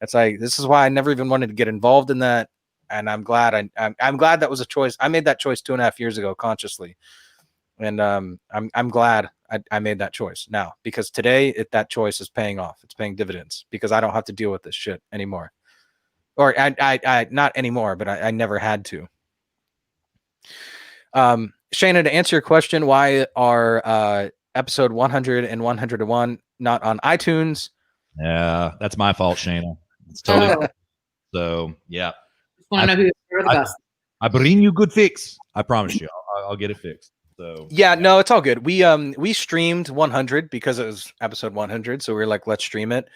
[SPEAKER 1] It's like, this is why I never even wanted to get involved in that. And I'm glad I'm glad that was a choice. I made that choice 2.5 years ago consciously. And I'm glad I made that choice now, because today that choice is paying off. It's paying dividends because I don't have to deal with this shit anymore. Or I not anymore, but I never had to. Shana, to answer your question, why are episode 100 and 101 not on iTunes?
[SPEAKER 2] Yeah, that's my fault, Shana. It's totally so yeah.
[SPEAKER 4] Just want to know who the best.
[SPEAKER 2] I bring you good fix. I promise you, I'll get it fixed. So
[SPEAKER 1] yeah, no, it's all good. We streamed 100 because it was episode 100, so we were like, let's stream it.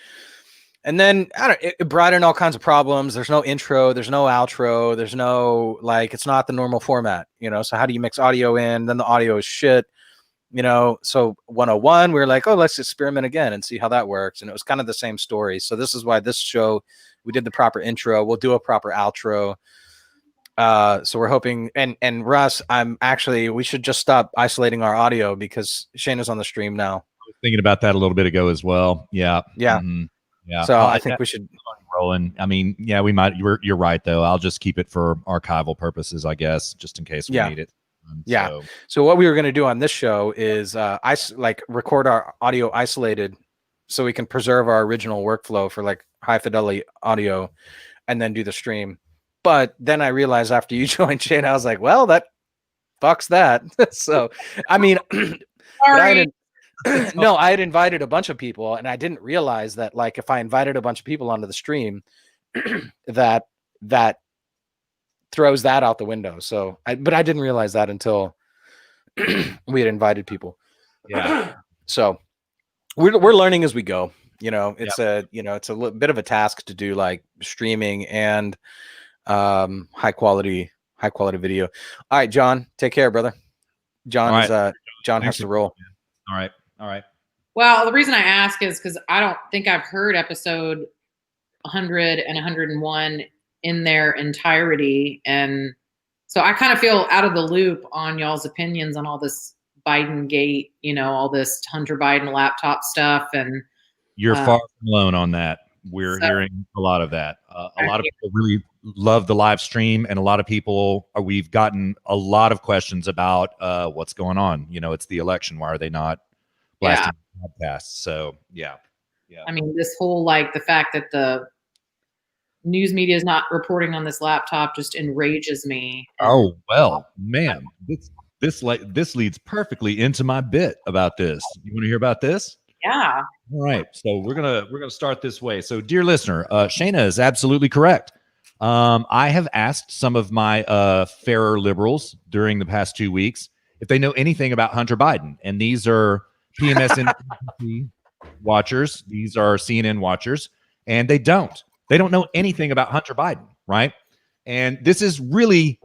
[SPEAKER 1] And then it brought in all kinds of problems. There's no intro, there's no outro, there's no it's not the normal format, So how do you mix audio in? Then the audio is shit, So 101, we were like, oh, let's experiment again and see how that works. And it was kind of the same story. So this is why this show, we did the proper intro. We'll do a proper outro. So we're hoping, and Russ, we should just stop isolating our audio because Shana's on the stream now.
[SPEAKER 2] I was thinking about that a little bit ago as well. Yeah.
[SPEAKER 1] Yeah.
[SPEAKER 2] Mm-hmm. Yeah.
[SPEAKER 1] So I think we should
[SPEAKER 2] rolling. I mean, yeah, we might. You're right though. I'll just keep it for archival purposes, I guess, just in case we need it.
[SPEAKER 1] So what we were going to do on this show is record our audio isolated, so we can preserve our original workflow for like high fidelity audio, and then do the stream. But then I realized after you joined, Shane, I was like, well, that fucks that. So I mean, no, I had invited a bunch of people, and I didn't realize that like if I invited a bunch of people onto the stream, that throws that out the window. So but I didn't realize that until we had invited people.
[SPEAKER 2] Yeah.
[SPEAKER 1] So we're learning as we go. It's it's a little bit of a task to do like streaming and high quality video. All right, John, take care, brother. John has to roll.
[SPEAKER 2] All right.
[SPEAKER 4] Well, the reason I ask is because I don't think I've heard episode 100 and 101 in their entirety. And so I kind of feel out of the loop on y'all's opinions on all this Biden gate, all this Hunter Biden laptop stuff. And
[SPEAKER 2] you're far from alone on that. We're hearing a lot of that. A lot of people really love the live stream, and a lot of people we've gotten a lot of questions about what's going on. It's the election. Why are they not blasting podcasts? So yeah.
[SPEAKER 4] I mean, this whole the fact that the news media is not reporting on this laptop just enrages me.
[SPEAKER 2] Oh well, man, this leads perfectly into my bit about this. You want to hear about this?
[SPEAKER 4] Yeah.
[SPEAKER 2] All right. So we're gonna start this way. So, dear listener, Shana is absolutely correct. I have asked some of my fairer liberals during the past 2 weeks if they know anything about Hunter Biden, and these are PMSNBC watchers. These are CNN watchers, and they don't know anything about Hunter Biden, right? And this is really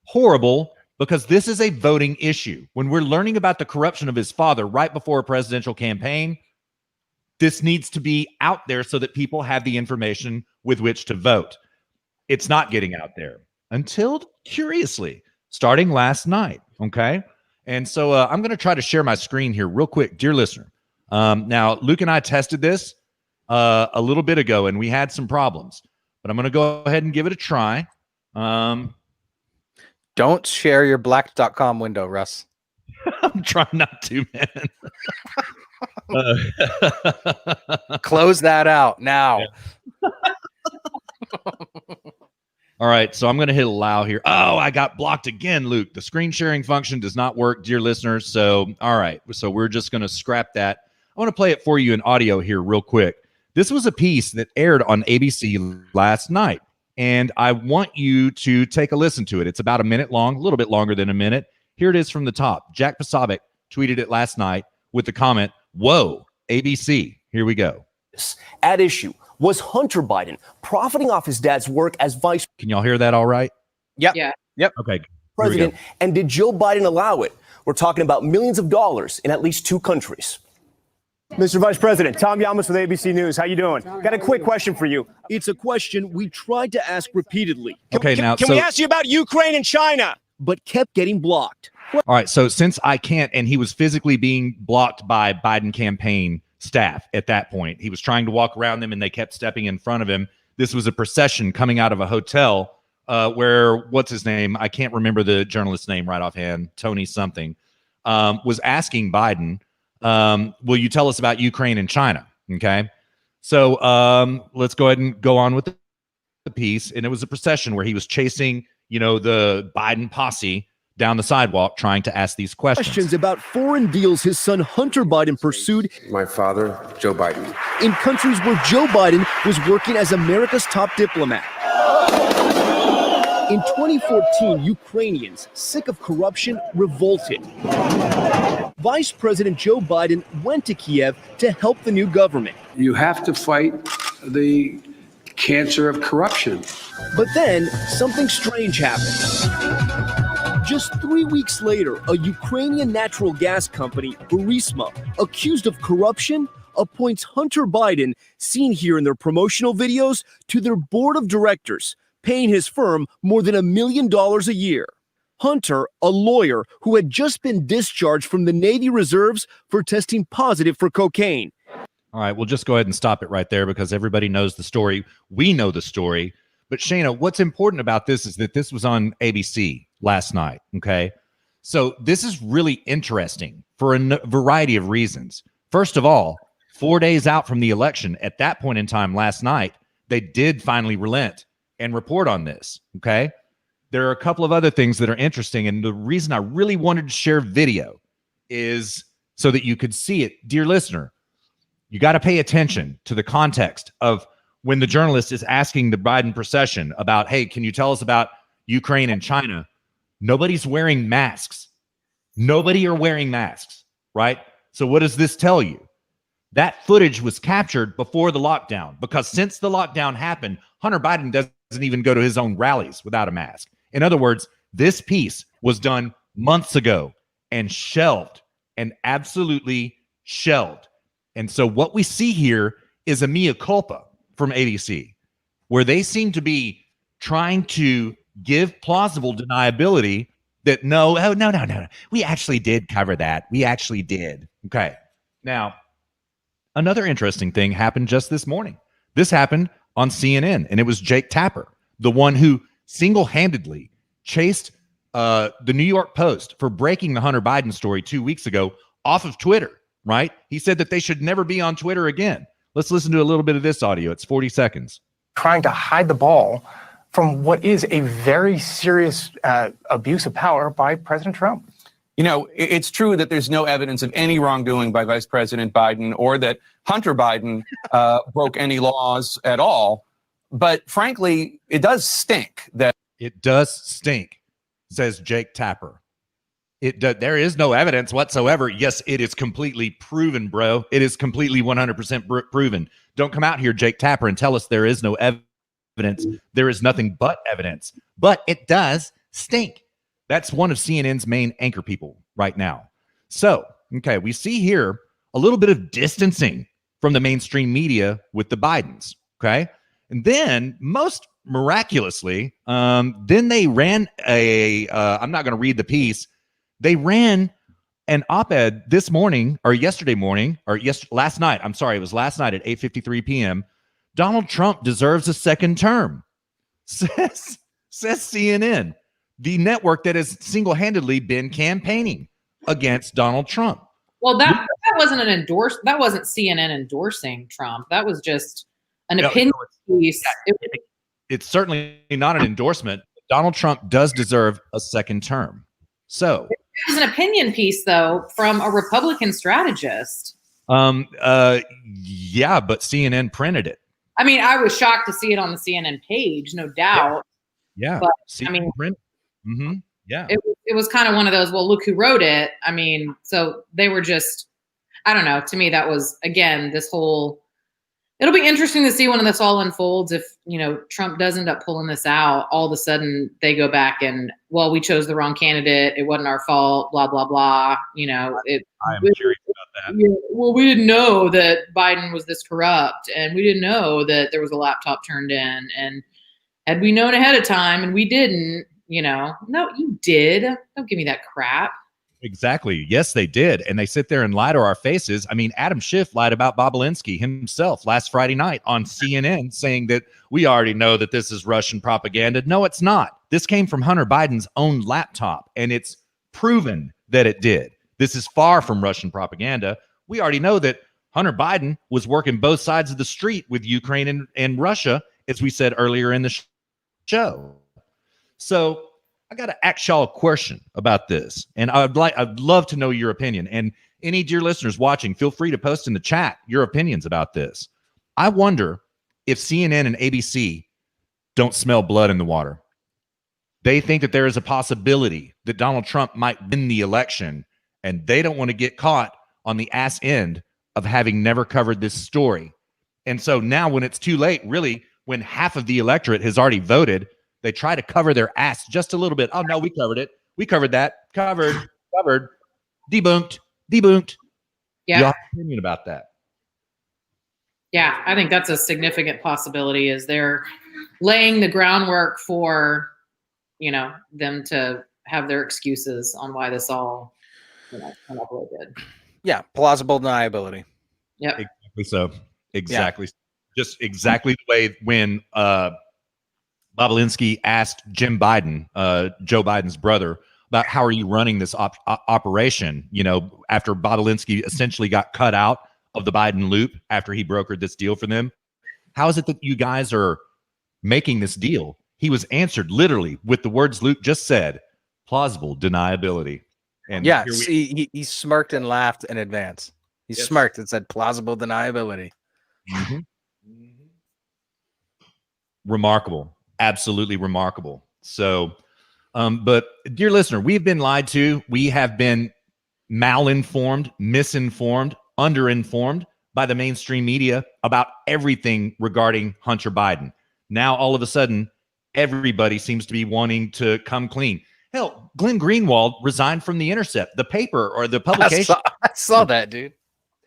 [SPEAKER 2] horrible because this is a voting issue. When we're learning about the corruption of his father right before a presidential campaign, this needs to be out there so that people have the information with which to vote. It's not getting out there until, curiously, starting last night. Okay. And so I'm going to try to share my screen here real quick, dear listener. Now, Luke and I tested this a little bit ago, and we had some problems, but I'm going to go ahead and give it a try.
[SPEAKER 1] Don't share your black.com window, Russ.
[SPEAKER 2] I'm trying not to, man.
[SPEAKER 1] Close that out now.
[SPEAKER 2] Yeah. All right, so I'm going to hit allow here. Oh, I got blocked again, Luke. The screen sharing function does not work, dear listeners. So, all right, so we're just going to scrap that. I want to play it for you in audio here real quick. This was a piece that aired on ABC last night, and I want you to take a listen to it. It's about a minute long, a little bit longer than a minute. Here it is from the top. Jack Posobiec tweeted it last night with the comment, "Whoa, ABC." Here we go.
[SPEAKER 7] At issue was Hunter Biden profiting off his dad's work as vice
[SPEAKER 2] Can y'all hear that all right?
[SPEAKER 1] Yep.
[SPEAKER 4] Yeah.
[SPEAKER 1] Yep.
[SPEAKER 2] Okay.
[SPEAKER 7] president, and did Joe Biden allow it? We're talking about millions of dollars in at least 2 countries.
[SPEAKER 8] Mr. Vice President, Tom Yamas with ABC News. How you doing? Got a quick question for you. It's a question we tried to ask repeatedly.
[SPEAKER 2] Okay,
[SPEAKER 8] Can we ask you about Ukraine and China? But kept getting blocked.
[SPEAKER 2] All right, so since I can't, and he was physically being blocked by Biden campaign staff at that point. He was trying to walk around them, and they kept stepping in front of him. This was a procession coming out of a hotel where, what's his name? I can't remember the journalist's name right offhand. Tony something was asking Biden, will you tell us about Ukraine and China? Okay, so let's go ahead and go on with the piece. And it was a procession where he was chasing, the Biden posse down the sidewalk trying to ask these questions
[SPEAKER 8] about foreign deals his son Hunter Biden pursued.
[SPEAKER 9] My father, Joe Biden.
[SPEAKER 8] In countries where Joe Biden was working as America's top diplomat. In 2014, Ukrainians, sick of corruption, revolted. Vice President Joe Biden went to Kiev to help the new government.
[SPEAKER 9] You have to fight the cancer of corruption.
[SPEAKER 8] But then something strange happened. Just 3 weeks later, a Ukrainian natural gas company, Burisma, accused of corruption, appoints Hunter Biden, seen here in their promotional videos, to their board of directors, paying his firm more than $1 million a year. Hunter, a lawyer who had just been discharged from the Navy Reserves for testing positive for cocaine.
[SPEAKER 2] All right, we'll just go ahead and stop it right there because everybody knows the story. We know the story. But Shayna, what's important about this is that this was on ABC last night, okay? So this is really interesting for a variety of reasons. First of all, 4 days out from the election, at that point in time last night, they did finally relent and report on this, okay? There are a couple of other things that are interesting, and the reason I really wanted to share video is so that you could see it. Dear listener, you got to pay attention to the context of when the journalist is asking the Biden procession about, hey, can you tell us about Ukraine and China? Nobody's wearing masks. Nobody are wearing masks, right? So what does this tell you? That footage was captured before the lockdown because since the lockdown happened, Hunter Biden doesn't even go to his own rallies without a mask. In other words, this piece was done months ago and shelved, and absolutely shelved. And so what we see here is a mea culpa from ABC, where they seem to be trying to give plausible deniability that no, we actually did cover that. We actually did. Okay. Now, another interesting thing happened just this morning. This happened on CNN, and it was Jake Tapper, the one who single-handedly chased the New York Post for breaking the Hunter Biden story 2 weeks ago off of Twitter, right? He said that they should never be on Twitter again. Let's listen to a little bit of this audio. It's 40 seconds.
[SPEAKER 10] Trying to hide the ball from what is a very serious abuse of power by President Trump.
[SPEAKER 11] It's true that there's no evidence of any wrongdoing by Vice President Biden or that Hunter Biden broke any laws at all. But frankly, it does stink that.
[SPEAKER 2] It does stink, says Jake Tapper. There is no evidence whatsoever. Yes, it is completely proven, bro. It is completely 100% proven. Don't come out here, Jake Tapper, and tell us there is no evidence. There is nothing but evidence. But it does stink. That's one of CNN's main anchor people right now. So, okay, we see here a little bit of distancing from the mainstream media with the Bidens. Okay. And then most miraculously, then they ran I'm not going to read the piece. They ran an op-ed this morning or yesterday morning or last night. I'm sorry. It was last night at 8:53 p.m. Donald Trump deserves a second term, says CNN, the network that has single-handedly been campaigning against Donald Trump.
[SPEAKER 4] Well, that wasn't an endorse. That wasn't CNN endorsing Trump. That was just an opinion piece.
[SPEAKER 2] It's certainly not an endorsement. Donald Trump does deserve a second term. So
[SPEAKER 4] it was an opinion piece, though, from a Republican strategist.
[SPEAKER 2] Yeah, but CNN printed it.
[SPEAKER 4] I mean, I was shocked to see it on the CNN page, no doubt.
[SPEAKER 2] Yeah.
[SPEAKER 4] But
[SPEAKER 2] CNN
[SPEAKER 4] I mean,
[SPEAKER 2] printed. Yeah.
[SPEAKER 4] It was kind of one of those, well, look who wrote it. I mean, so they were just, I don't know. To me, that was, again, this whole, it'll be interesting to see when this all unfolds. If, Trump does end up pulling this out, all of a sudden they go back and, well, we chose the wrong candidate. It wasn't our fault, blah, blah, blah.
[SPEAKER 2] I'm curious about that.
[SPEAKER 4] Well, we didn't know that Biden was this corrupt, and we didn't know that there was a laptop turned in. And had we known ahead of time and we didn't, no, you did. Don't give me that crap.
[SPEAKER 2] Exactly. Yes, they did. And they sit there and lie to our faces. I mean, Adam Schiff lied about Bobulinski himself last Friday night on CNN, saying that we already know that this is Russian propaganda. No, it's not. This came from Hunter Biden's own laptop, and it's proven that it did. This is far from Russian propaganda. We already know that Hunter Biden was working both sides of the street with Ukraine and Russia, as we said earlier in the show. So I got to ask y'all a question about this, and I'd love to know your opinion. And any dear listeners watching, feel free to post in the chat your opinions about this. I wonder if CNN and ABC don't smell blood in the water. They think that there is a possibility that Donald Trump might win the election, and they don't want to get caught on the ass end of having never covered this story. And so now when it's too late, really, when half of the electorate has already voted, they try to cover their ass just a little bit. Oh, no, we covered it. We covered that. Covered. Debunked.
[SPEAKER 4] Yeah.
[SPEAKER 2] Y'all have an opinion about that?
[SPEAKER 4] Yeah, I think that's a significant possibility, is they're laying the groundwork for, them to have their excuses on why this all, come up with it.
[SPEAKER 1] Yeah, plausible deniability.
[SPEAKER 4] Yep.
[SPEAKER 2] Exactly so. Exactly. Yeah. Just exactly the way when Bobulinski asked Jim Biden, Joe Biden's brother, about how are you running this operation, after Bobulinski essentially got cut out of the Biden loop after he brokered this deal for them. How is it that you guys are making this deal? He was answered literally with the words Luke just said, plausible deniability. And
[SPEAKER 1] yeah, he smirked and laughed in advance. He smirked and said plausible deniability.
[SPEAKER 2] Mm-hmm. Remarkable. Absolutely remarkable. So, but dear listener, we've been lied to. We have been malinformed, misinformed, underinformed by the mainstream media about everything regarding Hunter Biden. Now, all of a sudden, everybody seems to be wanting to come clean. Hell, Glenn Greenwald resigned from The Intercept, the paper or the publication.
[SPEAKER 1] I saw that, dude.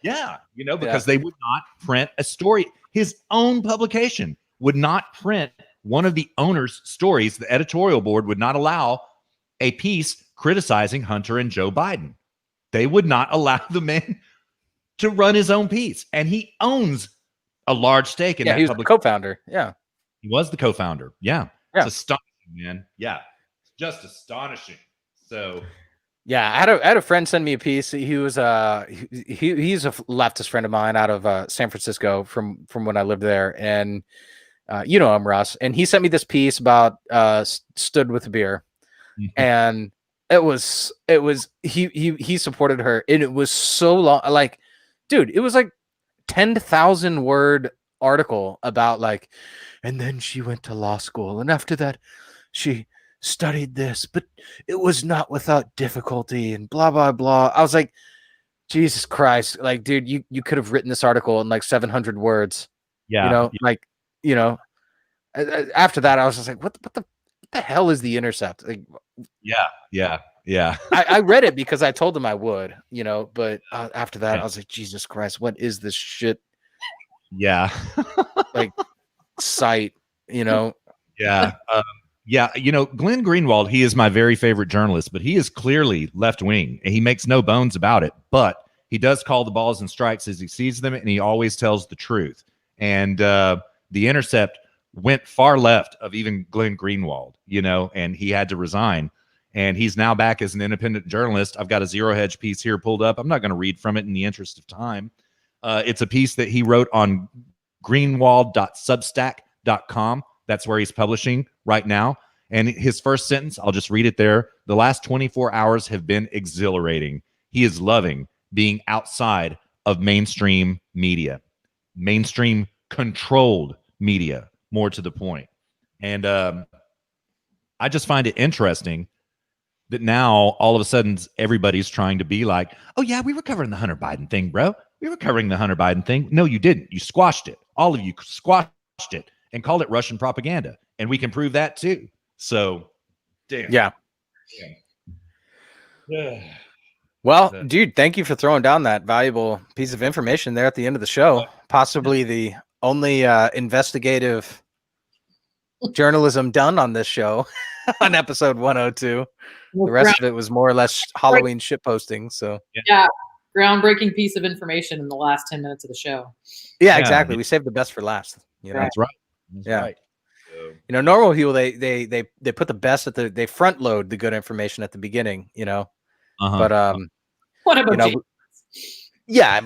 [SPEAKER 2] Yeah, because they would not print a story. His own publication would not print one of the owner's stories. The editorial board would not allow a piece criticizing Hunter and Joe Biden. They would not allow the man to run his own piece. And he owns a large stake in that.
[SPEAKER 1] He was the co-founder. Yeah.
[SPEAKER 2] He was the co-founder. Yeah. It's astonishing, man. Yeah. It's just astonishing. So
[SPEAKER 1] yeah, I had a friend send me a piece. He was he's a leftist friend of mine out of San Francisco from when I lived there, and him, Russ, and he sent me this piece about Stood with a Beer, and it was he supported her, and it was so long, like, dude, it was like 10,000 word article about like, and then she went to law school, and after that she studied this, but it was not without difficulty, and blah blah blah. I was like, Jesus Christ, like, dude, you could have written this article in like 700 words.
[SPEAKER 2] Yeah,
[SPEAKER 1] like, after that I was just like, what the what the hell is The Intercept? Like,
[SPEAKER 2] Yeah.
[SPEAKER 1] I read it because I told him I would, you know, but after that, I was like, Jesus Christ, what is this shit?
[SPEAKER 2] Yeah.
[SPEAKER 1] Like, site, you know?
[SPEAKER 2] Yeah. Yeah. You know, Glenn Greenwald, he is my very favorite journalist, but he is clearly left wing and he makes no bones about it. But he does call the balls and strikes as he sees them, and he always tells the truth. And The Intercept went far left of even Glenn Greenwald, you know, and he had to resign. And he's now back as an independent journalist. I've got a Zero Hedge piece here pulled up. I'm not going to read from it in the interest of time. It's a piece that he wrote on greenwald.substack.com. That's where he's publishing right now. And his first sentence, I'll just read it there. The last 24 hours have been exhilarating. He is loving being outside of mainstream media, mainstream controlled media, more to the point. And I just find it interesting that now all of a sudden everybody's trying to be like, oh yeah, we were covering the Hunter Biden thing, bro. We were covering the Hunter Biden thing. No, you didn't. You squashed it. All of you squashed it and called it Russian propaganda. And we can prove that too. So, damn.
[SPEAKER 1] Yeah. Well, dude, thank you for throwing down that valuable piece of information there at the end of the show. Possibly the only investigative journalism done on this show on episode 102. The rest of it was more or less Halloween shit posting. So
[SPEAKER 4] yeah, groundbreaking piece of information in the last 10 minutes of the show.
[SPEAKER 1] Yeah, exactly. We saved the best for last. You know?
[SPEAKER 2] That's right. That's right.
[SPEAKER 1] You know, normal people they put the best at they front load the good information at the beginning. You know, but
[SPEAKER 4] what about
[SPEAKER 1] you? Yeah,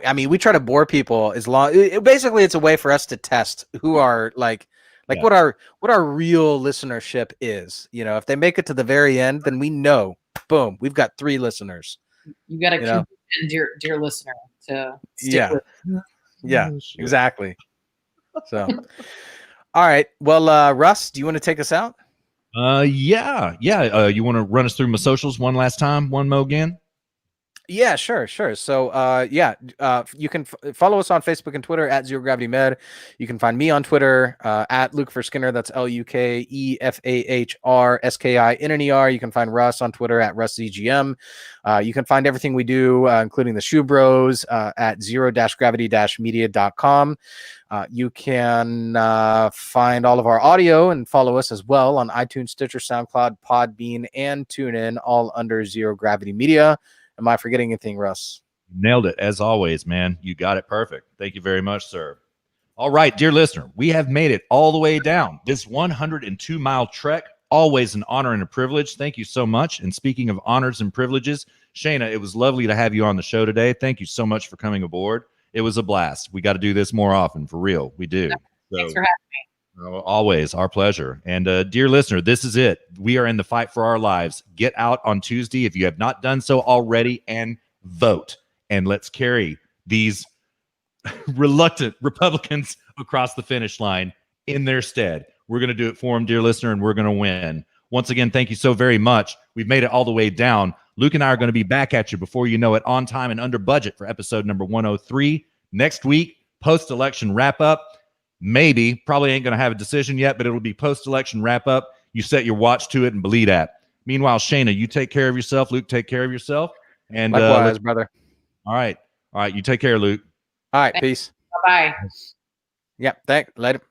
[SPEAKER 1] I mean, we try to bore people as long. Basically, it's a way for us to test who are what our real listenership is. You know, if they make it to the very end, then we know, boom, we've got 3 listeners.
[SPEAKER 4] You got to dear listener to stick with.
[SPEAKER 1] Yeah, exactly. So, all right. Well, Russ, do you want to take us out?
[SPEAKER 2] Yeah. You want to run us through my socials one last time, one mo again?
[SPEAKER 1] Yeah, sure. So, you can follow us on Facebook and Twitter at Zero Gravity Med. You can find me on Twitter at Luke for Skinner. That's LUKEFAHRSKINNER. You can find Russ on Twitter at RussZGM. You can find everything we do, including the Shoe Bros, at zero-gravity-media.com. You can find all of our audio and follow us as well on iTunes, Stitcher, SoundCloud, Podbean, and TuneIn, all under Zero Gravity Media. Am I forgetting anything, Russ?
[SPEAKER 2] Nailed it. As always, man. You got it perfect. Thank you very much, sir. All right, dear listener, we have made it all the way down this 102-mile trek. Always an honor and a privilege. Thank you so much. And speaking of honors and privileges, Shayna, it was lovely to have you on the show today. Thank you so much for coming aboard. It was a blast. We got to do this more often, for real. We do.
[SPEAKER 4] Thanks for having me.
[SPEAKER 2] Always our pleasure. And dear listener, this is it. We are in the fight for our lives. Get out on Tuesday if you have not done so already and vote. And let's carry these reluctant Republicans across the finish line in their stead. We're going to do it for them, dear listener, and we're going to win. Once again, thank you so very much. We've made it all the way down. Luke and I are going to be back at you before you know it, on time and under budget for episode number 103. Next week, post-election wrap-up. Maybe, probably ain't going to have a decision yet, but it'll be post-election wrap-up. You set your watch to it and believe that. Meanwhile, Shayna, you take care of yourself. Luke, take care of yourself. And
[SPEAKER 1] likewise, brother.
[SPEAKER 2] All right. You take care, Luke.
[SPEAKER 1] All right. Peace.
[SPEAKER 4] Bye-bye.
[SPEAKER 1] Yep. Thanks. Later.